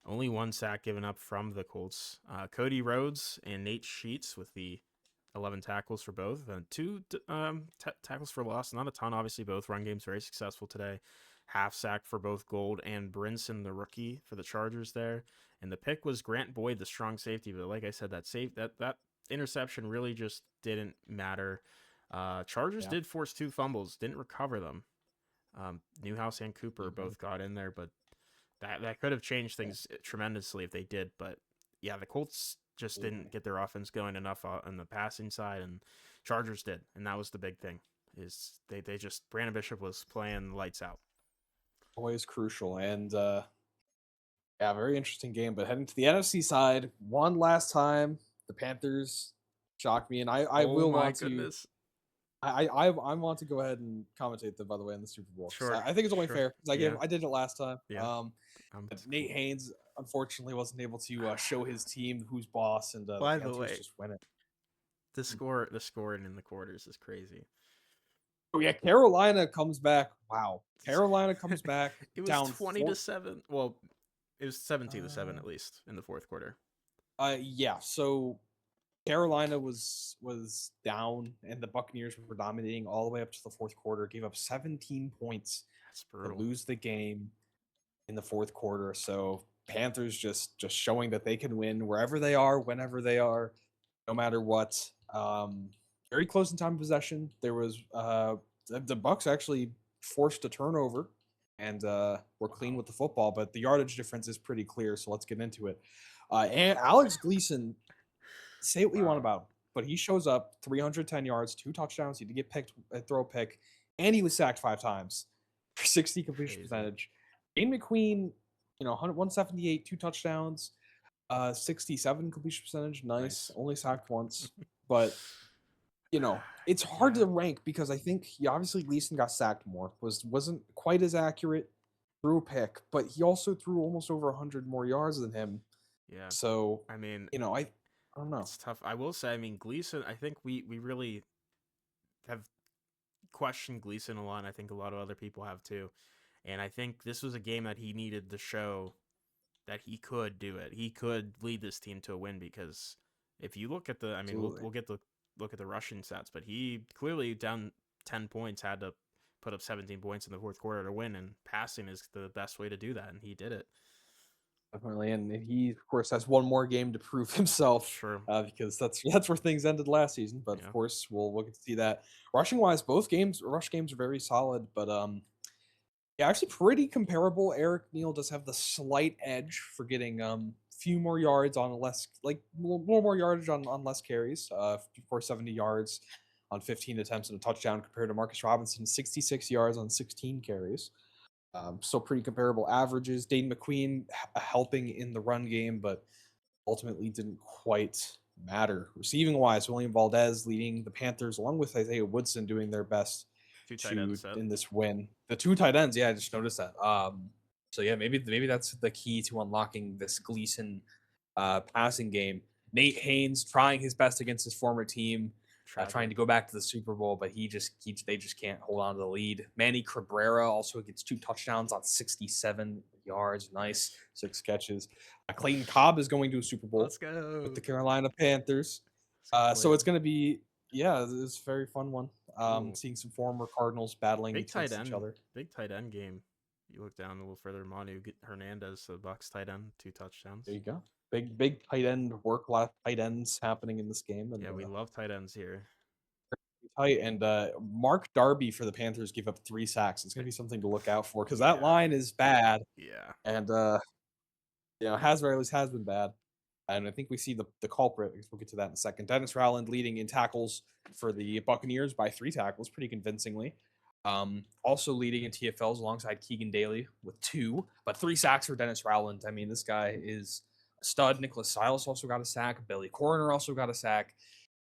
Only 1 sack given up from the Colts. Cody Rhodes and Nate Sheets with the 11 tackles for both. And 2 tackles for loss. Not a ton, obviously. Both run games very successful today. Half sack for both Gold and Brinson, the rookie for the Chargers there. And the pick was Grant Boyd, the strong safety. But like I said, that interception really just didn't matter. Chargers Yeah. did force 2 fumbles, didn't recover them. Newhouse and Cooper both got in there, but that could have changed things tremendously if they did. But yeah, the Colts just didn't get their offense going enough on the passing side, and Chargers did, and that was the big thing. Is they just Brandon Bishop was playing lights out. Always crucial. And yeah, very interesting game. But heading to the NFC side, one last time, the Panthers shocked me, and I Oh will my want to. goodness! I want to go ahead and commentate them, by the way, in the Super Bowl. Sure, I think it's only sure, fair because yeah, I did it last time. yeah. But Nate Haynes unfortunately wasn't able to show his team who's boss, and the By the Panthers way, just win it. the scoring in the quarters is crazy. Oh yeah, Carolina comes back. Wow, Carolina comes back. It was down 20-7. Well, it was 17-7 at least in the fourth quarter. Yeah. So Carolina was down, and the Buccaneers were dominating all the way up to the fourth quarter. Gave up 17 points That's to brutal. lose the game in the fourth quarter. So Panthers just showing that they can win wherever they are, whenever they are, no matter what. Very close in time of possession. There was the Bucks actually forced a turnover and were clean with the football, but the yardage difference is pretty clear. So let's get into it. And Alex Gleason, say what you want about him. but he shows up 310 yards, 2 touchdowns. He did get picked, throw a pick, and he was sacked 5 times for 60 completion Crazy. percentage. Dane McQueen, 178, 2 touchdowns, 67 completion percentage. Nice. Only sacked once, but it's hard to rank because I think obviously Gleason got sacked more, wasn't quite as accurate, threw a pick, but he also threw almost over 100 more yards than him. Yeah. So I mean, I don't know. it's tough. I will say, I mean, Gleason, I think we really have questioned Gleason a lot, and I think a lot of other people have too. And I think this was a game that he needed to show that he could do it. He could lead this team to a win because if you look at I mean, we'll get the look at the rushing stats, but he clearly down 10 points had to put up 17 points in the fourth quarter to win, and passing is the best way to do that, and he did it. Definitely, and he of course has one more game to prove himself. Sure. Because that's where things ended last season. But of course, we'll get to see that. Rushing wise, both rush games are very solid, but yeah, actually pretty comparable. Eric Neal does have the slight edge for getting few more yards on less, like more yardage on less carries. For 70 yards on 15 attempts and a touchdown compared to Marcus Robinson, 66 yards on 16 carries. So pretty comparable averages. Dane McQueen helping in the run game, but ultimately didn't quite matter. Receiving wise, William Valdez leading the Panthers along with Isaiah Woodson doing their best in this win. The 2 tight ends, yeah, I just noticed that. So yeah, maybe that's the key to unlocking this Gleason passing game. Nate Haynes trying his best against his former team, trying to go back to the Super Bowl, but they just can't hold on to the lead. Manny Cabrera also gets 2 touchdowns on 67 yards. Nice. 6 catches. Clayton Cobb is going to a Super Bowl. Let's go with the Carolina Panthers. So it's going to be, it's a very fun one. Seeing some former Cardinals battling against each other. Big tight end game. You look down a little further, Manu Hernandez, the Bucs tight end, 2 touchdowns. There you go. Big tight end work. A lot of tight ends happening in this game. And, yeah, we love tight ends here. Tight and Mark Darby for the Panthers gave up 3 sacks. It's going to be something to look out for because that line is bad. Yeah, and has been bad. And I think we see the culprit. We'll get to that in a second. Dennis Rowland leading in tackles for the Buccaneers by 3 tackles, pretty convincingly. Also leading in TFLs alongside Keegan Daly with 2, but 3 sacks for Dennis Rowland. I mean, this guy is a stud. Nicholas Silas also got a sack. Billy Coroner also got a sack.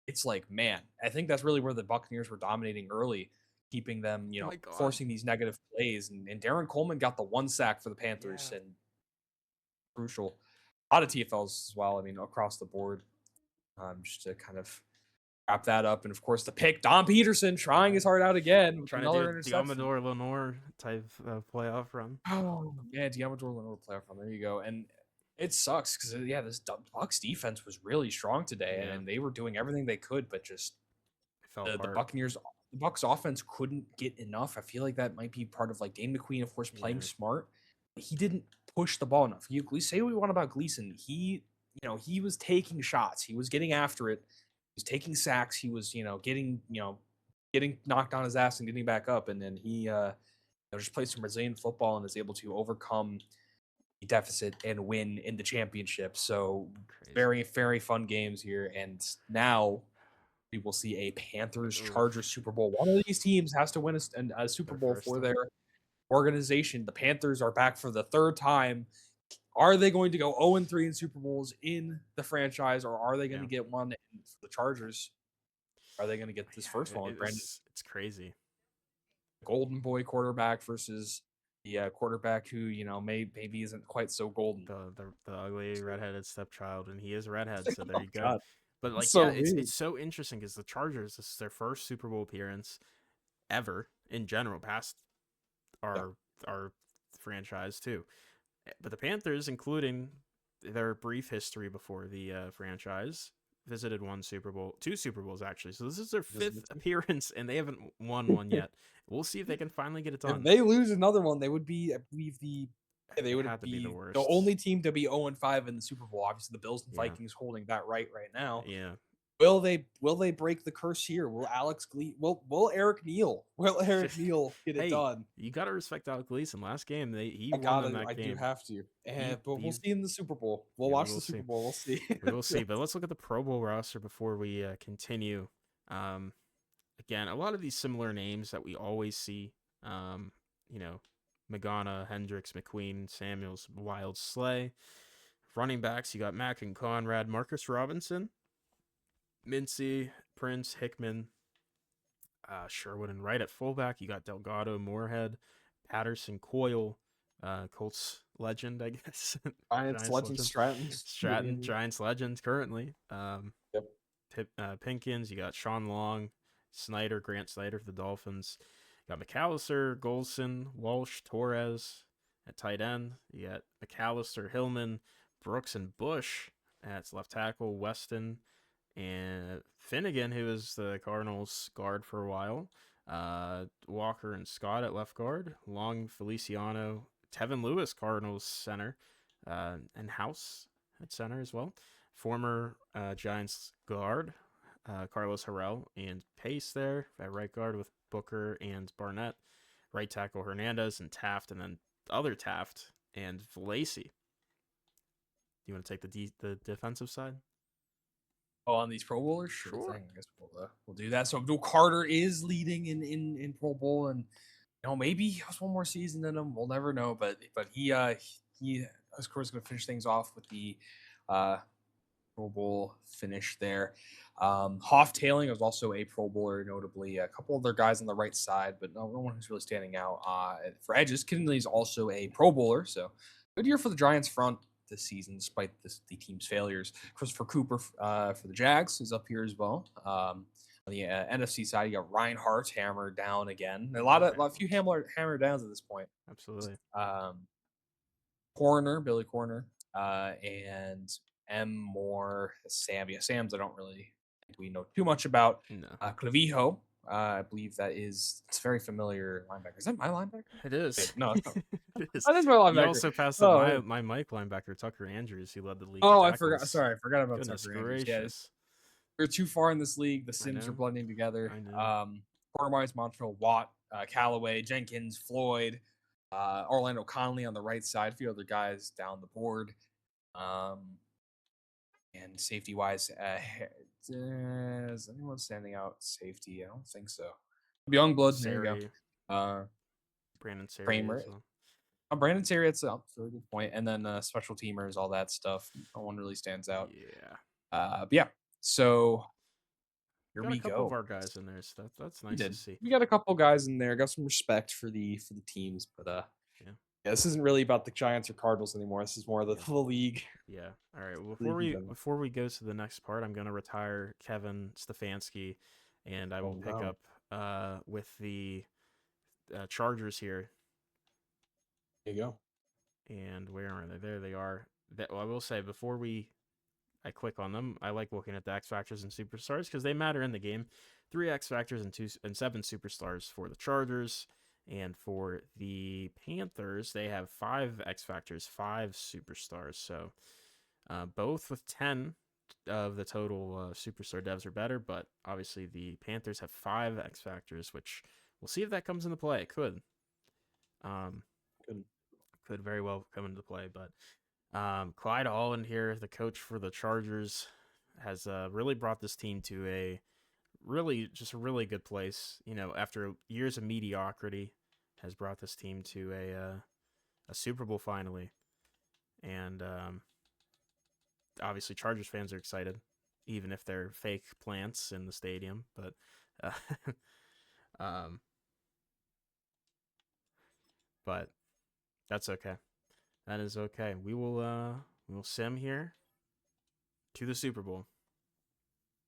It's like, man, I think that's really where the Buccaneers were dominating early, keeping them, forcing these negative plays. And Darren Coleman got the 1 sack for the Panthers, and crucial. A lot of TFLs as well. I mean, across the board. Just to kind of wrap that up, and of course the pick, Don Peterson trying his heart out again with another interception. Diamador Lenore type playoff run. Oh yeah, Diamador Lenore playoff run. There you go. And it sucks because this Bucs defense was really strong today, and they were doing everything they could, but just the Buccaneers, the Bucs offense couldn't get enough. I feel like that might be part of like Dane McQueen, of course, playing smart. He didn't push the ball enough. Say what we want about Gleason. He was taking shots. He was getting after it. He was taking sacks. He was, getting knocked on his ass and getting back up. And then he just plays some resilient football and is able to overcome the deficit and win in the championship. So very, very fun games here. And now we will see a Panthers-Chargers Super Bowl. One of these teams has to win a Super Bowl for their organization. The Panthers are back for the 3rd time. Are they going to go 0-3 in Super Bowls in the franchise, or are they going to get one in the Chargers? Are they going to get this first one? Brandon, it's crazy. Golden boy quarterback versus the quarterback who maybe isn't quite so golden. The ugly redheaded stepchild, and he is a redhead, so there you go. God. But it's so interesting because the Chargers, this is their first Super Bowl appearance ever in general, past our franchise too. But the Panthers, including their brief history before the franchise, visited 2 Super Bowls actually. So this is their 5th appearance, and they haven't won one yet. We'll see if they can finally get it done. If they lose another one, they would be, I believe, the only team to be 0-5 in the Super Bowl. Obviously, the Bills and Vikings holding that right now. Yeah. Will they break the curse here? Will will Eric Neal? Will Eric Neal get it Hey, done? you gotta respect Alec Gleason. Last game, he won them that I do game. have to. He But we'll he's see in the Super Bowl. We'll Yeah, we watch will the see. Super Bowl. We'll see. We will see. But let's look at the Pro Bowl roster before we continue. Um, Again, a lot of these similar names that we always see. Um, you know, Magana, Hendricks, McQueen, Samuels, Wild, Slay. Running backs, you got Mack and Conrad, Marcus Robinson, Mincy, Prince, Hickman, Sherwood, and right at fullback, you got Delgado, Moorhead, Patterson, Coyle, Colts legend, I guess. Giants Giants legend legend. Stratton. Stratton, Giants legend currently. Yep. Pinkins, you got Sean Long, Snyder, Grant Snyder for the Dolphins. You got McAllister, Golson, Walsh, Torres at tight end. You got McAllister, Hillman, Brooks, and Bush at left tackle. Weston and Finnegan, who was the Cardinals guard for a while. Walker and Scott at left guard. Long, Feliciano, Tevin Lewis, Cardinals center, and House at center as well. Former Giants guard, Carlos Harrell, and Pace there at right guard with Booker and Barnett. Right tackle Hernandez and Taft, and then the other Taft and Lacey. You want to take the defensive side? Oh, on these Pro Bowlers, Sure. thing. I guess we'll do that. So Abdul Carter is leading in Pro Bowl, and maybe he has one more season in him. We'll never know, but he of course going to finish things off with the Pro Bowl finish there. Hoff Tailing was also a Pro Bowler, notably. A couple other guys on the right side, but no one who's really standing out. For edges, Kinley is also a Pro Bowler, so good year for the Giants front this season, despite the team's failures. Christopher Cooper for the Jags is up here as well. On the NFC side, you got Reinhardt hammered down again. A few hammer downs at this point. Absolutely. Billy Corner, and M. Moore, Sam. Yeah, Sam's I don't really think we know too much about. No. Clavijo, I believe it's very familiar linebacker. Is that my linebacker? It is. No, it's not. It is. That is my linebacker. You also passed up Oh, my Mike linebacker, Tucker Andrews. He led the league. Oh, in I forgot. tackles. Sorry, I forgot about Goodness Tucker Andrews. Yeah, gracious. we're too far in this league. The I Sims are know. blending together. I know. Cornerwise, Montreal, Watt, Callaway, Jenkins, Floyd, Orlando Conley on the right side. A few other guys down the board. And safety wise, is anyone standing out safety? I don't think so. Youngblood, there you go. Brandon Sari Kramer. as well. Brandon Terry, that's a very good point. And then special teamers, all that stuff. No one really stands out. Yeah. But yeah. So here Got we a couple go. of our guys in there, so that's nice to see. We got a couple guys in there. Got some respect for the teams, but yeah, this isn't really about the Giants or Cardinals anymore. This is more of the league. Yeah. All right. Well, before we go to the next part, I'm gonna retire Kevin Stefanski, and I will pick up with the Chargers here. There you go. And where are they? There they are. I will say before I click on them, I like looking at the X Factors and Superstars because they matter in the game. 3 X Factors and 7 Superstars for the Chargers. And for the Panthers, they have 5 X Factors, 5 Superstars. So both with 10 of the total Superstar devs are better, but obviously the Panthers have 5 X Factors, which we'll see if that comes into play. It could. Could very well come into play, but Clyde Holland here, the coach for the Chargers, has really brought this team to a really good place. After years of mediocrity, has brought this team to a Super Bowl finally, and obviously Chargers fans are excited, even if they're fake plants in the stadium. But but that's okay. That is okay. We'll sim here to the Super Bowl.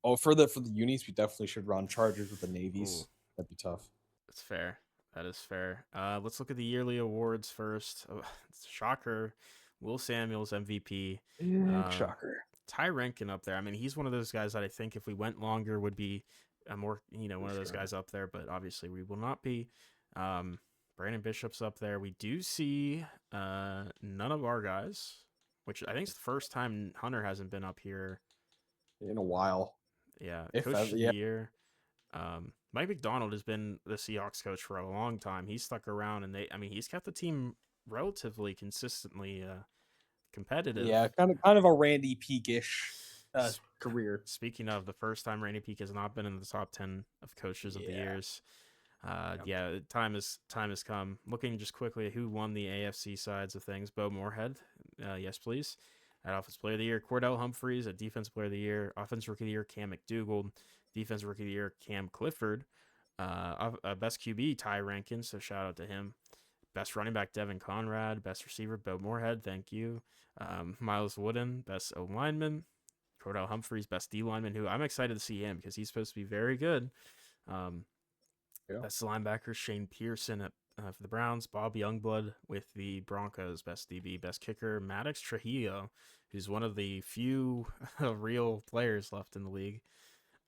Oh, for the unis, we definitely should run Chargers with the Navies. Ooh. That'd be tough. That's fair. That is fair. Let's look at the yearly awards first. Shocker. Will Samuels MVP. Shocker. Ty Rankin up there. I mean, he's one of those guys that I think if we went longer would be a more, one of those guys up there, but obviously we will not be. Brandon Bishop's up there. We do see none of our guys, which I think is the first time Hunter hasn't been up here in a while. Yeah, If coach ever, of the yeah, year. Mike McDonald has been the Seahawks coach for a long time. He's stuck around, and he's kept the team relatively consistently competitive. Yeah, kind of a Randy Peakish S- career. Speaking of, the first time Randy Peak has not been in the top 10 of coaches of the Yeah. years. Yep. Yeah, time has come. Looking just quickly at who won the AFC sides of things. Bo Moorhead, yes please. At Offensive Player of the Year, Cordell Humphreys. At Defensive Player of the Year, Offensive Rookie of the Year, Cam McDougal. Defensive Rookie of the Year, Cam Clifford. Best QB, Ty Rankin. So shout out to him. Best running back, Devin Conrad. Best receiver, Bo Moorhead. Thank you. Miles Wooden. Best O lineman, Cordell Humphreys. Best D lineman, who I'm excited to see him because he's supposed to be very good. Yeah. Best linebacker, Shane Pearson for the Browns. Bob Youngblood with the Broncos. Best DB. Best kicker, Maddox Trujillo, who's one of the few real players left in the league.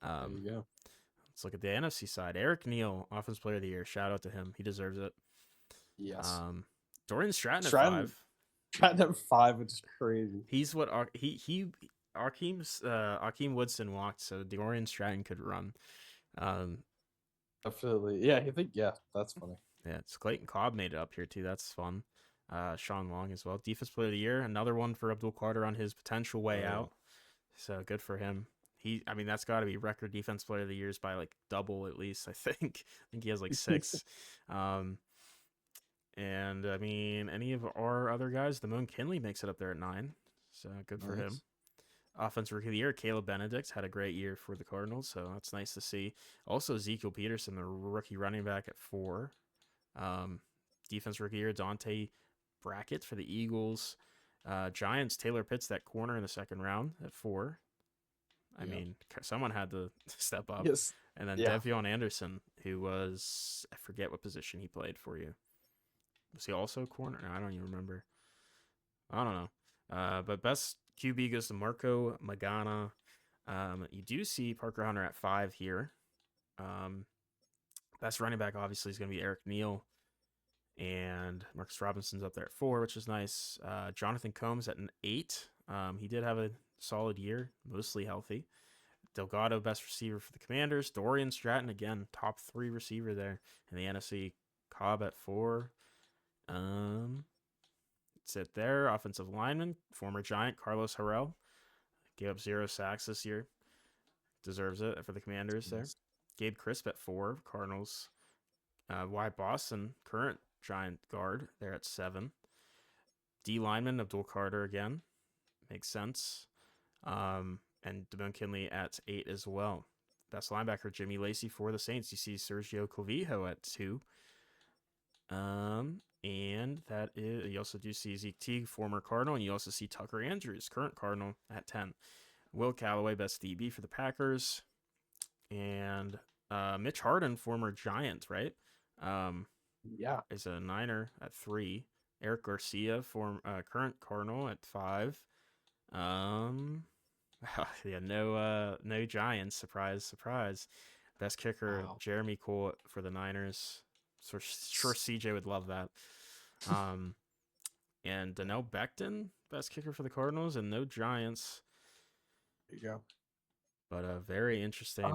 there you go. Let's look at the NFC side. Eric Neal, Offensive Player of the Year. Shout out to him. He deserves it. Yes. Dorian Stratton at Stratton 5. Stratton at 5, which is crazy. He's what Akeem Woodson walked, so Dorian Stratton could run. Definitely. Yeah, that's funny. Yeah, it's Clayton Cobb made it up here too. That's fun. Sean Long as well. Defense Player of the Year, another one for Abdul Carter on his potential way out. So good for him. That's got to be record Defense Player of the Years by like double at least. I think he has like 6. And any of our other guys, the Moon Kinley makes it up there at 9. So good for him. Offensive Rookie of the Year, Caleb Benedict had a great year for the Cardinals, so that's nice to see. Also, Ezekiel Peterson, the rookie running back at 4. Defense Rookie of the Year, Dante Brackett for the Eagles. Giants, Taylor Pitts, that corner in the second round at 4. Someone had to step up. Yes. And then Yeah. Devion Anderson, who was, I forget what position he played for you. Was he also a corner? No, I don't even remember. I don't know. But best QB goes to Marco Magana. You do see Parker Hunter at 5 here. Best running back obviously is going to be Eric Neal. And Marcus Robinson's up there at 4, which is nice. Jonathan Combs at an 8. He did have a solid year, mostly healthy. Delgado, best receiver for the Commanders. Dorian Stratton, again, top 3 receiver there in the NFC. Cobb at 4. Sit there. Offensive lineman, former Giant Carlos Harrell. Gave up 0 sacks this year. Deserves it for the Commanders there. Gabe Crisp at 4, Cardinals. Wyatt Boston, current Giant guard, there at 7. D lineman, Abdul Carter again. Makes sense. And Devon Kinley at 8 as well. Best linebacker, Jimmy Lacey for the Saints. You see Sergio Clavijo at 2. And that is, you also do see Zeke Teague, former Cardinal, and you also see Tucker Andrews, current Cardinal, at 10. Will Callaway, best DB for the Packers. And Mitch Harden, former Giant, right? Is a Niner at 3. Eric Garcia, current Cardinal, at 5. Yeah, no Giants. Surprise, surprise. Best kicker, Jeremy Cole for the Niners. So sure CJ would love that. And Donnell Becton, best kicker for the Cardinals, and no Giants. There you go. But very interesting.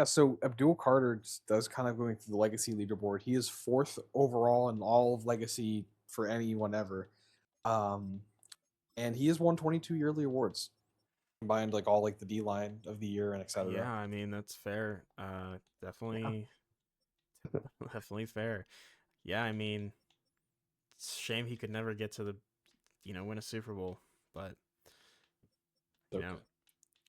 So Abdul Carter does kind of going through the legacy leaderboard. He is 4th overall in all of legacy for anyone ever. And he has won 22 yearly awards. Combined like all like the D line of the year and etc. Yeah, that's fair. Definitely definitely fair. Yeah, it's a shame he could never get to the win a Super Bowl, but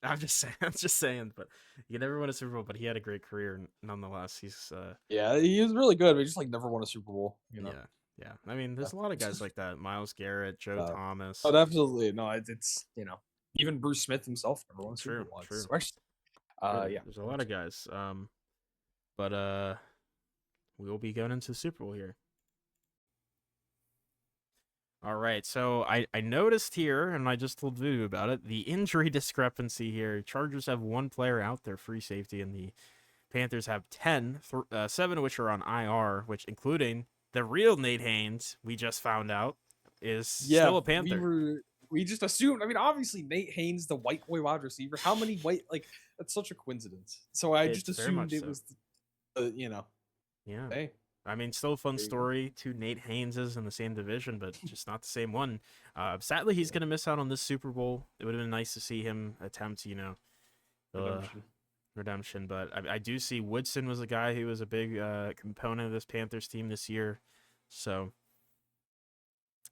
I'm just saying, but he could never win a Super Bowl, but he had a great career nonetheless. He's he was really good, but he just like never won a Super Bowl, Yeah. There's a lot of guys like that. Myles Garrett, Joe Thomas. Oh, absolutely. No, it's even Bruce Smith himself never won a Super Bowl. True. There's a lot of guys. But we will be going into the Super Bowl here. All right, so I noticed here, and I just told Voodoo about it, the injury discrepancy here. Chargers have 1 player out there, free safety, and the Panthers have 10, 7 of which are on IR, which including the real Nate Haynes, we just found out, is still a Panther. We just assumed. I mean, obviously Nate Haynes, the white boy wide receiver. How many white? Like that's such a coincidence. So I just It's very assumed much it so. was, Yeah. Hey, I mean, still a fun there you go. story. Two Nate Hayneses in the same division, but just not the same one. Sadly, he's Yeah. going to miss out on this Super Bowl. It would have been nice to see him attempt, the redemption. But I do see Woodson was a guy who was a big component of this Panthers team this year. So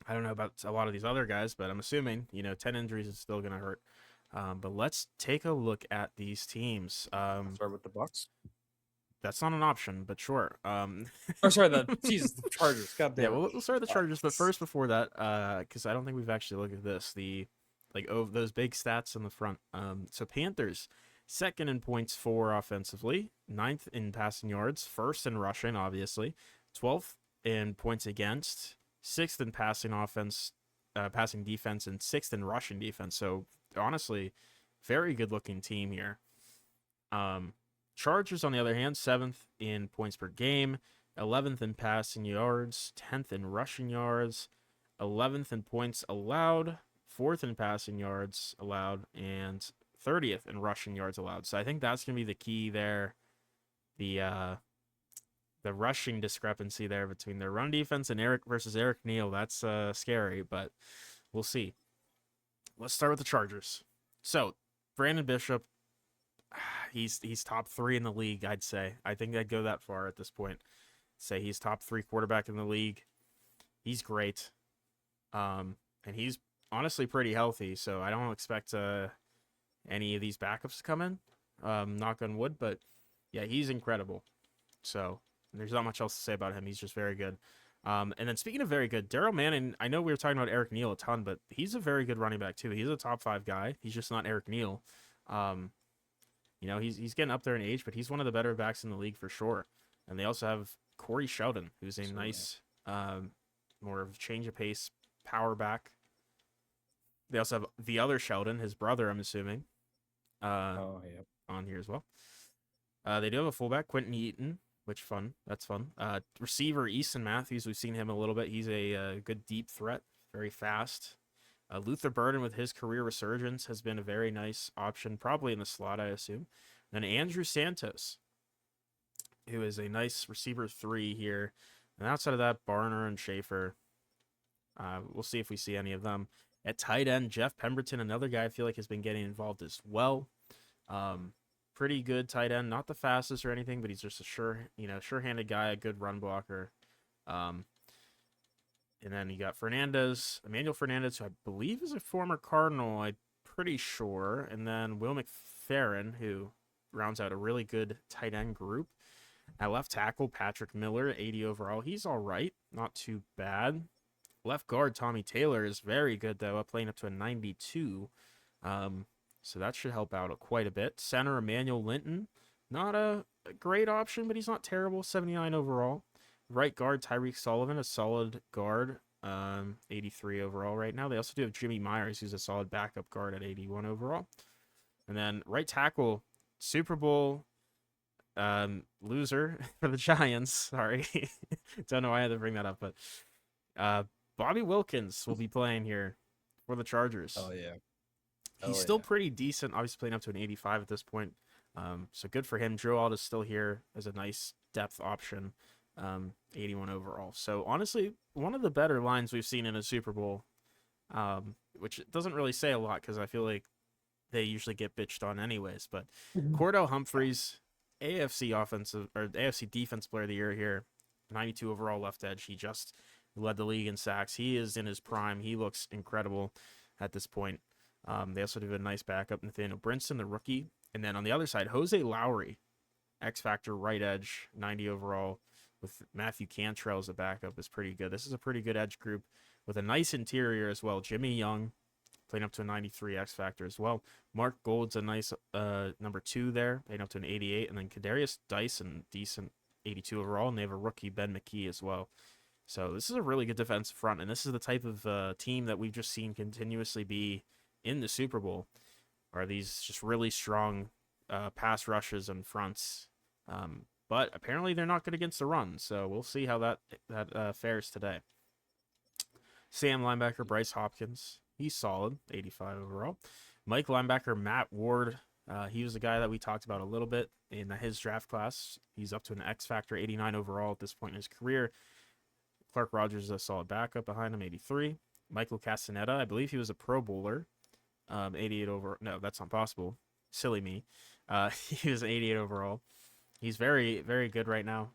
I don't know about a lot of these other guys, but I'm assuming, 10 injuries is still going to hurt. But let's take a look at these teams. Start with the Bucks. That's not an option, but sure. Or sorry, the Chargers. God Yeah, damn it. we'll start with the Chargers, but first before that, because I don't think we've actually looked at this, those big stats in the front. So Panthers, second in points for offensively, ninth in passing yards, first in rushing, obviously, 12th in points against, sixth in passing defense, and sixth in rushing defense. So honestly, very good looking team here. Chargers, on the other hand, seventh in points per game, 11th in passing yards, 10th in rushing yards, 11th in points allowed, 4th in passing yards allowed, and 30th in rushing yards allowed. So I think that's going to be the key there. The rushing discrepancy there between their run defense and Eric Neal. That's scary, but we'll see. Let's start with the Chargers. So Brandon Bishop, he's top 3 in the league, I'd say. I think I'd go that far at this point. Say he's top 3 quarterback in the league. He's great. And he's honestly pretty healthy, so I don't expect any of these backups to come in. Knock on wood, but yeah, he's incredible. So there's not much else to say about him. He's just very good. And then speaking of very good, Daryl Manning, I know we were talking about Eric Neal a ton, but he's a very good running back too. He's a top 5 guy. He's just not Eric Neal. He's getting up there in age, but he's one of the better backs in the league for sure. And they also have Corey Sheldon, who's a nice, more of change of pace power back. They also have the other Sheldon, his brother, I'm assuming, on here as well. They do have a fullback, Quentin Eaton, that's fun. Receiver Easton Matthews, we've seen him a little bit. He's a good deep threat, very fast. Luther Burden, with his career resurgence, has been a very nice option, probably in the slot, I assume. Then Andrew Santos, who is a nice receiver 3 here. And outside of that, Barner and Schaefer, we'll see if we see any of them. At tight end, Jeff Pemberton, another guy I feel like has been getting involved as well. Pretty good tight end, not the fastest or anything, but he's just a sure-handed guy, a good run blocker. And then you got Emmanuel Fernandez, who I believe is a former Cardinal, I'm pretty sure. And then Will McFerrin, who rounds out a really good tight end group. At left tackle, Patrick Miller, 80 overall. He's all right, not too bad. Left guard, Tommy Taylor, is very good, though, playing up to a 92. So that should help out quite a bit. Center, Emmanuel Linton, not a great option, but he's not terrible, 79 overall. Right guard, Tyreek Sullivan, a solid guard, 83 overall right now. They also do have Jimmy Myers, who's a solid backup guard at 81 overall. And then right tackle, Super Bowl loser for the Giants. Sorry. Don't know why I had to bring that up, but Bobby Wilkins will be playing here for the Chargers. Oh, yeah. He's still pretty decent, obviously playing up to an 85 at this point. So good for him. Drew Alt is still here as a nice depth option, 81 overall. So honestly, one of the better lines we've seen in a Super Bowl, which doesn't really say a lot because I feel like they usually get bitched on anyways. But Cordell Humphreys, AFC Defense Player of the Year here, 92 overall left edge. He just led the league in sacks. He is in his prime. He looks incredible at this point. They also do a nice backup, Nathaniel Brinson, the rookie. And then on the other side, Jose Lowry, X-Factor right edge, 90 overall, with Matthew Cantrell as a backup is pretty good. This is a pretty good edge group with a nice interior as well. Jimmy Young, playing up to a 93 X-Factor as well. Mark Gold's a nice number 2 there, playing up to an 88. And then Kadarius Dyson, decent 82 overall. And they have a rookie, Ben McKee, as well. So this is a really good defensive front. And this is the type of team that we've just seen continuously be in the Super Bowl, are these just really strong pass rushes and fronts. But apparently they're not good against the run, so we'll see how that fares today. Sam linebacker Bryce Hopkins, he's solid, 85 overall. Mike linebacker Matt Ward. He was the guy that we talked about a little bit in his draft class. He's up to an X Factor 89 overall at this point in his career. Clark Rogers is a solid backup behind him, 83. Michael Castaneda, I believe he was a Pro Bowler, 88 over. No, that's not possible. Silly me. He was 88 overall. He's very, very good right now.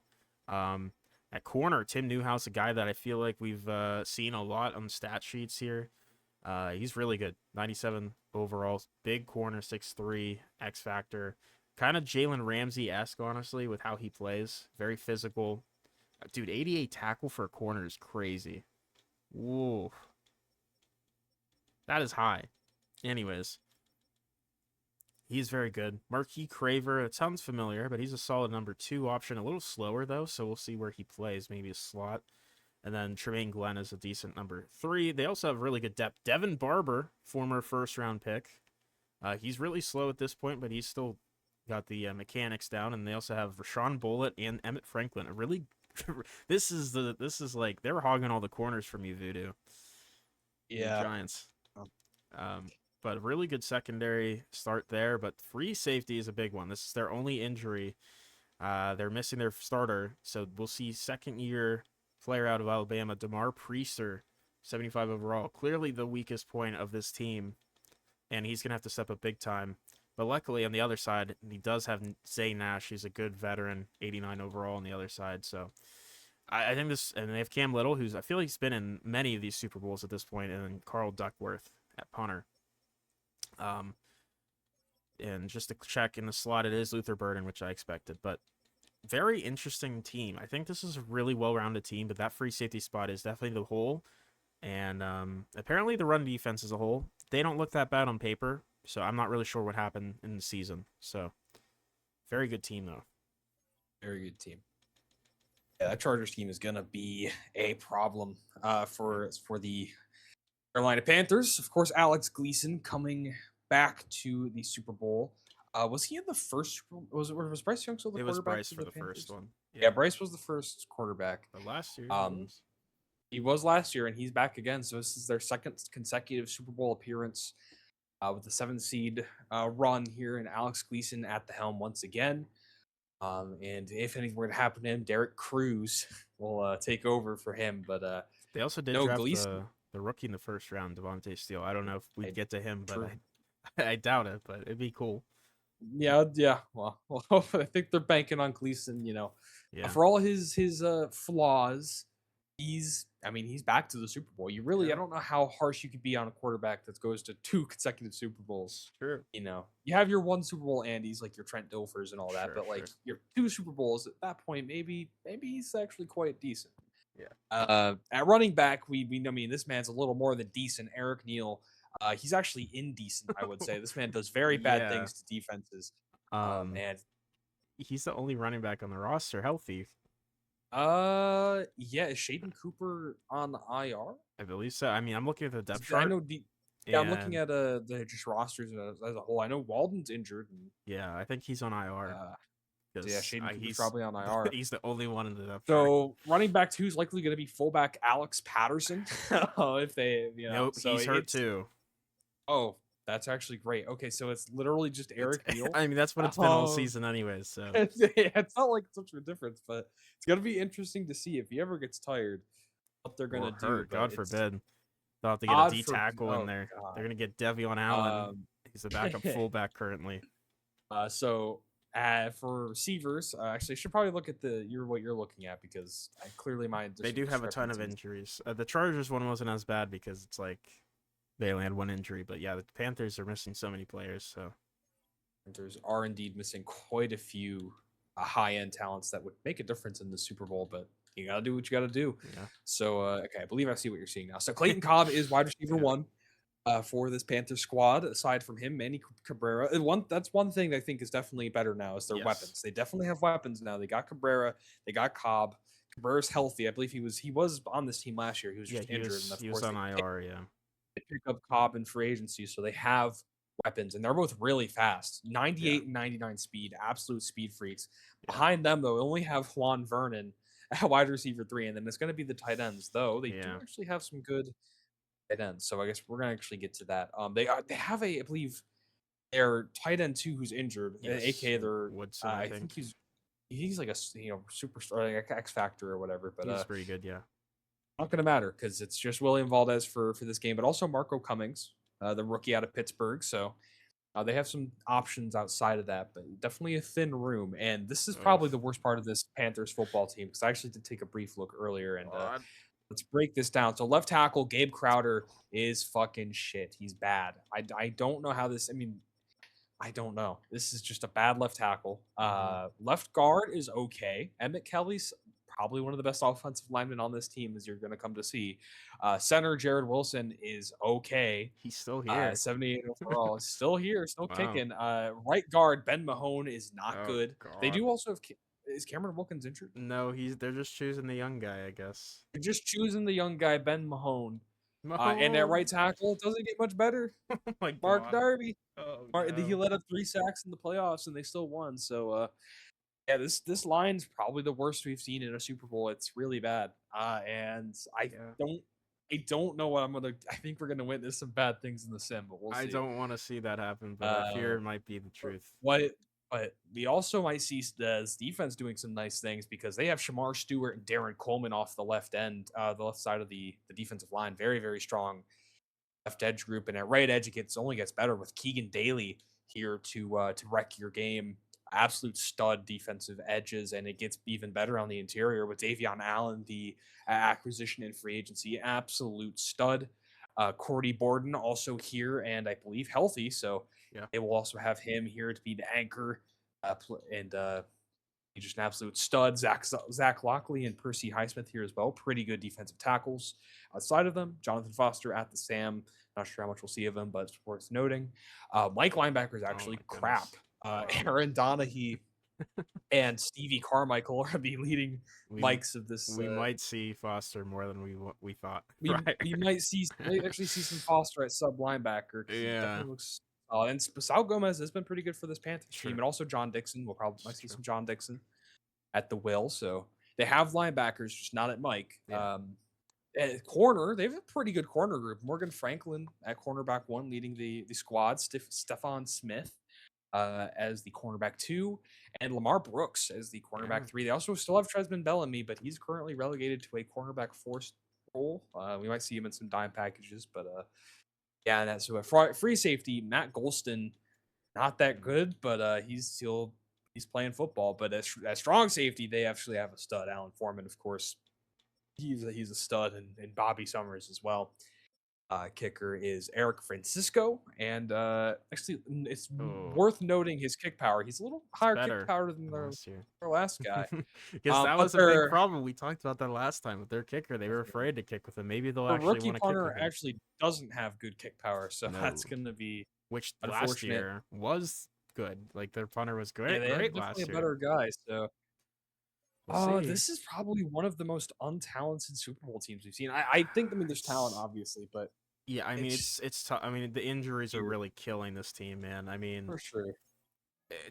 At corner, Tim Newhouse, a guy that I feel like we've seen a lot on the stat sheets here. He's really good. 97 overall. Big corner, 6'3", X Factor. Kind of Jalen Ramsey-esque, honestly, with how he plays. Very physical. Dude, 88 tackle for a corner is crazy. Whoa. That is high. Anyways, he's very good. Marquis Craver, it sounds familiar, but he's a solid number 2 option. A little slower, though, so we'll see where he plays. Maybe a slot. And then Tremaine Glenn is a decent number 3. They also have really good depth. Devin Barber, former first-round pick. He's really slow at this point, but he's still got the mechanics down. And they also have Rashawn Bullitt and Emmett Franklin. A really, this is like they're hogging all the corners from you, Voodoo. Yeah. The Giants. But a really good secondary start there. But free safety is a big one. This is their only injury. They're missing their starter, so we'll see second-year player out of Alabama, DeMar Priester, 75 overall. Clearly the weakest point of this team, and he's going to have to step up big time. But luckily, on the other side, he does have Zay Nash. He's a good veteran, 89 overall on the other side. So I think this, and they have Cam Little, who's, I feel like he's been in many of these Super Bowls at this point, and then Carl Duckworth at punter. And just to check in the slot, it is Luther Burden, which I expected. But very interesting team. I think this is a really well-rounded team, but that free safety spot is definitely the hole. And apparently the run defense as a whole, they don't look that bad on paper. So I'm not really sure what happened in the season. So very good team, though. Very good team. Yeah, that Chargers team is going to be a problem for the Carolina Panthers. Of course, Alex Gleason coming back to the Super Bowl. Was he in the first? Was Bryce Young still the quarterback? It was Bryce for the Panthers? first one. Yeah, Bryce was the first quarterback. But last year, he was last year, and he's back again. So this is their second consecutive Super Bowl appearance with the 7th seed run here, and Alex Gleason at the helm once again. And if anything were to happen to him, Derek Cruz will take over for him. But they also did draft the rookie in the first round, Devontae Steele. I don't know if we'd get to him, but I doubt it. But it'd be cool. Yeah. Well, I think they're banking on Gleason. For all his flaws, he's back to the Super Bowl. I don't know how harsh you could be on a quarterback that goes to 2 consecutive Super Bowls. Sure. You have your 1 Super Bowl Andes, like your Trent Dilfers and all that, but like your 2 Super Bowls at that point, maybe he's actually quite decent. Yeah. At running back, this man's a little more than decent. Eric Neal. He's actually indecent, I would say. This man does very bad things to defenses. And he's the only running back on the roster healthy. Yeah, is Shaden Cooper on the IR? I believe so. I mean, I'm looking at the depth chart. I know. I'm looking at the just rosters as a whole. I know Walden's injured. Yeah, I think he's on IR. Shaden Cooper's probably on IR. He's the only one in the depth chart. So running back 2 is likely going to be fullback Alex Patterson. If they, nope, so he's hurt too. Oh, that's actually great. Okay, so it's literally just Eric Neal. I mean, that's what it's been all season anyways. So it's not like such a difference, but it's gonna be interesting to see if he ever gets tired, what they're gonna do. God forbid. They'll have to get a D tackle in there. God. They're gonna get Devion Allen. He's a backup fullback currently. For receivers, actually, I should probably look at what you're looking at because clearly they do have a ton of injuries. The Chargers one wasn't as bad because it's like they only had 1 injury, but yeah, the Panthers are missing so many players. So Panthers are indeed missing quite a few high-end talents that would make a difference in the Super Bowl, but you gotta do what you gotta do. Yeah. So okay, I believe I see what you're seeing now. So Clayton Cobb is wide receiver 1 for this Panther squad. Aside from him, Manny Cabrera. That's one thing I think is definitely better now is their weapons. They definitely have weapons now. They got Cabrera, they got Cobb. Cabrera's healthy. I believe he was on this team last year. He was just injured. He was on IR. They pick up Cobb in free agency, so they have weapons, and they're both really fast. 98 and 99 speed, absolute speed freaks. Behind them, though, we only have Juan Vernon at wide receiver 3, and then it's going to be the tight ends, though. They do actually have some good tight end. So I guess we're gonna actually get to that. They have I believe their tight end too who's injured, Yes, aka their Woodson, I I think think he's like a superstar, like X Factor or whatever. But he's pretty good. Yeah. not gonna matter because it's just William Valdez for this game, but also Marco Cummings, the rookie out of Pittsburgh. So they have some options outside of that, but definitely a thin room. And this is Ugh. probably the worst part of this Panthers football team because I actually did take a brief look earlier and God. let's break this down. So left tackle Gabe Crowder is fucking shit. He's bad. I don't know how this. I mean, I don't know. This is just a bad left tackle. Left guard is okay. Emmett Kelly's probably one of the best offensive linemen on this team, as you're going to come to see. Center Jared Wilson is okay. He's still here. 78 overall, still here, still Wow. kicking. Right guard Ben Mahone is not Oh, good. They God. do also have. Is Cameron Wilkins injured? No, they're just choosing the young guy, I guess. They're just choosing the young guy Ben Mahone. And at Mahomes. right tackle, it doesn't get much better. Oh my Mark God. Darby. Oh He no. let up 3 sacks in the playoffs, and they still won. So, yeah, this line's probably the worst we've seen in a Super Bowl. It's really bad. And Yeah. I don't know what I'm gonna. I think we're gonna witness some bad things in the sim, but we'll I see. don't want to see that happen, but I fear it might be the truth. But we also might see the defense doing some nice things because they have Shamar Stewart and Darren Coleman off the left end, the left side of the defensive line. Very, very strong left edge group. And at right edge, it only gets better with Keegan Daly here to wreck your game. Absolute stud defensive edges, and it gets even better on the interior with Davion Allen, the acquisition in free agency. Absolute stud. Cordy Borden also here and I believe healthy, so Yeah. they will also have him here to be the anchor. And he's just an absolute stud. Zach Lockley and Percy Highsmith here as well. Pretty good defensive tackles. Outside of them, Jonathan Foster at the Sam. Not sure how much we'll see of him, but it's worth noting. Mike linebacker is actually my crap. goodness. Aaron Donahue and Stevie Carmichael are the leading We Mikes of this. we might see Foster more than we thought. We Right. might actually see some Foster at sub linebacker. He Yeah. definitely looks. And Sal Gomez has been pretty good for this Panthers Sure. team, and also John Dixon. We'll probably might see True. some John Dixon at the will. So they have linebackers, just not at Mike. Yeah. At corner, they have a pretty good corner group. Morgan Franklin at cornerback 1, leading the squad. Stephon Smith as the cornerback 2, and Lamar Brooks as the cornerback 3. They also still have Tresman Bellamy, but he's currently relegated to a cornerback 4 role. We might see him in some dime packages, but yeah, and that's so a free safety, Matt Golston, not that good, but he's playing football. But as strong safety, they actually have a stud, Alan Foreman, of course. He's a stud, and Bobby Summers as well. Kicker is Eric Francisco, and actually, it's worth noting his kick power. He's a little higher kick power than their last guy. Because that was a big problem. We talked about that last time with their kicker. They were afraid to kick with him. Maybe they'll actually rookie want to kick punter with him. actually doesn't have good kick power, so that's going to be which unfortunate. Last year was good. Like their punter was great. Yeah, they great had last year. A better guy. So. We'll this is probably one of the most untalented Super Bowl teams we've seen. I think there's talent, obviously, but yeah, I mean it's tough. I mean the injuries are really killing this team, man. I mean, for sure.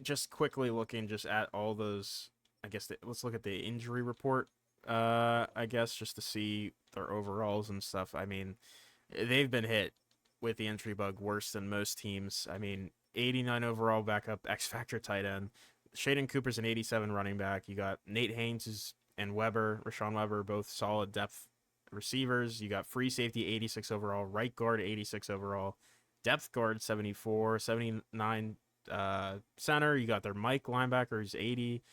Just quickly looking just at all those, I guess let's look at the injury report. I guess just to see their overalls and stuff. I mean, they've been hit with the injury bug worse than most teams. I mean, 89 overall backup X Factor tight end. Shaden Cooper's an 87 running back. You got Nate Haynes and Rashawn Weber, both solid depth receivers. You got free safety 86 overall, right guard 86 overall, depth guard 74, 79 center. You got their Mike linebacker who's 80.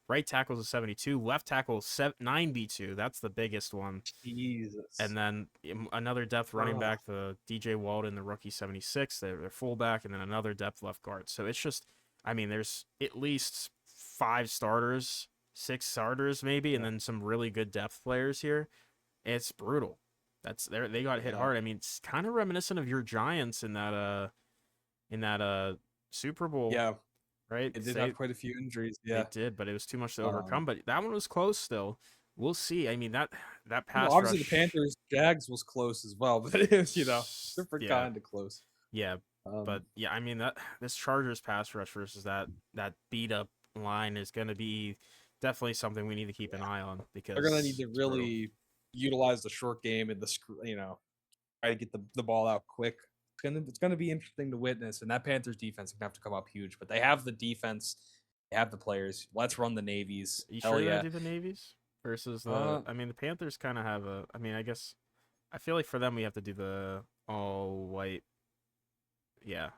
Right tackle's a 72. Left tackle 92. That's the biggest one. Jesus. And then another depth running back, the DJ Walden, the rookie 76. They're fullback, and then another depth left guard. So it's just, I mean, there's at least 5 starters, 6 starters maybe, and then some really good depth players here. It's brutal. They got hit hard. I mean, it's kind of reminiscent of your Giants in that Super Bowl. Yeah. Right? It did have quite a few injuries. Yeah. It did, but it was too much to overcome. But that one was close still. We'll see. I mean, that pass obviously rush, the Panthers Jags was close as well, but it was, different kind of close. Yeah. But yeah, I mean this Chargers pass rush versus that beat up line is going to be definitely something we need to keep an eye on because they're going to need to really utilize the short game and the try to get the ball out quick. It's gonna be interesting to witness, and that Panthers defense is gonna have to come up huge. But they have the defense, they have the players. Let's run the Navies. You Hell sure they yeah. do the Navies versus the? Uh, I mean, the Panthers kind of have a. I mean, I guess I feel like for them we have to do the all white. Yeah,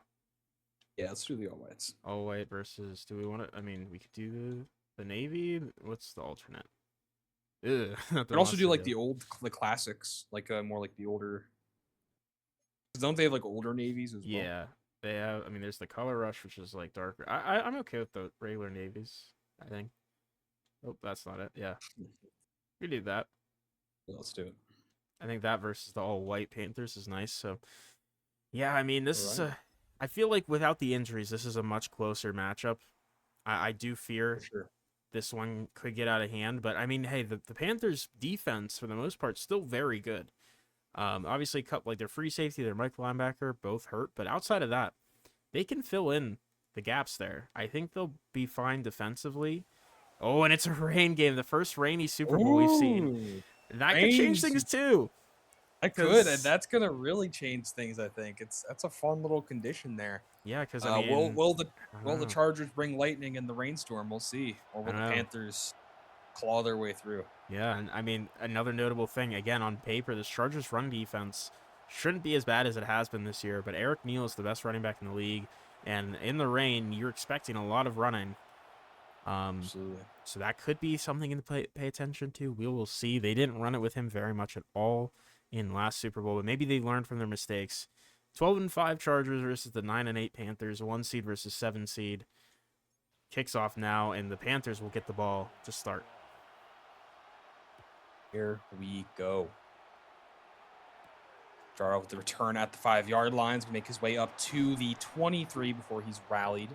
yeah, let's do the all whites. all white versus. Do we want to? I mean, we could do the navy. What's the alternate? Ugh, We could also do like the classics, like more like the older. Don't they have like older navies as well? Yeah, they have. I mean, there's the color rush, which is like darker. I'm okay with the regular navies. I think. Oh, that's not it. Yeah, we do that. Yeah, let's do it. I think that versus the all white Panthers is nice. So, yeah, I mean, this is Alright. a. I feel like without the injuries, this is a much closer matchup. I do fear For sure. this one could get out of hand, but I mean, hey, the Panthers' defense for the most part still very good. Obviously, cut like their free safety, their Mike linebacker, both hurt, but outside of that, they can fill in the gaps there. I think they'll be fine defensively. Oh, and it's a rain game, the first rainy Super Bowl we've seen. Ooh, That could change rains. things too. That could, and that's gonna really change things. I think that's a fun little condition there. Yeah, because I mean, Will I the don't know. Chargers bring lightning in the rainstorm? We'll see. Or will I the don't know. Panthers claw their way through? Yeah, and I mean, another notable thing, again, on paper, this Chargers run defense shouldn't be as bad as it has been this year, but Eric Neal is the best running back in the league, and in the rain, you're expecting a lot of running. Absolutely. So that could be something to pay attention to. We will see. They didn't run it with him very much at all in last Super Bowl, but maybe they learned from their mistakes. 12-5 Chargers versus the 9-8 Panthers, 1 seed versus 7 seed. Kicks off now, and the Panthers will get the ball to start. Here we go. Start off with the return at the 5-yard line. He's gonna make his way up to the 23 before he's rallied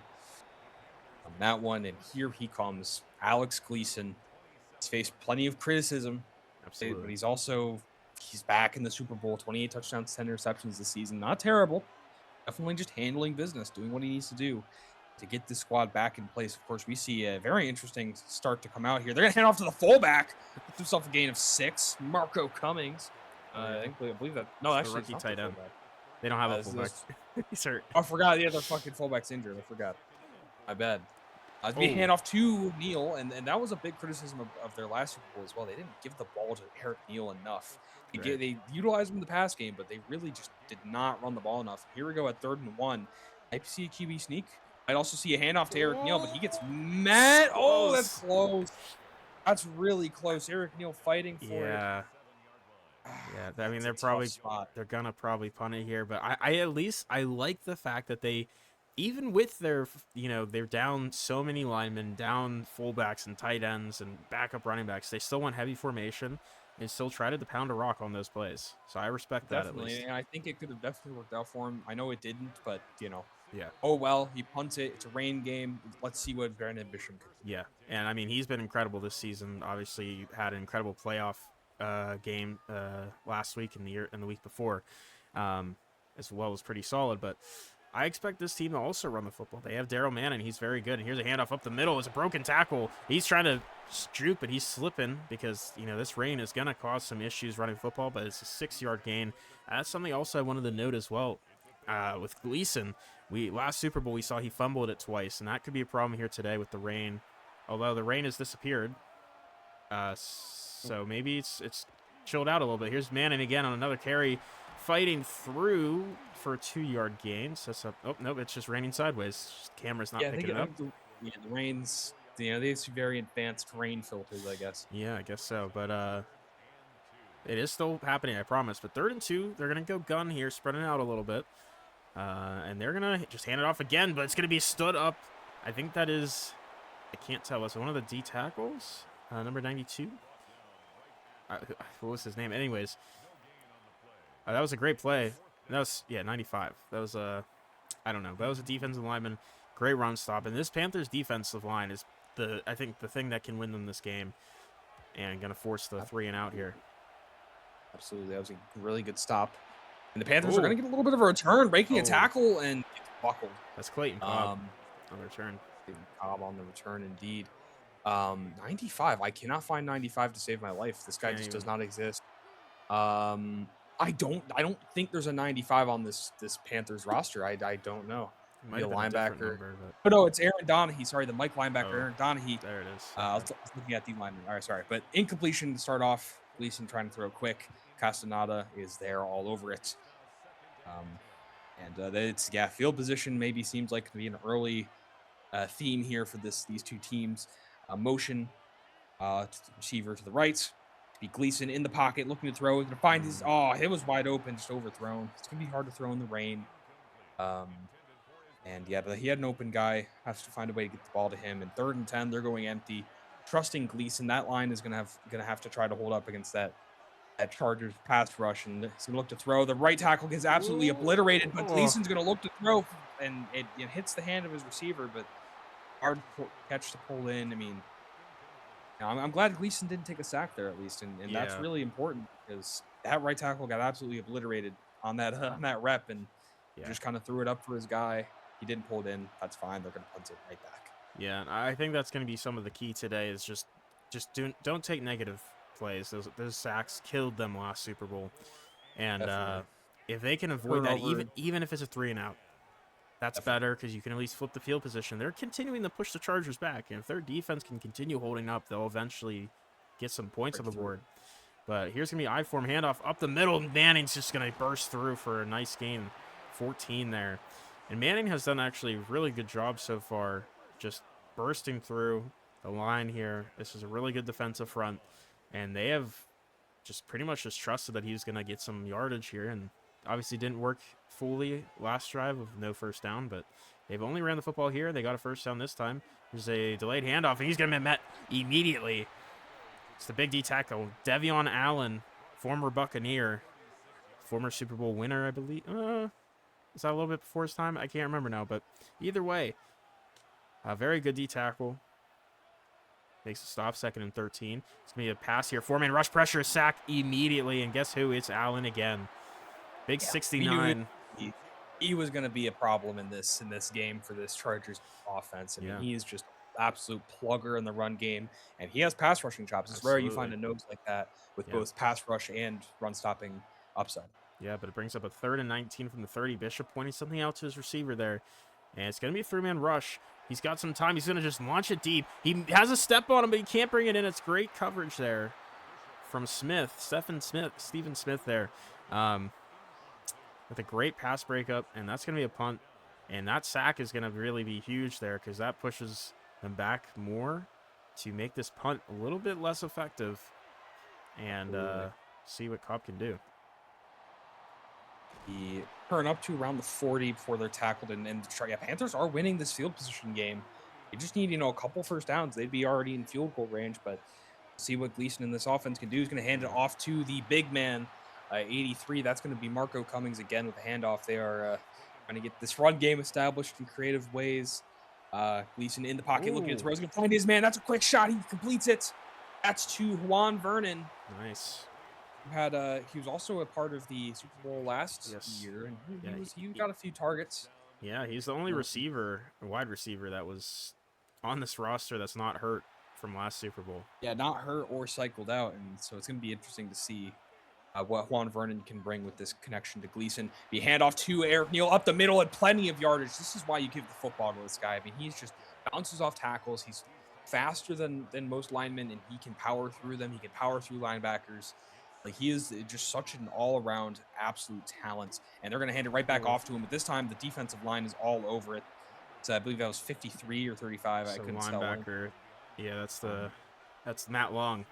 on that one. And here he comes, Alex Gleason. He's faced plenty of criticism, but Absolutely. he's back in the Super Bowl. 28 touchdowns, 10 interceptions this season. Not terrible. Definitely just handling business, doing what he needs to do to get this squad back in place. Of course, we see a very interesting start to come out here. They're gonna hand off to the fullback. Gets himself a gain of 6. Marco Cummings. I believe that. No, It's the actually, rookie it's tight not the end. fullback. They don't have a This is- fullback. He's hurt. I forgot. Yeah, their fucking fullback's injured. I forgot. My bad. It's being Oh. hand off to Neal, and that was a big criticism of their last Super Bowl as well. They didn't give the ball to Eric Neal enough. Right. They utilized him in the pass game, but they really just did not run the ball enough. Here we go at 3rd and 1. I see a QB sneak. I'd also see a handoff to Eric Neal, but he gets mad. Oh, that's close. That's really close. Eric Neal fighting for it. Yeah. Yeah, I mean, It's a they're tough probably spot. they're gonna probably punt it here, but I at least I like the fact that they, even with their they're down so many linemen, down fullbacks and tight ends and backup running backs, they still went heavy formation and still tried to pound a rock on those plays. So I respect that at Definitely, least. and I think it could have definitely worked out for him. I know it didn't, but Yeah, oh well. He punts it. It's a rain game. Let's see what Brandon Bishop can do. yeah, and I mean he's been incredible this season. Obviously had an incredible playoff game last week and the week before, as well as pretty solid. But I expect this team to also run the football. They have Daryl Manning. He's very good. And here's a handoff up the middle. It's a broken tackle. He's trying to droop, but he's slipping because, this rain is going to cause some issues running football, but it's a 6-yard gain. That's something also I wanted to note as well with Gleason. Last Super Bowl, we saw he fumbled it twice, and that could be a problem here today with the rain. Although the rain has disappeared. So maybe it's chilled out a little bit. Here's Manning again on another carry, fighting through for a 2-yard gain. So that's oh, nope, it's just raining sideways. Camera's not picking it up. The rain's, they have some very advanced rain filters, I guess. Yeah, I guess so. But it is still happening, I promise. But 3rd and 2, they're going to go gun here, spreading out a little bit. And they're going to just hand it off again, but it's going to be stood up. I think that is, I can't tell. Was it one of the D tackles? Number 92? What was his name? Anyways, that was a great play. That was 95. That was I don't know. That was a defensive lineman. Great run stop. And this Panthers defensive line is I think the thing that can win them this game, and gonna force the 3 and out here. Absolutely, that was a really good stop. And the Panthers are going to get a little bit of a return, breaking a tackle, and it's buckled. That's Clayton Cobb on the return. Clayton Cobb on the return, indeed. 95. I cannot find 95 to save my life. This guy just does not exist. I I don't think there's a 95 on this Panthers roster. I don't know. It Be might a have been a different linebacker. number, but Oh no, it's Aaron Donahue. Sorry, the Mike linebacker, oh, Aaron Donahue. there it is. I Okay. was looking at the lineman. All right, sorry, but incompletion to start off. Gleason trying to throw quick. Castaneda is there all over it. It's field position maybe seems like to be an early theme here for these two teams. Motion to the receiver to the right. To be Gleason in the pocket, looking to throw. He's gonna find his. Oh, it was wide open, just overthrown. It's gonna be hard to throw in the rain. But he had an open guy. Has to find a way to get the ball to him. And 3rd and 10, they're going empty. Trusting Gleason, that line is gonna have to try to hold up against that Chargers pass rush, and he's gonna look to throw. The right tackle gets absolutely obliterated, but Gleason's gonna look to throw, and it hits the hand of his receiver, but hard catch to pull in. I mean, I'm glad Gleason didn't take a sack there at least, and that's really important because that right tackle got absolutely obliterated on that rep, and just kind of threw it up for his guy. He didn't pull it in. That's fine. They're gonna punt it right back. Yeah, and I think that's going to be some of the key today is just don't take negative plays. Those sacks killed them last Super Bowl, and if they can avoid that, even if it's a 3 and out, that's better because you can at least flip the field position. They're continuing to push the Chargers back, and if their defense can continue holding up, they'll eventually get some points on the board. But here's going to be I-form handoff up the middle. Manning's just going to burst through for a nice gain, 14 there. And Manning has done actually a really good job so far, just bursting through the line here. This is a really good defensive front, and they have just pretty much just trusted that he's going to get some yardage here, and obviously didn't work fully last drive with no first down, but they've only ran the football here. They got a first down this time. There's a delayed handoff, and he's going to be met immediately. It's the big D tackle, Devion Allen, former Buccaneer, former Super Bowl winner, I believe. Is that a little bit before his time? I can't remember now, but either way, a very good D tackle. Makes a stop, 2nd and 13. It's going to be a pass here. 4-man rush pressure, sack immediately, and guess who? It's Allen again. Big 69. He was going to be a problem in this game for this Chargers offense. I mean, he's just absolute plugger in the run game, and he has pass rushing chops. It's rare you find a nose like that with both pass rush and run stopping upside. Yeah, but it brings up a 3rd and 19 from the 30. Bishop pointing something out to his receiver there, and it's going to be a 3-man rush. He's got some time. He's going to just launch it deep. He has a step on him, but he can't bring it in. It's great coverage there from Stephen Smith there. With a great pass breakup, and that's going to be a punt. And that sack is going to really be huge there because that pushes them back more to make this punt a little bit less effective and see what Cobb can do. The turn up to around the 40 before they're tackled, and Panthers are winning this field position game. They just need, a couple first downs. They'd be already in field goal range, but see what Gleason in this offense can do. He's going to hand it off to the big man, 83. That's going to be Marco Cummings again with the handoff. They are trying to get this run game established in creative ways. Gleason in the pocket, looking at throws. He's going to find his man. That's a quick shot. He completes it. That's to Juan Vernon. Nice. He was also a part of the Super Bowl last year, and he got a few targets. Yeah, he's the only wide receiver that was on this roster that's not hurt from last Super Bowl. Yeah, not hurt or cycled out, and so it's going to be interesting to see what Juan Vernon can bring with this connection to Gleason. The handoff to Eric Neal up the middle and plenty of yardage. This is why you give the football to this guy. I mean, he's just bounces off tackles. He's faster than most linemen, and he can power through them. He can power through linebackers. Like, he is just such an all-around absolute talent, and they're going to hand it right back off to him. But this time, the defensive line is all over it. So I believe that was 53 or 35. I couldn't tell. Linebacker. Yeah, that's Matt Long,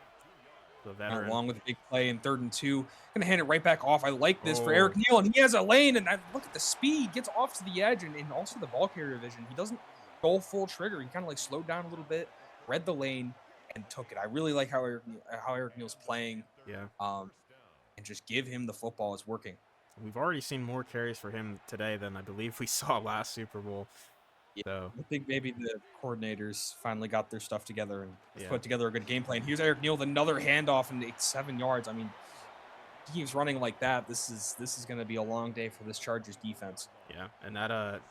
the veteran. Matt Long with a big play in 3rd and 2. Going to hand it right back off. I like this for Eric Neal, and he has a lane, and look at the speed. Gets off to the edge, and also the ball carrier vision. He doesn't go full trigger. He kind of slowed down a little bit, read the lane, and took it. I really like how Eric Neal's playing. Yeah. And just give him the football. It's working. We've already seen more carries for him today than I believe we saw last Super Bowl. Yeah. So I think maybe the coordinators finally got their stuff together and put together a good game plan. Here's Eric Neal with another handoff and 7 yards. I mean, he keeps running like that. This is going to be a long day for this Chargers defense. Yeah, and that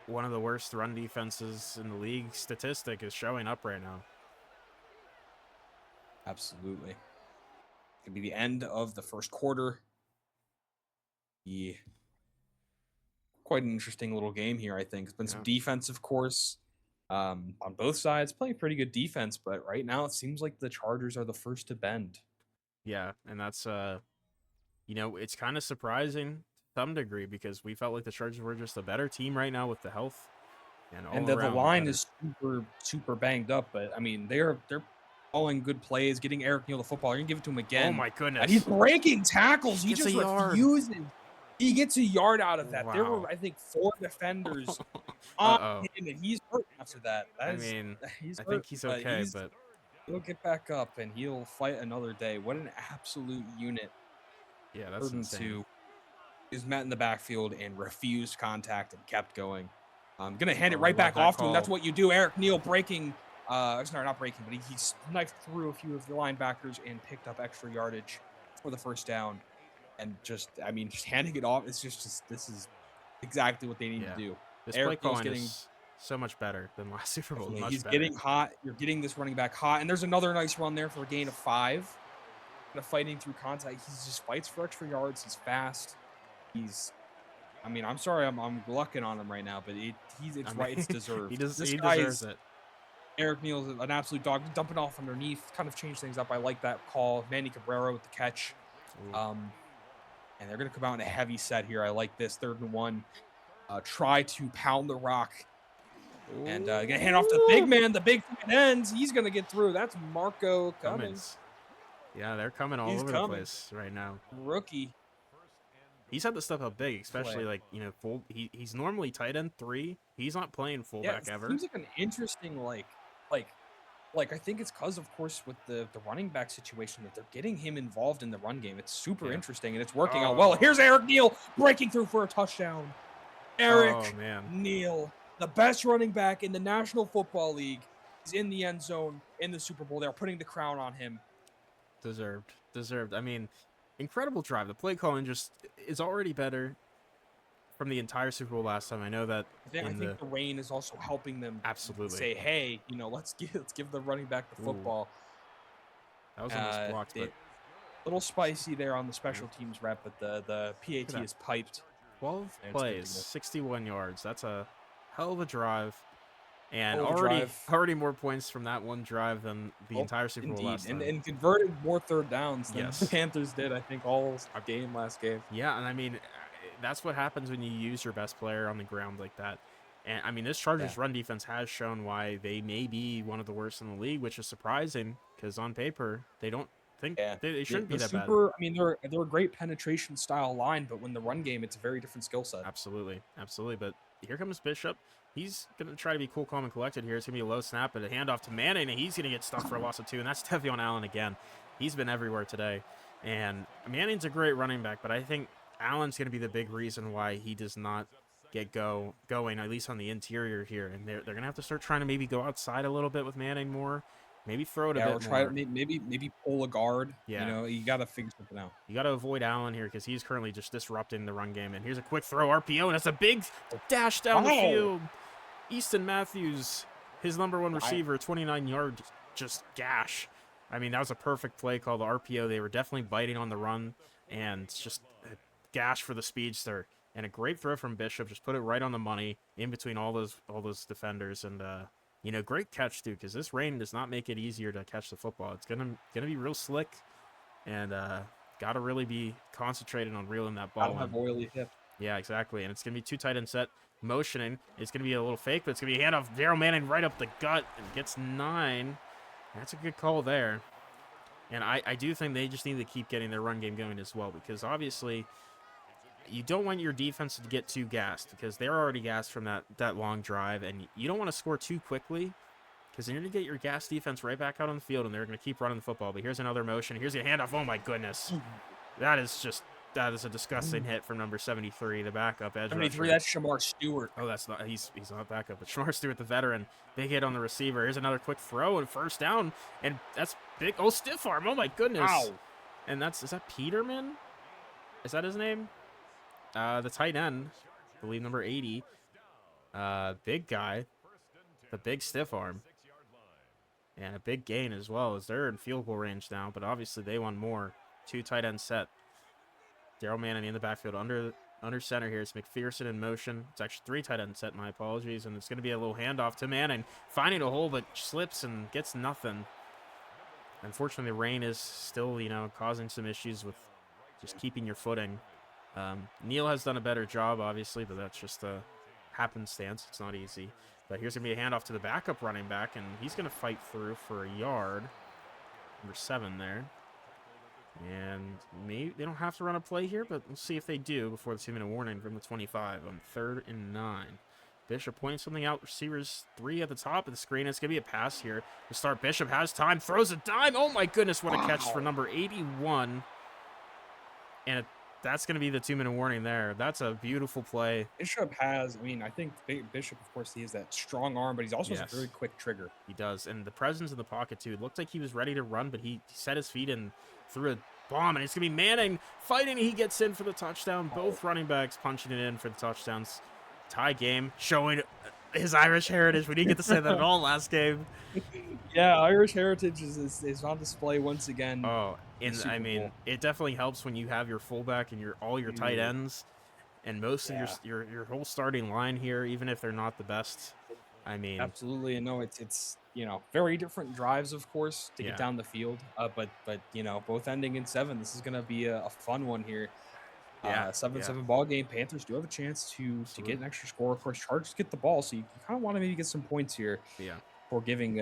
one of the worst run defenses in the league statistic is showing up right now. Absolutely. It's going to be the end of the first quarter. be quite an interesting little game here, I think. It's been some Yeah. defense, of course, on both sides, playing pretty good defense, but right now it seems like the Chargers are the first to bend. Yeah, and that's it's kind of surprising to some degree because we felt like the Chargers were just a better team right now with the health and And all the around line better. is super banged up, but I mean they're calling good plays, getting Eric Neal the football. You're gonna give it to him Oh again. my And he's goodness. breaking tackles. He He gets a just yard. refuses. He gets a yard out of that. There were, Wow. I think, 4 defenders on Uh-oh. him, and he's hurt after that. I mean, He's I think hurt, he's but okay, but he'll get back up and he'll fight another day. What an absolute unit. yeah, that's 3rd and insane. 2. He's met in the backfield and refused contact and kept going. I'm gonna hand it Oh, I right love back that off to him. That's call. what you do. Eric Neal breaking, sorry, not breaking, but he knifed through a few of the linebackers and picked up extra yardage for the first down. And just handing it off. It's just this is exactly what they need Yeah. to do. This play Eric Neal's calling getting is so much better than last Super Bowl. definitely, Much he's better. getting hot. You're getting this running back hot, and there's another nice run there for a gain of 5. Kind of fighting through contact. He just fights for extra yards. He's fast. I'm sorry, I'm glucking on him right now, but it's deserved. He This guy deserves is it. Eric Neal's an absolute dog, dumping off underneath, kind of change things up. I like that call. Manny Cabrera with the catch. Ooh. And they're gonna come out in a heavy set here. I like this 3rd and 1. Try to pound the rock. And gonna hand off to the big man, the big ends. He's gonna get through. That's Marco Cummins. Yeah, they're coming all over the place right now. Rookie. He's had to step up big, especially he's normally tight end 3. He's not playing fullback ever. Seems like an interesting I think it's because, of course, with the running back situation that they're getting him involved in the run game. It's super interesting and it's working out well. Here's Eric Neal breaking through for a touchdown. Eric Neal, the best running back in the National Football League, is in the end zone in the Super Bowl. They're putting the crown on him. Deserved. I mean, incredible drive. The play calling just is already better from the entire Super Bowl last time. I know that. I think the rain is also helping them. Absolutely. Say, hey, let's give the running back the football. That was almost blocked, but a little spicy there on the special teams rep, but the PAT is piped. 12 plays, 61 yards. That's a hell of a drive. And already more points from that one drive than the entire Super Bowl last time. And converted more 3rd downs than the Panthers did, I think, last game. Yeah, and I mean, that's what happens when you use your best player on the ground like that. And I mean, this Chargers run defense has shown why they may be one of the worst in the league, which is surprising because on paper they don't think they shouldn't be that bad. I mean, they're a great penetration style line, but when the run game, it's a very different skill set. Absolutely. But here comes Bishop. He's going to try to be cool, calm, and collected here. It's going to be a low snap, but a handoff to Manning, and he's going to get stuffed for a loss of 2, and that's Tevion Allen again. He's been everywhere today. And Manning's a great running back, but I think Allen's going to be the big reason why he does not get going, at least on the interior here. And they're going to have to start trying to maybe go outside a little bit with Manning more. Maybe throw it a bit more. Try maybe pull a guard. Yeah. You got to figure something out. You got to avoid Allen here because he's currently just disrupting the run game. And here's a quick throw, RPO, and that's a big dash down the field. Easton Matthews, his number 1 receiver, 29-yard just gash. I mean, that was a perfect play call, the RPO. They were definitely biting on the run, and just a gash for the speedster. And a great throw from Bishop, just put it right on the money in between all those defenders. And great catch too, because this rain does not make it easier to catch the football. It's gonna be real slick, and gotta really be concentrated on reeling that ball. Gotta have oily hip. Yeah, exactly. And it's gonna be 2 tight end set motioning. It's gonna be a little fake, but it's gonna be a handoff. Daryl Manning right up the gut and gets 9. That's a good call there. And I do think they just need to keep getting their run game going as well, because obviously you don't want your defense to get too gassed, because they're already gassed from that long drive, and you don't want to score too quickly, because then you're going to get your gas defense right back out on the field, and they're going to keep running the football. But here's another motion. Here's a handoff. Oh, my goodness. That is a disgusting hit from number 73, the backup edge 73, rusher. that's Shamar Stewart. Oh, that's not, he's not backup, but Shamar Stewart, the veteran. Big hit on the receiver. Here's another quick throw and first down, and that's big. Oh, stiff arm. Oh, my goodness. Ow. And is that Peterman? Is that his name? The tight end, I believe number 80. Big guy. The big stiff arm. And a big gain as well, as they're in field goal range now, but obviously they want more. 2 tight end set. Daryl Manning in the backfield under center here. It's McPherson in motion. It's actually 3 tight end set, my apologies. And it's going to be a little handoff to Manning. Finding a hole, but slips and gets nothing. Unfortunately, the rain is still, causing some issues with just keeping your footing. Neal has done a better job, obviously, but that's just a happenstance. It's not easy. But here's going to be a handoff to the backup running back, and he's going to fight through for a yard. Number 7 there. And maybe they don't have to run a play here, but we'll see if they do before the 2-minute warning from the 25 on 3rd and 9. Bishop pointing something out. Receivers 3 at the top of the screen. It's going to be a pass here to start. Bishop has time. Throws a dime. Oh, my goodness. What a catch for number 81. And that's going to be the 2-minute warning there. That's a beautiful play. Bishop has, I think Bishop, of course, he has that strong arm, but he's also has a very quick trigger. He does. And the presence in the pocket, too. It looked like he was ready to run, but he set his feet and threw a bomb. And it's going to be Manning fighting. He gets in for the touchdown. Both running backs punching it in for the touchdowns. Tie game, showing his Irish heritage. We didn't get to say that at all last game. Yeah, Irish heritage is on display once again. Oh, and it definitely helps when you have your fullback and all your tight ends, and most of your whole starting line here, even if they're not the best. Absolutely, and no, it's very different drives, of course, to get down the field. But both ending in 7. This is gonna be a fun one here. 7-7 ball game. Panthers do have a chance to get an extra score. Of course, Chargers get the ball, so you kind of want to maybe get some points here. Yeah. For giving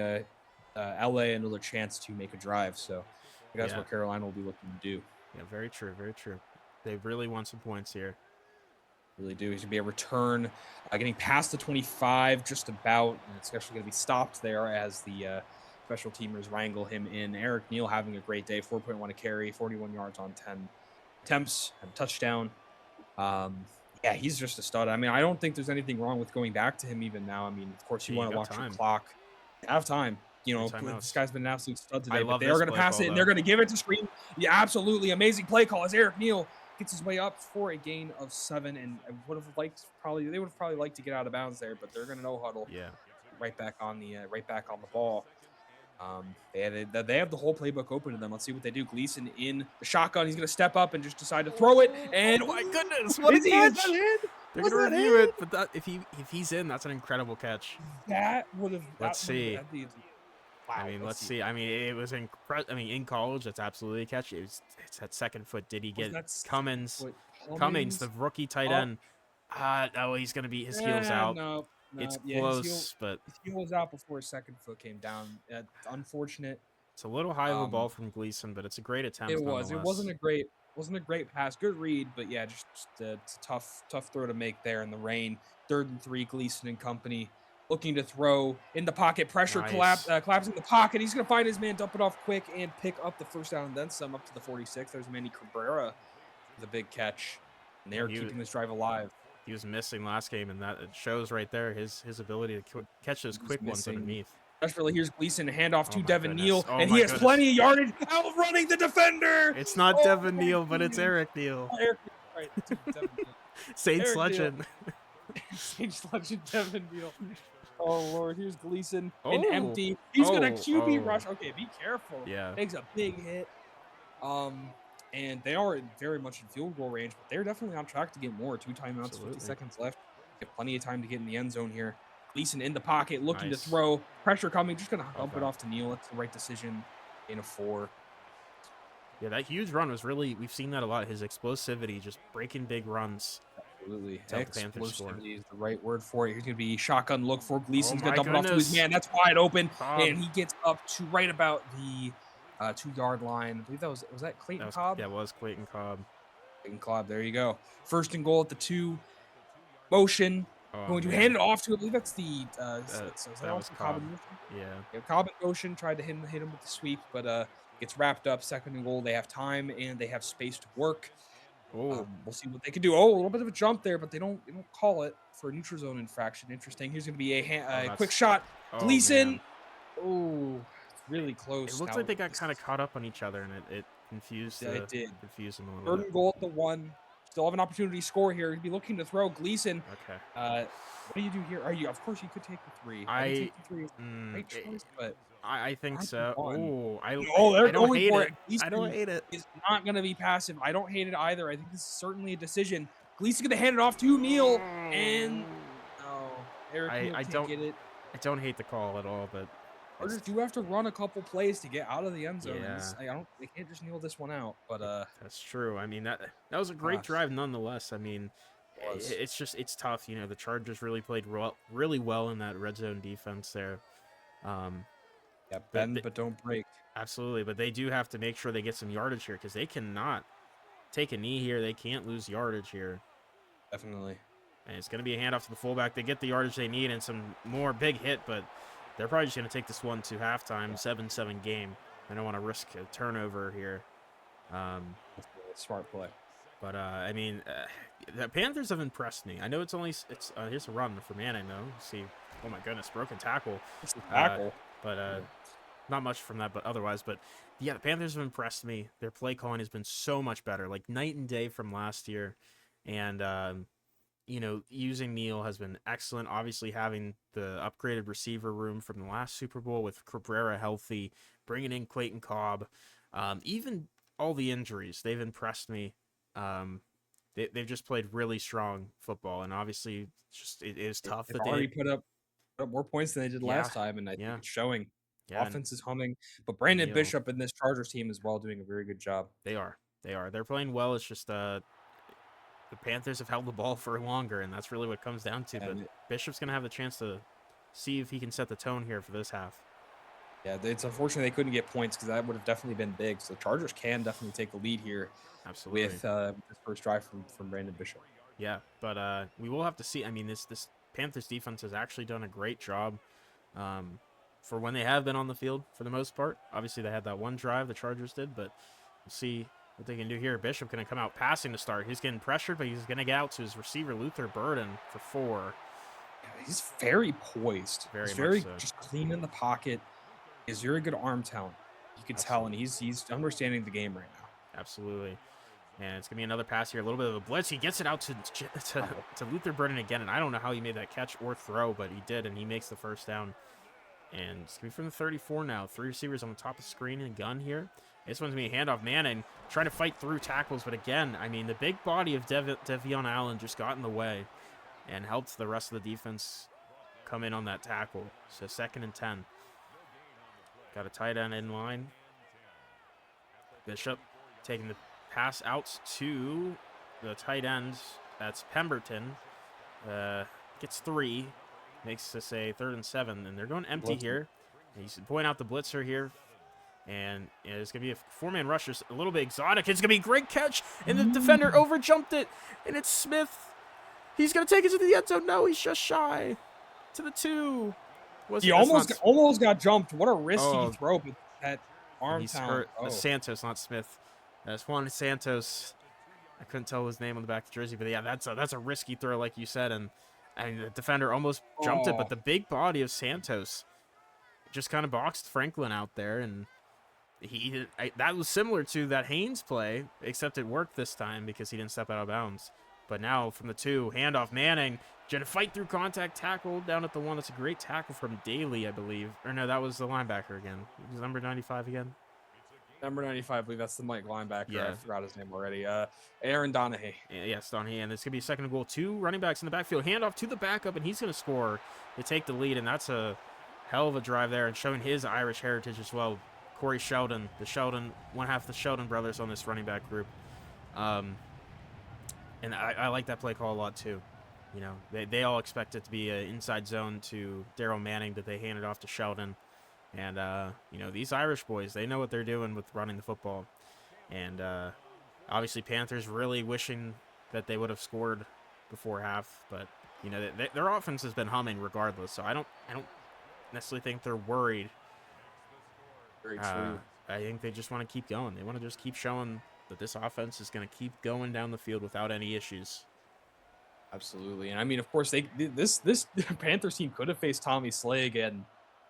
LA another chance to make a drive. So I think that's what Carolina will be looking to do. Yeah, very true, very true. They really want some points here. Really do. He's going to be a return, getting past the 25 just about, and it's actually going to be stopped there as the special teamers wrangle him in. Eric Neal having a great day, 4.1 a carry, 41 yards on 10 attempts, and a touchdown. He's just a stud. I don't think there's anything wrong with going back to him even now. Of course, you want to watch your clock. Have time. This guy's been an absolute stud today. But they are going to pass it, and they're going to give it to Scream. Yeah, absolutely amazing play call as Eric Neal gets his way up for a gain of 7, and they would have probably liked to get out of bounds there, but they're going to no huddle. Yeah. Right back on the ball. They have the whole playbook open to them. Let's see what they do. Gleason in the shotgun. He's going to step up and just decide to throw it. And oh my goodness, what a catch! They're going to review it, but if he's in, that's an incredible catch. That would have. Let's see. Wow, let's see. It was in college, that's absolutely a catch. It's that second foot. Did he get Cummins, the rookie tight end? He's going to be his heels out. No, it's close, but his heel was out before his second foot came down. Unfortunate. It's a little high of a ball from Gleason, but it's a great attempt. It was. It wasn't a great pass. Good read, but yeah, just it's a tough throw to make there in the rain. 3rd and 3. Gleason and company looking to throw in the pocket. Pressure collapsing the pocket. He's going to find his man, dump it off quick, and pick up the first down and then some up to the 46. There's Manny Cabrera with a big catch, and they're keeping this drive alive. He was missing last game, and that it shows right there his ability to catch those quick ones underneath. Especially here's Gleason, handoff to Devin Neal, and he has plenty of yardage, outrunning the defender. It's not Devin Neal, but it's Eric Neal. Devin Neal. Saints legend. Saints legend Devin Neal. Oh, Lord, here's Gleason, and empty. He's going to QB rush. Okay, be careful. Yeah. Takes a big hit. And they are very much in field goal range, but they're definitely on track to get more. 2 timeouts, 50 seconds left. They have plenty of time to get in the end zone here. Gleason in the pocket, looking to throw. Pressure coming, just going to dump it off to Neal. That's the right decision in a 4. Yeah, that huge run was really, we've seen that a lot. His explosivity, just breaking big runs. Absolutely. Explosivity is the right word for it. He's going to be shotgun look for Gleason's going to dump it off to his man. That's wide open. And he gets up to right about the 2-yard line. I believe was that Clayton Cobb? Yeah, it was Clayton Cobb. Clayton Cobb, there you go. 1st and goal at the 2. Motion. Going to hand it off to, I believe that's the that was Cobb. Yeah, Cobb in motion, tried to hit him with the sweep, but gets wrapped up. 2nd and goal. They have time and they have space to work. We'll see what they can do. A little bit of a jump there, but they don't call it for a neutral zone infraction. Interesting. Here's going to be a quick shot. Gleason. Really close. It looks like they got kind of caught up on each other, and it confused. It did. Confused them a little 3rd bit. and goal at the 1. Still have an opportunity to score here. He'd be looking to throw. Gleason. Okay. What do you do here? Of course, you could take the 3. I take the 3. Great choice, but I think 4th and so. 1. Oh, Oh, they're I don't going hate for it. it. I don't Gleason hate it. is not going to be passive. I don't hate it either. I think this is certainly a decision. Gleason's going to hand it off to Neal, and no, Eric Neal I can't don't get it. I don't hate the call at all, but Chargers it's do have to run a couple plays to get out of the end zone, and yeah. this they can't just kneel this one out. But That's true. I mean that was a great gosh, drive nonetheless. I mean, it was. it's tough. You know, the Chargers really played really well in that red zone defense there. Um, Yeah, but bend but don't break. absolutely, but they do have to make sure they get some yardage here because they cannot take a knee here. They can't lose yardage here. Definitely. And it's going to be a handoff to the fullback. They get the yardage they need and some more big hit, but they're probably just going to take this one to halftime, 7-7 game. They don't want to risk a turnover here. That's a smart play. But, I mean, the Panthers have impressed me. I know here's a run for Manning, though. See, oh my goodness, broken tackle. It's a tackle. But not much from that, but otherwise. But, yeah, the Panthers have impressed me. Their play calling has been so much better, like night and day from last year. And, you know, using Neal has been excellent. Obviously, having the upgraded receiver room from the last Super Bowl with Cabrera healthy, bringing in Clayton Cobb, even all the injuries, they've impressed me. They've just played really strong football, and obviously, it is tough They've that already put up more points than they did last time, and I think it's showing. Yeah, Offense is humming, but Brandon Neal. Bishop and this Chargers team as well doing a very good job. They are. They're playing well. It's just the Panthers have held the ball for longer, and that's really what it comes down to. But Bishop's going to have the chance to see if he can set the tone here for this half. Yeah, it's unfortunate they couldn't get points because that would have definitely been big. So the Chargers can definitely take a lead here. Absolutely. With this first drive from Brandon Bishop. Yeah, but we will have to see. I mean, this Panthers defense has actually done a great job for when they have been on the field for the most part. Obviously, they had that one drive the Chargers did, but we'll see what they can do here. Bishop going to come out passing to start. He's getting pressured, but he's going to get out to his receiver, Luther Burden, for 4. Yeah, he's very poised. He's very just clean in the pocket. He's very good arm talent. You can tell, and he's understanding the game right now. Absolutely. And it's going to be another pass here. A little bit of a blitz. He gets it out to Luther Burden again, and I don't know how he made that catch or throw, but he did, and he makes the first down. And it's going to be from the 34 now. 3 receivers on the top of the screen and gun here. This one's going to be a handoff. Manning trying to fight through tackles, but again, I mean, the big body of Devion Allen just got in the way and helped the rest of the defense come in on that tackle. So 2nd and 10. Got a tight end in line. Bishop taking the pass out to the tight end. That's Pemberton. Gets 3. Makes this a 3rd and 7. And they're going empty here. He's pointing out the blitzer here. And it's going to be a 4-man rush. Just a little bit exotic. It's going to be a great catch. And the defender overjumped it. And it's Smith. He's going to take it to the end zone. No, he's just shy. To the 2. He almost got jumped. What a risky throw. But that arm talent. Santos, not Smith. That's Juan Santos. I couldn't tell his name on the back of the jersey, but yeah, that's a risky throw, like you said, and the defender almost jumped it, but the big body of Santos just kind of boxed Franklin out there, and that was similar to that Haynes play, except it worked this time because he didn't step out of bounds. But now from the 2, handoff Manning, trying to fight through contact, tackle down at the 1. That's a great tackle from Daly, I believe. Or no, that was the linebacker again. It was number 95 again. Number 95, I believe that's the Mike linebacker. Yeah. I forgot his name already. Aaron Donahue. Yes, Donahue. And it's going to be a 2nd and goal. 2 running backs in the backfield. Handoff to the backup, and he's going to score to take the lead. And that's a hell of a drive there, and showing his Irish heritage as well. Corey Sheldon, one half of the Sheldon brothers on this running back group. And I like that play call a lot too. You know, they all expect it to be an inside zone to Daryl Manning, that they hand it off to Sheldon. And, you know, these Irish boys, they know what they're doing with running the football. And obviously Panthers really wishing that they would have scored before half. But, you know, their offense has been humming regardless. So I don't necessarily think they're worried. Very true. I think they just want to keep going. They want to just keep showing that this offense is going to keep going down the field without any issues. Absolutely. And I mean, of course, this Panthers team could have faced Tommy Slay again,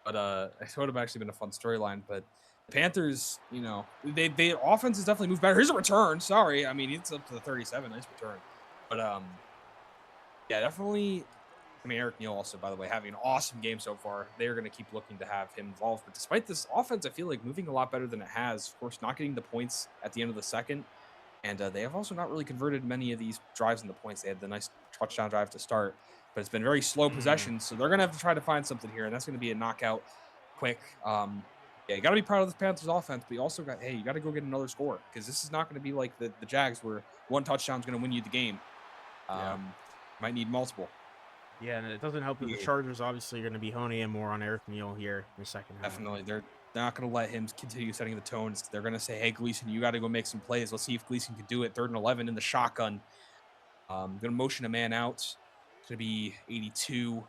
but it would have actually been a fun storyline. But the Panthers, you know, they offense has definitely moved better. Here's a return. Sorry, I mean, it's up to the 37. Nice return. But yeah, definitely I mean, Eric Neal also, by the way, having an awesome game so far. They're going to keep looking to have him involved. But despite this offense, I feel like moving a lot better than it has. Of course, not getting the points at the end of the second. And they have also not really converted many of these drives into points. They had the nice touchdown drive to start, but it's been very slow possession. So they're going to have to try to find something here. And that's going to be a knockout quick. Yeah, you got to be proud of the Panthers offense, but you also got, hey, you got to go get another score because this is not going to be like the Jags where one touchdown is going to win you the game. Might need multiple. Yeah, and it doesn't help that the Chargers obviously are going to be honing in more on Eric Neal here in the second half. Definitely. They're not going to let him continue setting the tones. They're going to say, hey, Gleason, you got to go make some plays. Let's see if Gleason can do it. 3rd and 11 in the shotgun. Going to motion a man out. It's going to be 82. Going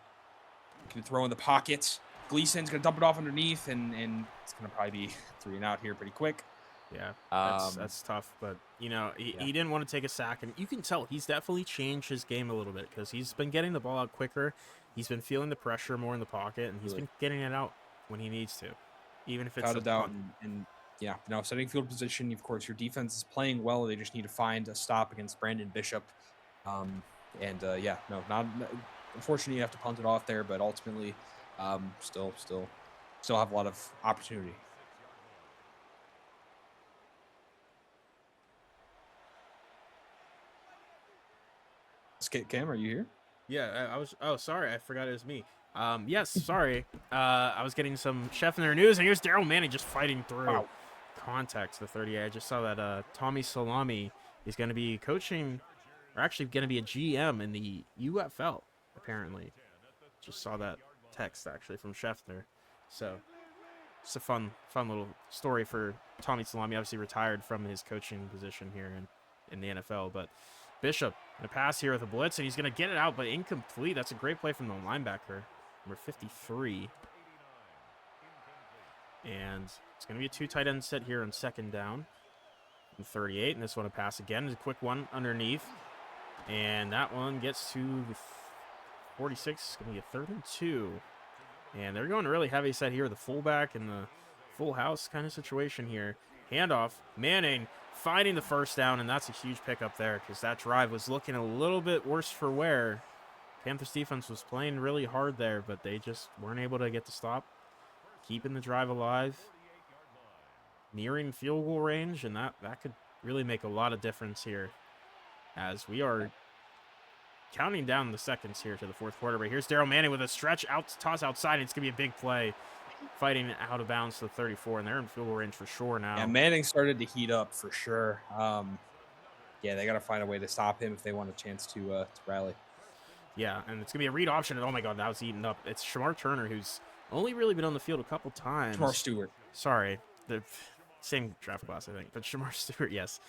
to throw in the pocket. Gleason's going to dump it off underneath, and it's going to probably be 3 and out here pretty quick. Yeah, that's tough. But, you know, he didn't want to take a sack. And you can tell he's definitely changed his game a little bit because he's been getting the ball out quicker. He's been feeling the pressure more in the pocket, and he's been getting it out when he needs to, even if it's without a doubt. And yeah, you know, setting field position, of course, your defense is playing well. They just need to find a stop against Brandon Bishop. Unfortunately, you have to punt it off there, but ultimately, still have a lot of opportunity. Cam, are you here? Yeah, I was. Oh, sorry, I forgot it was me. Yes, sorry. I was getting some Scheffner news, and here's Daryl Manning just fighting through contact to the 30. I just saw that Tommy Salami is going to be coaching, or actually going to be a GM in the UFL, apparently. Just saw that text, actually, from Scheffner. So, it's a fun little story for Tommy Salami. Obviously retired from his coaching position here in the NFL, but Bishop, going to pass here with a blitz, and he's going to get it out, but incomplete. That's a great play from the linebacker, number 53. And it's going to be a 2 tight end set here on 2nd down. And 38, and this one to pass again. It's a quick one underneath. And that one gets to the 46. It's going to be a 3rd and 2. And they're going really heavy set here. The fullback and the full house kind of situation here. Handoff, Manning finding the 1st down, and that's a huge pickup there because that drive was looking a little bit worse for wear. Panthers defense was playing really hard there, but they just weren't able to get the stop. Keeping the drive alive. Nearing field goal range, and that could really make a lot of difference here as we are counting down the seconds here to the 4th quarter. But here's Daryl Manning with a stretch out, toss outside, and it's going to be a big play. Fighting out of bounds to the 34, and they're in field goal range for sure now. Yeah, Manning started to heat up for sure. Yeah, they got to find a way to stop him if they want a chance to rally. Yeah, and it's going to be a read option, and oh my God, that was eaten up. It's Shamar Turner, who's only really been on the field a couple times. Shamar Stewart. Sorry, the same draft class, I think, but Shamar Stewart, yes.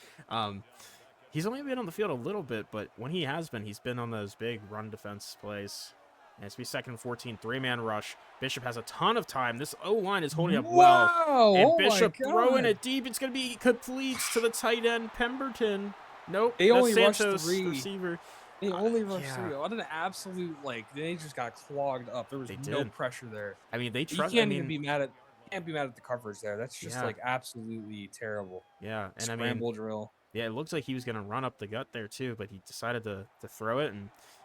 He's only been on the field a little bit, but when he has been, he's been on those big run defense plays. And it's be 2nd and 14, 3-man rush. Bishop has a ton of time. This O-line is holding up well. And Bishop throwing it deep. It's going to be complete to the tight end, Pemberton. Nope. They only Santos, rushed 3. Receiver. They only rushed 3. What an absolute, they just got clogged up. There was no pressure there. I mean, they trust. You can't even be mad at the coverage there. That's just absolutely terrible. Yeah. And scramble drill. Yeah, it looks like he was going to run up the gut there too, but he decided to throw it.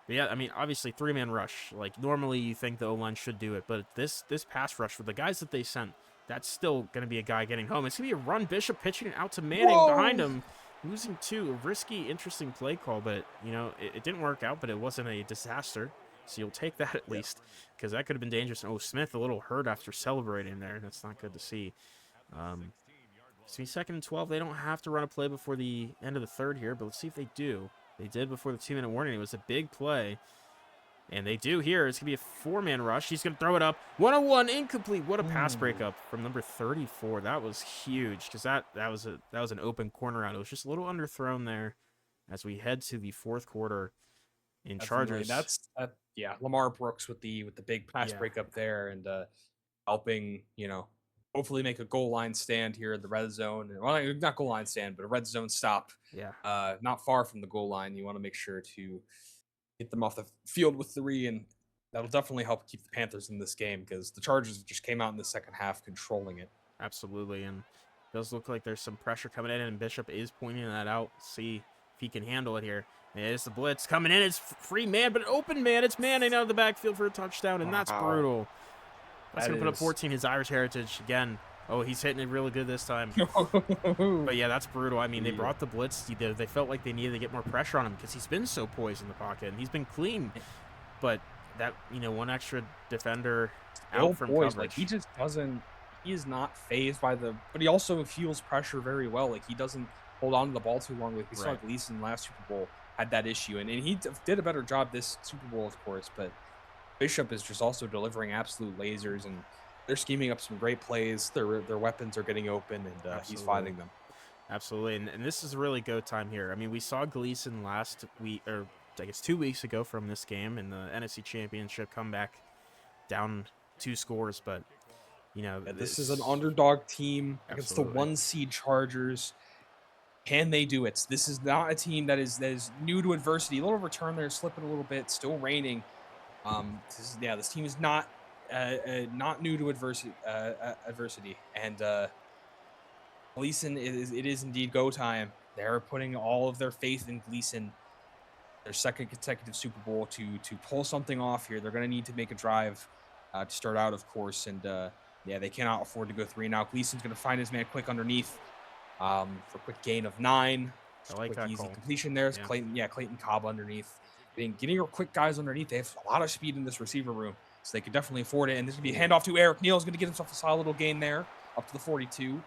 But yeah, I mean, obviously 3-man rush. Like normally you think the O-line should do it, but this pass rush for the guys that they sent, that's still going to be a guy getting home. It's going to be a run. Bishop pitching it out to Manning behind him, losing 2. A risky, interesting play call, but you know it didn't work out. But it wasn't a disaster, so you'll take that at least because that could have been dangerous. Oh, Smith a little hurt after celebrating there. That's not good to see. It's 2nd and 12. They don't have to run a play before the end of the 3rd here, but let's see if they do. They did before the 2-minute warning. It was a big play. And they do here. It's going to be a 4-man rush. He's going to throw it up. 101, incomplete. What a pass breakup from number 34. That was huge because that was an open corner out. It was just a little underthrown there as we head to the 4th quarter in Chargers. Lamar Brooks with the big pass breakup there and helping, hopefully make a goal line stand here in the red zone. Well, not goal line stand, but a red zone stop. Yeah. Not far from the goal line. You want to make sure to get them off the field with 3, and that'll definitely help keep the Panthers in this game because the Chargers just came out in the second half controlling it. Absolutely, and it does look like there's some pressure coming in, and Bishop is pointing that out. See if he can handle it here. And it's the blitz coming in. It's free man, but open man. It's Manning out of the backfield for a touchdown, and that's brutal. That's going to put up 14. His Irish heritage again. Oh, he's hitting it really good this time. But yeah, that's brutal. I mean, they brought the blitz. They felt like they needed to get more pressure on him because he's been so poised in the pocket, and he's been clean. But that, one extra defender out from coverage. Like, he just doesn't. He is not phased by but he also feels pressure very well. Like, he doesn't hold on to the ball too long. Like we saw Gleason last Super Bowl had that issue, and he did a better job this Super Bowl, of course. But Bishop is just also delivering absolute lasers, and they're scheming up some great plays. Their weapons are getting open, and he's finding them. Absolutely, and this is really go time here. I mean, we saw Gleason last week, or I guess 2 weeks ago from this game in the NFC Championship, come back down 2 scores, but this is an underdog team against the 1 seed Chargers. Can they do it? This is not a team that is new to adversity. A little return there, slipping a little bit, still raining. This team is not new to adversity, and Gleason it is indeed go time. They're putting all of their faith in Gleason. Their second consecutive Super Bowl to pull something off here. They're going to need to make a drive to start out, of course, and they cannot afford to go 3 now. Gleason's going to find his man quick underneath for a quick gain of 9. I like that easy call. Completion there. Clayton Cobb underneath. Getting your quick guys underneath. They have a lot of speed in this receiver room, so they could definitely afford it. And this is going to be a handoff to Eric Neal. Is going to get himself a solid little gain there, up to the 42. You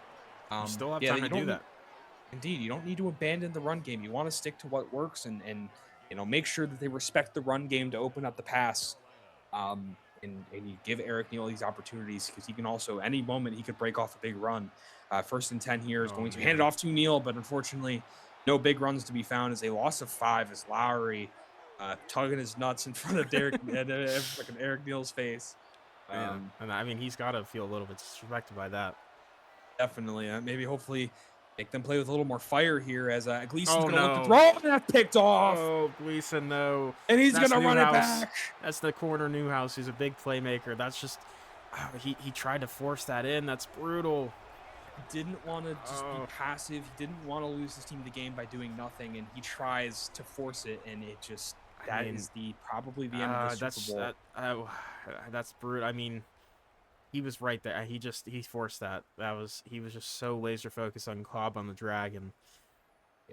still have time to do that. Indeed, you don't need to abandon the run game. You want to stick to what works and make sure that they respect the run game to open up the pass. And you give Eric Neal these opportunities because he can also, any moment, he could break off a big run. 1st and 10 here is going to hand it off to Neal, but unfortunately, no big runs to be found as a loss of 5 as Lowry tugging his nuts in front of Eric Neal's face. And I mean, he's got to feel a little bit disrespected by that. Definitely. Maybe hopefully make them play with a little more fire here as Gleason's going to look to throw, and that's picked off. Oh, Gleason, no. And he's going to run it back. That's the corner Newhouse, who's a big playmaker. That's just, he tried to force that in. That's brutal. He didn't want to just be passive. He didn't want to lose his team the game by doing nothing, and he tries to force it, and it just, is probably the end of the Super Bowl. That's brutal. I mean, he was right there. He forced that. He was just so laser focused on Cobb on the drag, and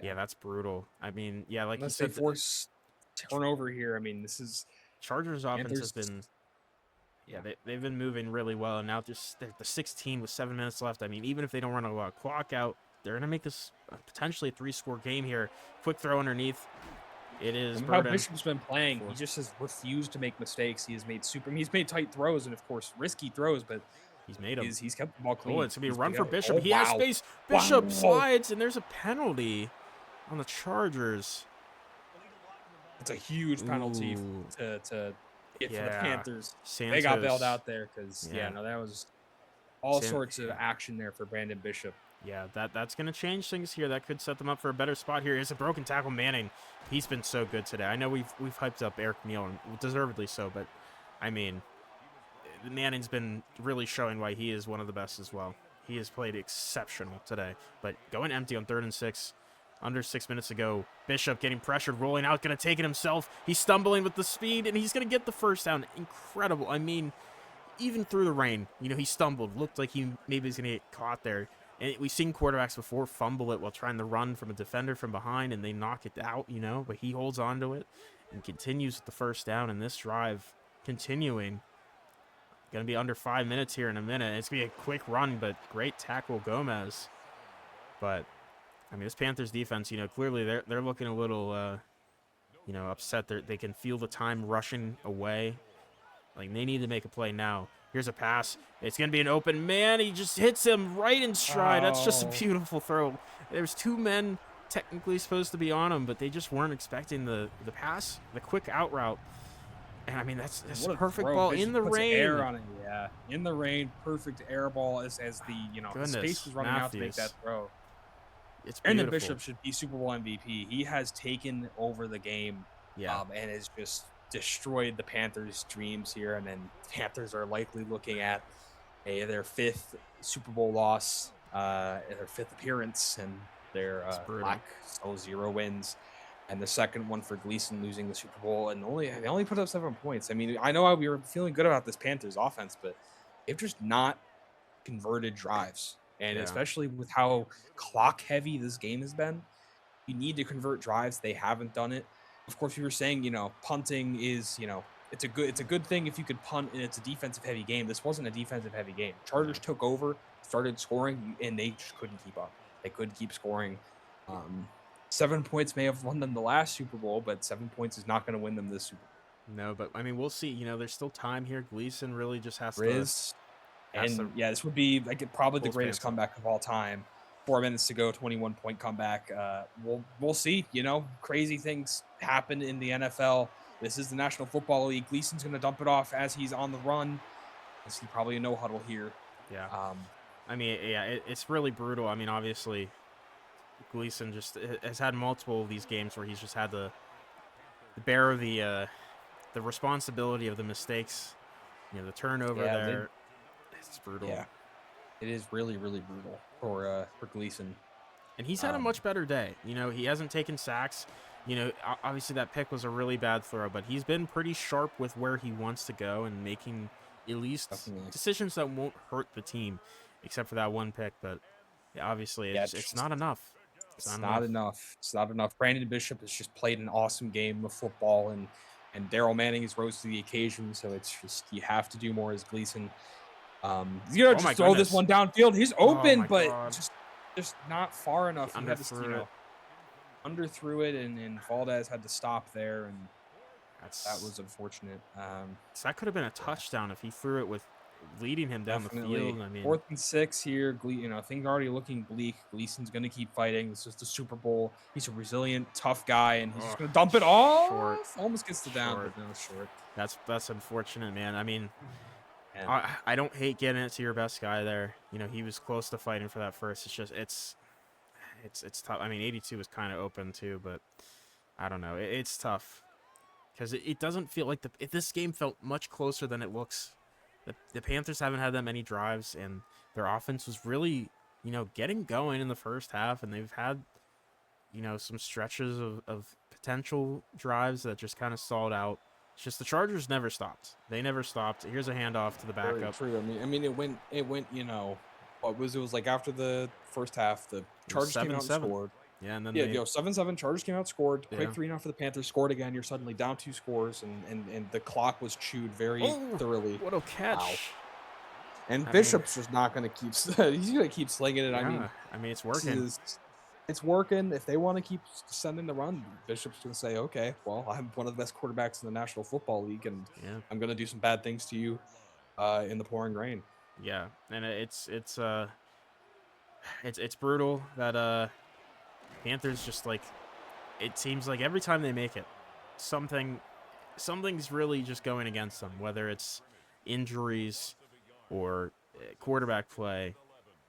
that's brutal. I mean, like unless you said, they force turnover here. I mean, this is Chargers offense has been. They've been moving really well, and now just the 16 with 7 minutes left. I mean, even if they don't run a lot of clock out, they're gonna make this potentially a 3-score game here. Quick throw underneath. It is how Bishop's been playing. He just has refused to make mistakes. He has made he's made tight throws and of course risky throws, but he's made them. He's kept the ball clean. Oh, it's gonna be a run for Bishop. He has space. Bishop slides, and there's a penalty on the Chargers. It's a huge penalty to get for the Panthers. They got bailed out there because that was all sorts of action there for Brandon Bishop. Yeah, that's going to change things here. That could set them up for a better spot here. It's a broken tackle. Manning, he's been so good today. I know we've hyped up Eric Neal, and deservedly so, but, I mean, Manning's been really showing why he is one of the best as well. He has played exceptional today. But going empty on 3rd and 6, under 6 minutes to go. Bishop getting pressured, rolling out, going to take it himself. He's stumbling with the speed, and he's going to get the first down. Incredible. I mean, even through the rain, he stumbled. Looked like he maybe was going to get caught there. And we've seen quarterbacks before fumble it while trying to run from a defender from behind, and they knock it out, but he holds on to it and continues with the first down. And this drive continuing. Going to be under 5 minutes here in a minute. It's going to be a quick run, but great tackle, Gomez. But, I mean, this Panthers defense, clearly they're looking a little, upset. They can feel the time rushing away. Like, they need to make a play now. Here's a pass. It's going to be an open man. He just hits him right in stride. That's just a beautiful throw. There's 2 men technically supposed to be on him, but they just weren't expecting the pass, the quick out route. And, I mean, that's a perfect ball in the rain. Air on it. Yeah, in the rain, perfect air ball as the, the space was running out to make that throw. It's beautiful. And Bishop should be Super Bowl MVP. He has taken over the game and has just destroyed the Panthers' dreams here, and then Panthers are likely looking at their 5th Super Bowl loss, their 5th appearance, and their It's brutal. lack, so 0 wins, and the second one for Gleason losing the Super Bowl, and they only put up 7 points. I mean, I know we were feeling good about this Panthers offense, but they've just not converted drives, and Yeah. especially with how clock heavy this game has been, you need to convert drives. They haven't done it. Of course, we were saying, punting is, it's a good thing if you could punt and it's a defensive heavy game. This wasn't a defensive heavy game. Chargers took over, started scoring, and they just couldn't keep up. They couldn't keep scoring. 7 points may have won them the last Super Bowl, but 7 points is not going to win them this Super Bowl. No, but I mean, we'll see. There's still time here. Gleason really just has Riz, to yeah, this would be probably the pull his greatest pants up. comeback of all time. 4 minutes to go, 21-point comeback. We'll see. Crazy things happen in the NFL. This is the National Football League. Gleason's going to dump it off as he's on the run. I see probably a no huddle here. Yeah. I mean, yeah, it's really brutal. I mean, obviously, Gleason just has had multiple of these games where he's just had to bear the responsibility of the mistakes. The turnover there. It's brutal. Yeah, it is really, really brutal for Gleason. And he's had a much better day. He hasn't taken sacks. Obviously that pick was a really bad throw, but he's been pretty sharp with where he wants to go and making at least decisions that won't hurt the team, except for that one pick. But yeah, obviously it's not enough. It's not enough. It's not enough. Brandon Bishop has just played an awesome game of football, and Daryl Manning has rose to the occasion. So it's just you have to do more as Gleason. He's gonna just throw this one downfield. He's open, but just not far enough. He underthrew it, and Valdez had to stop there, and that was unfortunate. So that could have been a touchdown if he threw it with leading him down the field. I mean, 4th and 6 here. Things are already looking bleak. Gleason's going to keep fighting. This is the Super Bowl. He's a resilient, tough guy, and he's just going to dump it all. Short. Almost gets the down, but no, short. That's unfortunate, man. I mean, I don't hate getting it to your best guy there. He was close to fighting for that first. It's just it's tough. I mean, 82 was kind of open too, but I don't know. It's tough because it doesn't feel like this game felt much closer than it looks. The Panthers haven't had that many drives, and their offense was really, getting going in the first half, and they've had, some stretches of potential drives that just kind of stalled out. It's just the Chargers never stopped. They never stopped. Here's a handoff to the backup. Very true. I mean, it went. It was like after the first half, the Chargers came out and scored. Yeah, and then 7-7. Chargers came out, scored. Quick 3-0 for the Panthers. Scored again. You're suddenly down 2 scores, and the clock was chewed very thoroughly. What a catch! Wow. And Bishop's just not going to keep. He's going to keep slinging it. Yeah, I mean, it's working. It's working. If they want to keep sending the run, Bishop's going to say, "Okay, well, I'm one of the best quarterbacks in the National Football League, and I'm going to do some bad things to you in the pouring rain." Yeah, and it's brutal that Panthers just it seems like every time they make it, something's really just going against them, whether it's injuries or quarterback play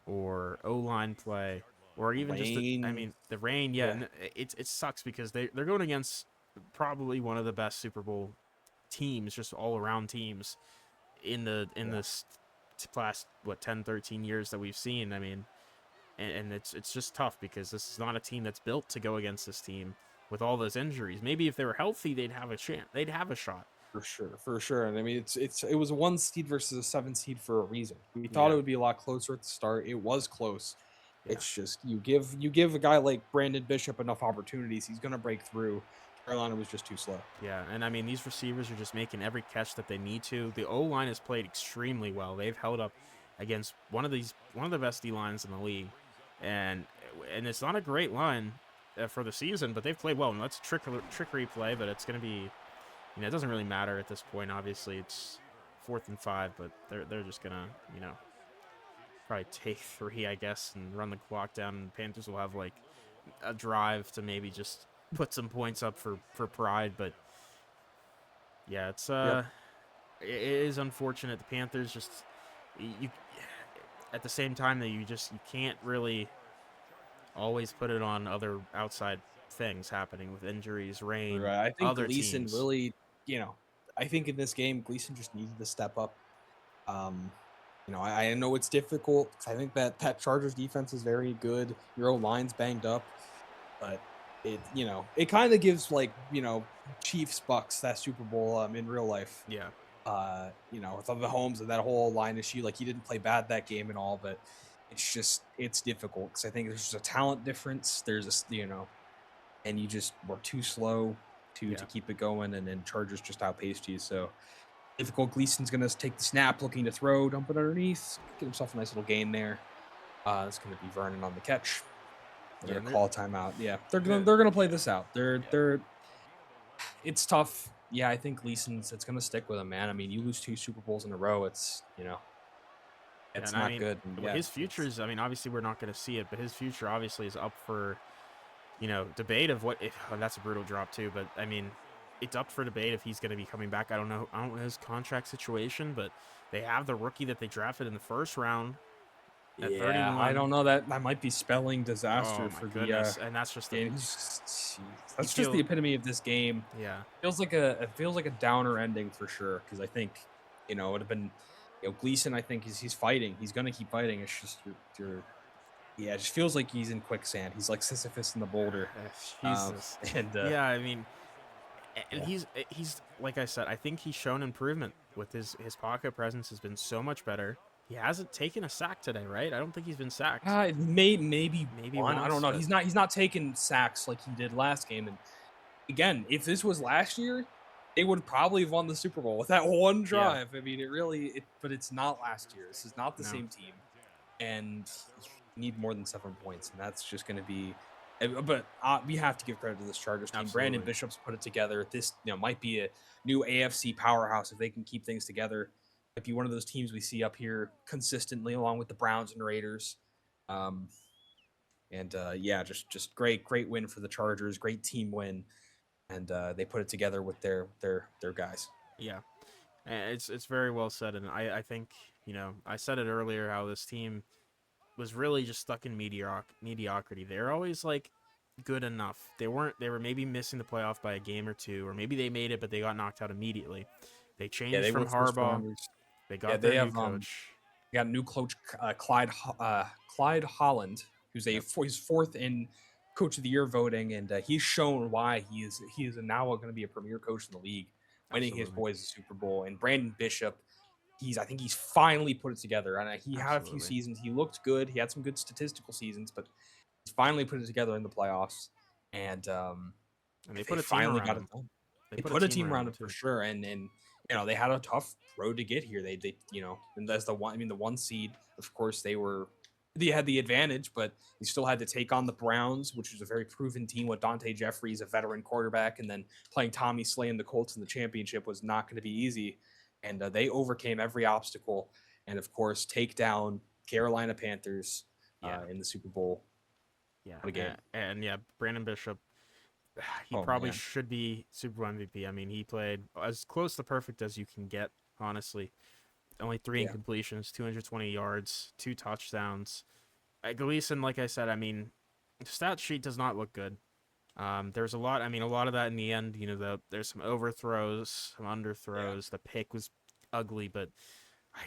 or O-line play or even the rain. Yeah. And it sucks because they're going against probably one of the best Super Bowl teams, just all around teams in this last 10, 13 years that we've seen. I mean, and it's just tough because this is not a team that's built to go against this team with all those injuries. Maybe if they were healthy, they'd have a chance. They'd have a shot. For sure. And I mean, it was a 1 seed versus a 7 seed for a reason. We thought it would be a lot closer at the start. It was close. Yeah. It's just you give a guy like Brandon Bishop enough opportunities, he's gonna break through. Carolina was just too slow. Yeah, and I mean, these receivers are just making every catch that they need to. The O-line has played extremely well. They've held up against one of the best D-lines in the league. And it's not a great line for the season, but they've played well. And that's a trickery play, but it's going to be, it doesn't really matter at this point. Obviously, it's 4th and 5, but they're just going to, probably take 3, I guess, and run the clock down. And Panthers will have a drive to maybe just put some points up for pride. But yeah, it is unfortunate. The Panthers just at the same time that you can't really always put it on other outside things happening with injuries, rain. Right. I think other Gleason teams. Really, I think in this game Gleason just needed to step up. I know it's difficult 'cause I think that Chargers defense is very good. Your O-line's banged up, but it kind of gives Chiefs Bucks that Super Bowl in real life. Yeah. With the Mahomes and that whole line issue, like he didn't play bad that game and all, but it's difficult because I think there's just a talent difference. There's and you just were too slow to Yeah. keep it going, and then Chargers just outpaced you. So difficult. Gleason's gonna take the snap, looking to throw, dump it underneath, get himself a nice little gain there. It's gonna be Vernon on the catch. They're Yeah. gonna call a timeout. Yeah, they're gonna The, they're gonna play this out. yeah. It's tough. Yeah, I think Gleason's it's gonna stick with him, man. I mean, you lose 2 Super Bowls in a row. Yeah, It's and I not mean, good. And his future is, I mean, obviously we're not going to see it, but his future obviously is up for, debate of what if that's a brutal drop too, but I mean, it's up for debate if he's going to be coming back. I don't know his contract situation, but they have the rookie that they drafted in the first round at Yeah, I 31. don't know, that might be spelling Oh disaster my for the goodness, and that's just game. you That's just the feel, epitome of this game. yeah, It feels like a downer ending for sure. Because I think it would have been Gleason. I think he's fighting. He's gonna keep fighting. It's just you're yeah. It just feels like he's in quicksand. He's like Sisyphus in the boulder. Jesus, And yeah, I mean, and yeah, he's like I said, I think he's shown improvement with his pocket presence has been so much better. He hasn't taken a sack today, right? I don't think he's been sacked. maybe Maybe one. I don't once, know. but He's not taking sacks like he did last game. And again, if this was last year, they would probably have won the Super Bowl with that one yeah, drive. I mean, but it's not last year. This is not the no, same team, and you need more than 7 points, and that's just going to be. But we have to give credit to this Chargers team. Brandon absolutely, Bishop's put it together. This might be a new AFC powerhouse if they can keep things together. Might be one of those teams we see up here consistently, along with the Browns and Raiders. Um, and yeah, just great win for the Chargers. Great team win, and they put it together with their guys. yeah. And it's very well said, and I think I said it earlier how this team was really just stuck in mediocrity. They're always like good enough. They were maybe missing the playoff by a game or two, or maybe they made it but they got knocked out immediately. They Yeah, changed they from were first Harbaugh. rounders. They Yeah, got their they new have coach. got a new coach, Clyde Holland, who's Yep, he's fourth in Coach of the Year voting, and he's shown why he is now going to be a premier coach in the league, winning his absolutely. boys a Super Bowl. And Brandon Bishop, I think he's finally put it together. And he had a few Absolutely. seasons. He looked good. He had some good statistical seasons, but he's finally put it together in the playoffs. And And they they put a team finally around got it him. done. They They put a put a team team around around him him for too. sure, and they had a tough road to get here. They and as the 1 seed, of course they had the advantage, but you still had to take on the Browns, which is a very proven team with Dante Jeffries, a veteran quarterback, and then playing Tommy Slay and the Colts in the championship was not going to be easy, and they overcame every obstacle, and of course take down Carolina Panthers Yeah, in the Super Bowl. yeah, What a game! and yeah, Brandon Bishop. He Oh probably man, should be Super Bowl MVP. I mean, he played as close to perfect as you can get. Honestly, only three yeah, incompletions, 220 yards, 2 touchdowns. Gleason, like I said, I mean, the stat sheet does not look good. There's a lot. I mean, a lot of that in the end. There's some overthrows, some yeah. underthrows. The pick was ugly, but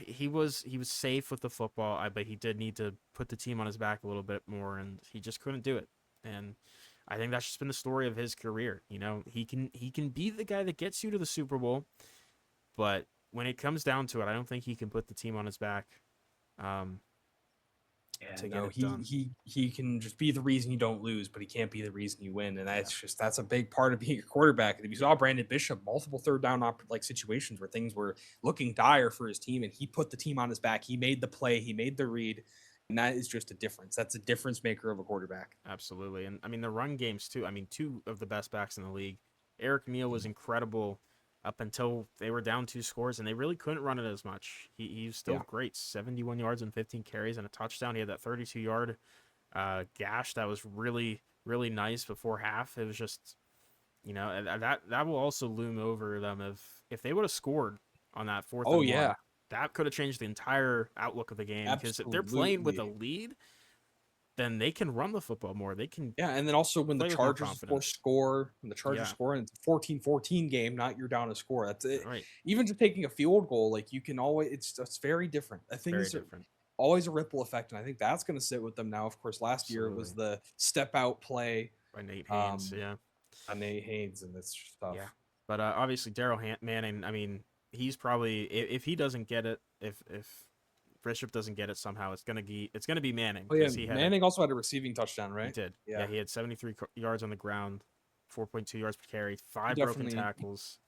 he was safe with the football. But he did need to put the team on his back a little bit more, and he just couldn't do it. And I think that's just been the story of his career. He can be the guy that gets you to the Super Bowl, but when it comes down to it, I don't think he can put the team on his back um, Yeah, to get no, it done. he can just be the reason you don't lose, but he can't be the reason you win, and Yeah, that's a big part of being a quarterback. And we saw Brandon Bishop multiple third down situations where things were looking dire for his team, and he put the team on his back. He made the play, he made the read, and that is just a difference. That's a difference maker of a quarterback. absolutely. And I mean the run games too. I mean two of the best backs in the league. Eric Neal was Mhm. incredible up until they were down 2 scores and they really couldn't run it as much. He was still Yeah, great. 71 yards and 15 carries and a touchdown. He had that 32-yard gash that was really really nice before half. It was just that will also loom over them if they would have scored on that fourth oh and yeah, one. That could have changed the entire outlook of the game because if they're playing with absolutely. a lead, then they can run the football more. They can Yeah, and then also when the play with more Chargers, of course, confidence. score, when the Chargers Yeah, score, and it's a 14-14 game, not you're down a score. That's it. right. Even just taking a field goal, like you can always, it's very different. I think Very it's different. always a ripple effect, and I think that's going to sit with them now. Of course, last year it was Absolutely. the step out play, By Nate Haynes. um, Yeah. on Nate Haynes, and this stuff. Yeah. But obviously Manning, I mean, he's probably if he doesn't get it, if Bishop doesn't get it somehow, it's gonna be Manning Oh yeah, because Manning also had a receiving touchdown, he right? did. Yeah, Yeah, he had 73 yards on the ground, 4.2 yards per carry, he 5 broken definitely, tackles.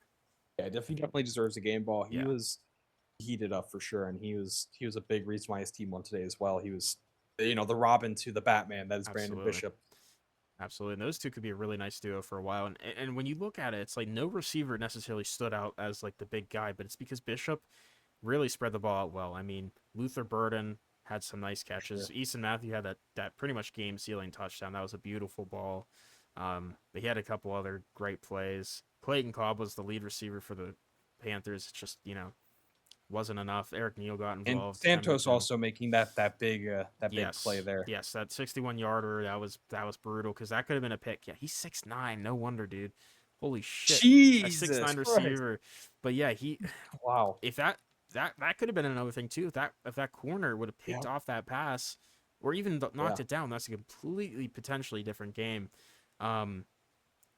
yeah, he definitely deserves a game ball. He Yeah, was heated up for sure, and he was a big reason why his team won today as well. He was, the Robin to the Batman that is Brandon absolutely. Bishop. Absolutely. And those two could be a really nice duo for a while. And when you look at it, it's like no receiver necessarily stood out as like the big guy, but it's because Bishop really spread the ball out well. I mean, Luther Burden had some nice catches. Sure. Easton Matthew had that pretty much game sealing touchdown. That was a beautiful ball. But he had a couple other great plays. Clayton Cobb was the lead receiver for the Panthers. It's just, wasn't enough. Eric Neal got And involved. Santos Pemberton. also making that big play Yes, there. yes, that 61 yarder that was brutal because that could have been a pick. Yeah, he's 6'9". No wonder, dude. Holy shit, a six Jesus nine Christ! receiver. But yeah, he Wow. if that could have been another thing too. If that corner would have Yeah. picked off that pass or even knocked Yeah. it down, that's a completely potentially different game. Um,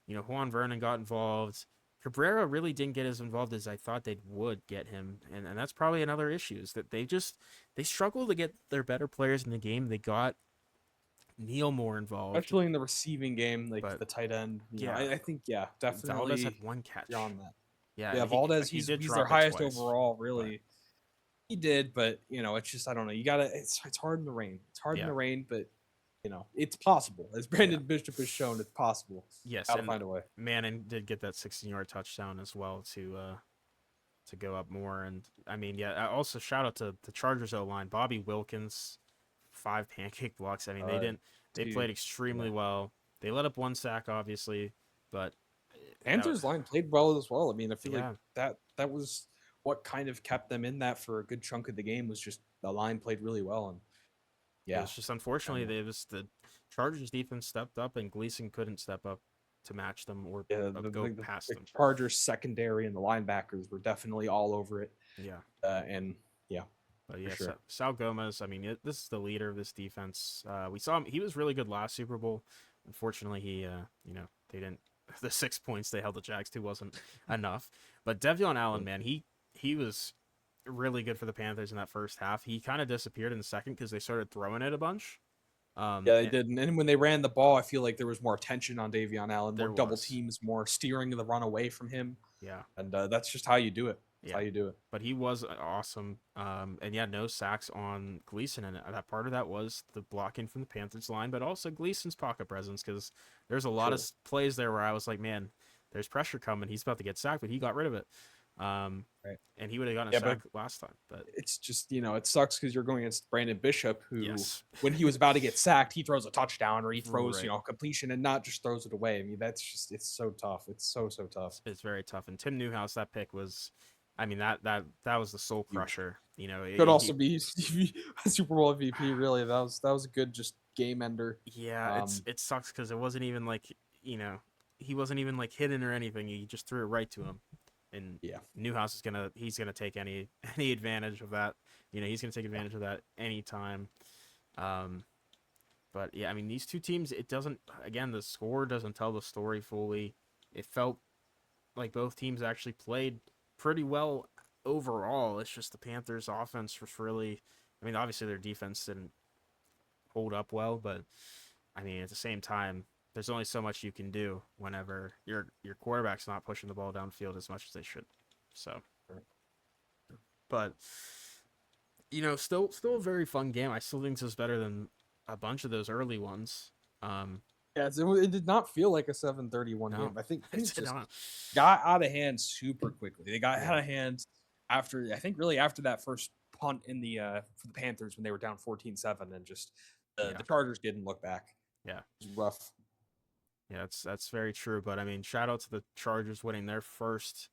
Juan Vernon got involved. Cabrera really didn't get as involved as I thought they would get him, and that's probably another issue is that they struggle to get their better players in the game. They got Neil more involved, Especially in the receiving game, like but the tight end. yeah, I think Valdez had definitely one catch. beyond that. Yeah, Yeah, he Valdez, he he's did he's their drop it highest twice, overall, but really. He did, but it's just I don't know. You gotta. It's hard in the rain. It's hard in yeah, the rain, but it's possible. As yeah, Brandon Bishop has shown, it's possible. yes, Gotta and find a way. Manning did get that 16-yard touchdown as well to go up more. And I mean, yeah, also shout out to the Chargers O line, Bobby Wilkins, 5 pancake blocks. I mean, Uh, they dude, played extremely yeah. well. They let up 1 sack, obviously, but that Panthers line played well as well. I mean, I feel like yeah, that was what kind of kept them in that for a good chunk of the game was just the line played really well, and it yeah, was just unfortunately and the Chargers defense stepped up and Gleason couldn't step up to match them or yeah, go past the them. Chargers secondary and the linebackers were definitely all over it, Yeah. and yeah, But for yeah, sure. Sal Gomez, I mean, this is the leader of this defense. We saw him; he was really good last Super Bowl. Unfortunately, they didn't. The 6 points they held the Jags to wasn't enough. But Devion Allen, man, he was really good for the Panthers in that first half. He kind of disappeared in the second because they started throwing it a bunch. Yeah, they And did. And then when they ran the ball, I feel like there was more attention on Davion Allen, more there double was, teams, more steering the run away from him. yeah, And that's just how you do it. That's yeah. how you do it. But he was awesome. And yeah, no sacks on Gleason, and that part of that was the blocking from the Panthers line, but also Gleason's pocket presence because there's a lot of Sure. plays there where I was like, man, there's pressure coming. He's about to get sacked, but he got rid of it. Right. And he would have gotten a Yeah, but sack last time. But it's just, it sucks because you're going against Brandon Bishop, who, yes, when he was about to get sacked, he throws a touchdown or he throws, right. a completion and not just throws it away. I mean, that's just, it's so tough. It's so, so tough. It's very tough. And Tim Newhouse, that pick was, I mean, that was the soul Huge. crusher. Could also be a Super Bowl MVP, really. That was a good just game ender. Yeah, it sucks because it wasn't even like he wasn't even like hidden or anything. He just threw it right to him, and Yeah. Newhouse he's gonna take any advantage of that. He's gonna take advantage of that anytime. But yeah, I mean these two teams, it doesn't. Again, the score doesn't tell the story fully. It felt like both teams actually played pretty well overall. It's just the Panthers' offense was really. I mean, obviously their defense didn't hold up well, but I mean, at the same time, there's only so much you can do whenever your quarterback's not pushing the ball downfield as much as they should. So, but still a very fun game. I still think this is better than a bunch of those early ones. Yeah, it did not feel like a 7:31 No, game. I think things did just not. got out of hand super quickly. They got Yeah. out of hand after, I think, really after that first punt in the for the Panthers when they were down 14-7, and just Yeah. the Chargers didn't look back. Yeah. It was rough. Yeah, that's very true. But I mean, shout out to the Chargers winning their first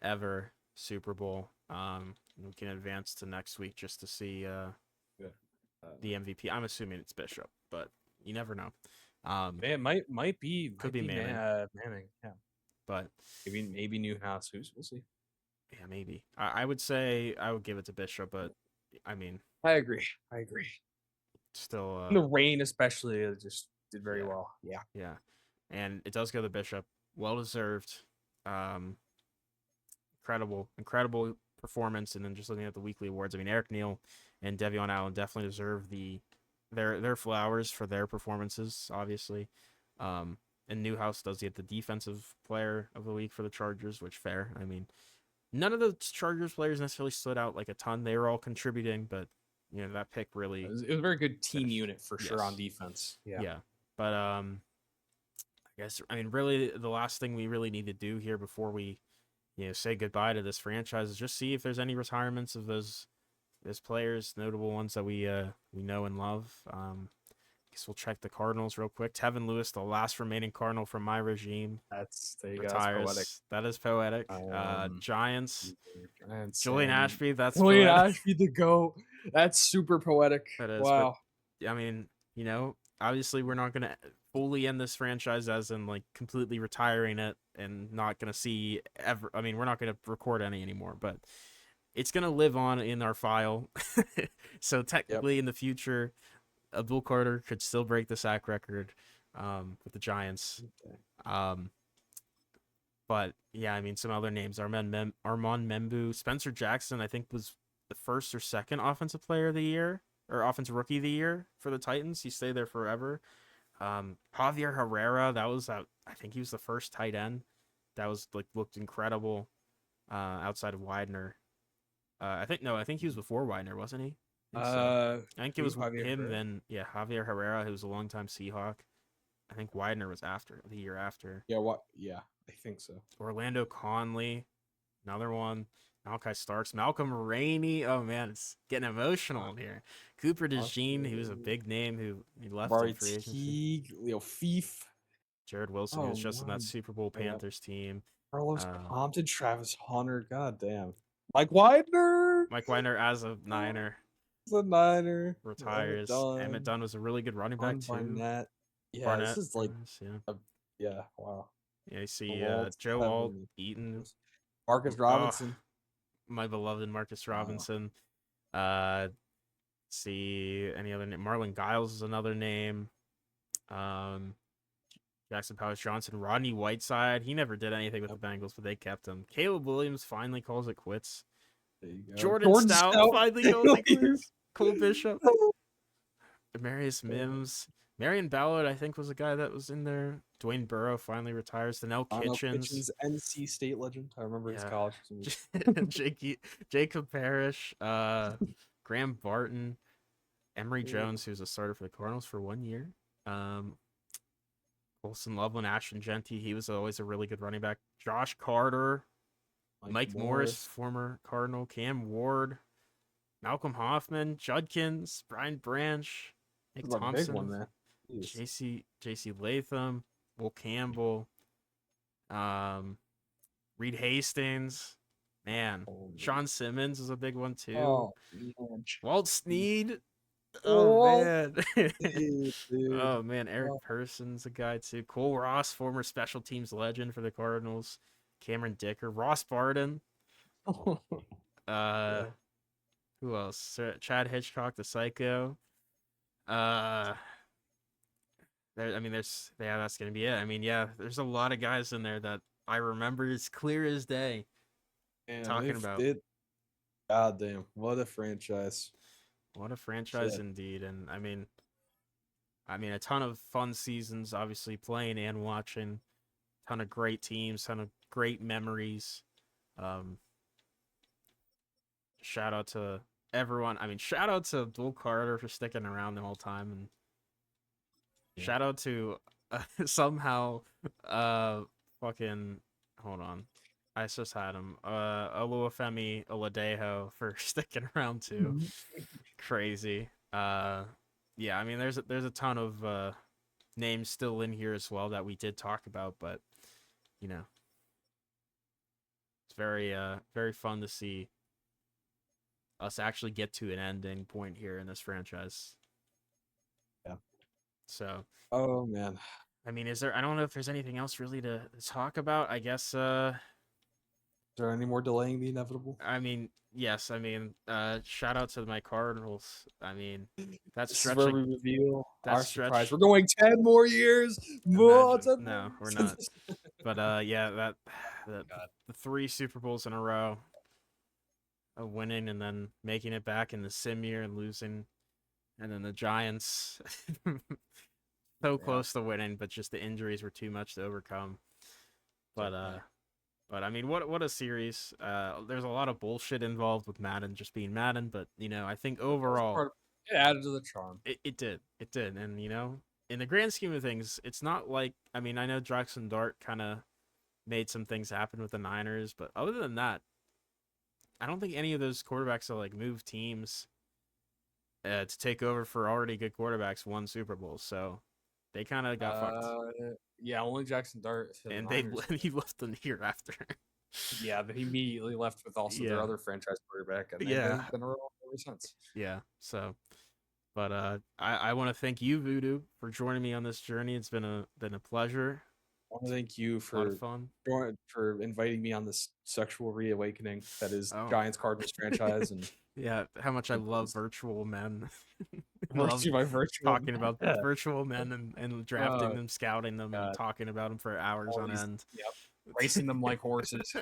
ever Super Bowl. We can advance to next week just to see Yeah. the MVP. I'm assuming it's Bishop, but you never know. Man, might be Could be Manning. Manning. Yeah, but maybe Newhouse. We'll see. yeah, maybe. I would say I would give it to Bishop, but I mean, I agree. still, In the rain, especially, it just did very yeah. well. Yeah. Yeah, and it does go to Bishop. Well deserved. Incredible performance. And then just looking at the weekly awards, I mean, Eric Neal and Devion Allen definitely deserve their flowers for their performances, obviously. And Newhouse does get the defensive player of the week for the Chargers, which fair. I mean, none of the Chargers players necessarily stood out like a ton. They were all contributing, but that pick really It was a very good team finished. unit for sure Yes. on defense. Yeah. Yeah. But I guess, I mean, really the last thing we really need to do here before we say goodbye to this franchise is just see if there's any retirements of those players, notable ones that we know and love. Guess we'll check the Cardinals real quick. Tevin Lewis, the last remaining Cardinal from my regime, There you retires. go. That is poetic. Giants, Julian Ashby. That's Julian poetic. Ashby the GOAT. That's super poetic. That is. Wow. But, I mean, obviously we're not gonna fully end this franchise as in like completely retiring it and not gonna see ever. I mean, we're not gonna record any anymore, but it's gonna live on in our file. So technically, in the future, Abdul Carter could still break the sack record with the Giants. Okay. But yeah, I mean, some other names: Armand Membu, Spencer Jackson. I think was the first or second offensive player of the year or offensive rookie of the year for the Titans. He stayed there forever. Javier Herrera, that was I think he was the first tight end that was looked incredible outside of Widener. I think he was before Widener, wasn't he? I think it was Javier him. Herrera. Then Javier Herrera, who was a longtime Seahawk. I think Widener was the year after. Yeah, Yeah, I think so. Orlando Conley, another one. Malachi Starks, Malcolm Rainey. Oh man, it's getting emotional here. Cooper DeJean, who was a big name who he left in free agency. Leo Fief. Jared Wilson, who was just on that Super Bowl Panthers team. Carlos Compton, Travis Hunter. God damn. Mike Widener. Mike Widener as a Niner. As a Niner. Retires. Emmett Dunn was a really good running back too. Barnett. Yeah, Barnett, this is like wow. Yeah, you see Joe Alt, Eaton, Marcus Robinson. My beloved Marcus Robinson. See any other name? Marlon Giles is another name. Jackson Powers Johnson, Rodney Whiteside. He never did anything with the Bengals, but they kept him. Caleb Williams finally calls it quits. There you go. Jordan Stout finally calls it quits. Cole Bishop. Demarius Mims. Marion Ballard, I think, was a guy that was in there. Dwayne Burrow finally retires. Danelle Kitchens. NC State legend. I remember his college. Jacob Parrish. Graham Barton. Emory Jones, who's a starter for the Cardinals for 1 year. Colson Loveland, Ashton Genty. He was always a really good running back. Josh Carter. Mike Morris, former Cardinal. Cam Ward. Malcolm Hoffman. Judkins. Brian Branch. Nick Thompson. Big one, man. JC Latham. Will Campbell. Reed Hastings. Man. Sean Simmons is a big one too. Walt Snead. Oh man. Oh man, Eric Person's a guy too. Cole Ross, former special teams legend for the Cardinals. Cameron Dicker, Ross Barden. Who else? Chad Hitchcock, the Psycho. That's gonna be it. I mean, yeah, there's a lot of guys in there that I remember as clear as day. Talking about. God damn, what a franchise! What a franchise indeed. And I mean, a ton of fun seasons, obviously playing and watching. Ton of great teams, ton of great memories. Shout out to everyone. I mean, shout out to Abdul Carter for sticking around the whole time, and shout out to somehow fucking hold on. I just had him. Oluwafemi Oladejo for sticking around too. Crazy. Yeah, I mean there's a ton of names still in here as well that we did talk about, but it's very fun to see us actually get to an ending point here in this franchise. Yeah. So, Oh man. I mean, I don't know if there's anything else really to talk about. I guess, Is there any more delaying the inevitable? I mean, yes, I mean, shout out to my Cardinals. I mean, that This is stretch, where we reveal that our surprise. stretch, We're going 10 more years. More, imagine, 10 more no, we're not. years. But, yeah, the, God. the 3 Super Bowls in a row of winning and then making it back in the sim year and losing. And then the Giants, so Yeah. close to winning, but just the injuries were too much to overcome. But Certainly. I mean, what a series. There's a lot of bullshit involved with Madden just being Madden, but I think That was overall part of, it added to the charm. it did, and in the grand scheme of things, it's not like I mean I know Drax and Dart kind of made some things happen with the Niners, but other than that, I don't think any of those quarterbacks that like move teams to take over for already good quarterbacks won Super Bowls, so they kind of got fucked, Yeah, only Jackson Dart for the and Niners. he left the year after. Yeah, but he immediately left with also their Yeah, other franchise quarterback, and yeah, they've been around ever since. yeah. So, but I want to thank you, Voodoo, for joining me on this journey. It's been a pleasure. I want to thank you A lot of fun. for inviting me on this sexual reawakening that is Oh, Giants Cardinals franchise and yeah. How much I love virtual men. Love virtue by virtual. talking about Yeah. virtual men and drafting Oh them, scouting them, and God. talking about them for hours All on these, end. yep, racing them like horses.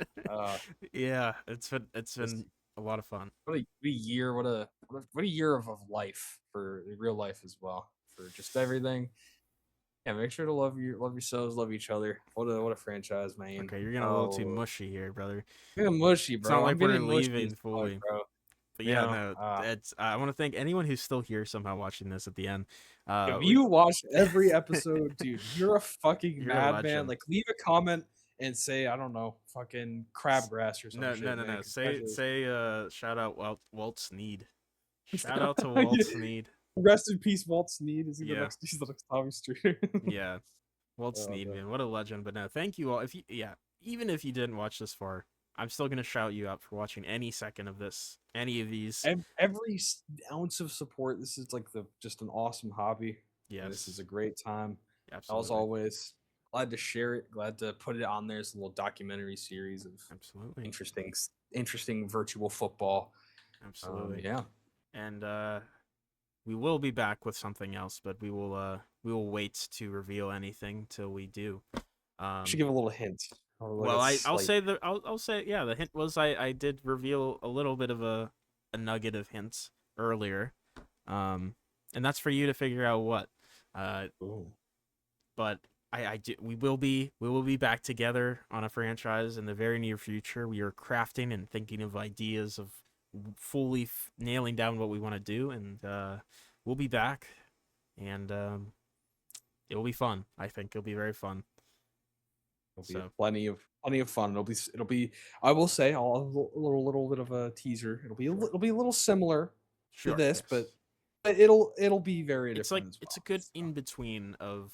Yeah, it's Just been a lot of fun. what a year! What a year of life for real life as well for just everything. Yeah, make sure to love yourselves, love each other. What a franchise, man. Okay, you're getting a little Oh, too Lord. mushy here, brother. I'm getting mushy, It's not bro. I'm like we're getting mushy as leaving fuck, fully. bro. But You yeah, know, no, it's. I want to thank anyone who's still here somehow watching this at the end. if We, you watch every episode, dude, you're a fucking you're a madman. legend. Like, leave a comment and say, I don't know, fucking crabgrass or some No, no, shit, no, man. no. Congratulations. Say shout out Walt Sneed. Shout out to Walt Sneed. Rest in peace, Walt Sneed. Yeah, He's the next Tommy Streeter. yeah. Walt Oh, Sneed, man. man, what a legend. But no, thank you all. If you, yeah, even if you didn't watch this far, I'm still gonna shout you out for watching any second of this, any of these. Every ounce of support. This is like just an awesome hobby. And this is Yes, a great time. As absolutely, always, Glad to share it. Glad to put it on there as a little documentary series of absolutely, interesting virtual football. absolutely. Yeah. And we will be back with something else, but we will wait to reveal anything till we do. I should give a little hint. Or like Well, a I'll slight. say I'll say yeah. The hint was I did reveal a little bit of a nugget of hints earlier, and that's for you to figure out what. Ooh. But we will be back together on a franchise in the very near future. We are crafting and thinking of ideas of fully nailing down what we want to do, and we'll be back, and it will be fun. I think it'll be very fun. It'll be So plenty of fun. It'll be. I will say, I'll have a little bit of a teaser. It'll be a little similar to sure, this, yes. but it'll be very It's different like as it's a well. good So, in between of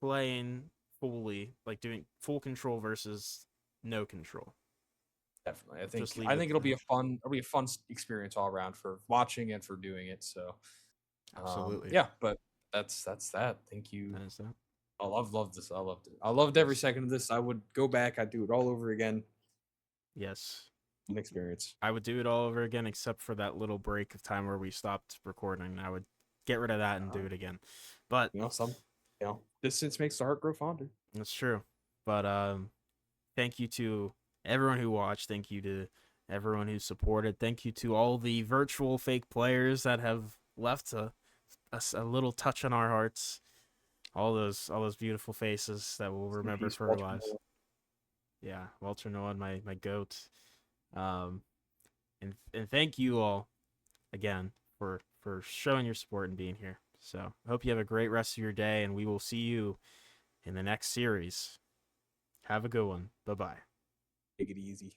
playing fully, like doing full control versus no control. Definitely. Just leave I it think it'll be a fun experience all around for watching and for doing it. So absolutely. yeah, but that's that. Thank you. That is that. Love this. I loved it. I loved every Yes. second of this. I would go back, I'd do it all over again. Yes. an experience. I would do it all over again except for that little break of time where we stopped recording. I would get rid of that and do it again. But Distance makes the heart grow fonder. that's true. But thank you to everyone who watched. Thank you to everyone who supported. Thank you to all the virtual fake players that have left a little touch on our hearts. All those beautiful faces that we'll remember Peace, for our Walter lives. Noah. Yeah, Walter Noah, my goat. And thank you all again for showing your support and being here. So I hope you have a great rest of your day, and we will see you in the next series. Have a good one. Bye bye. Take it easy.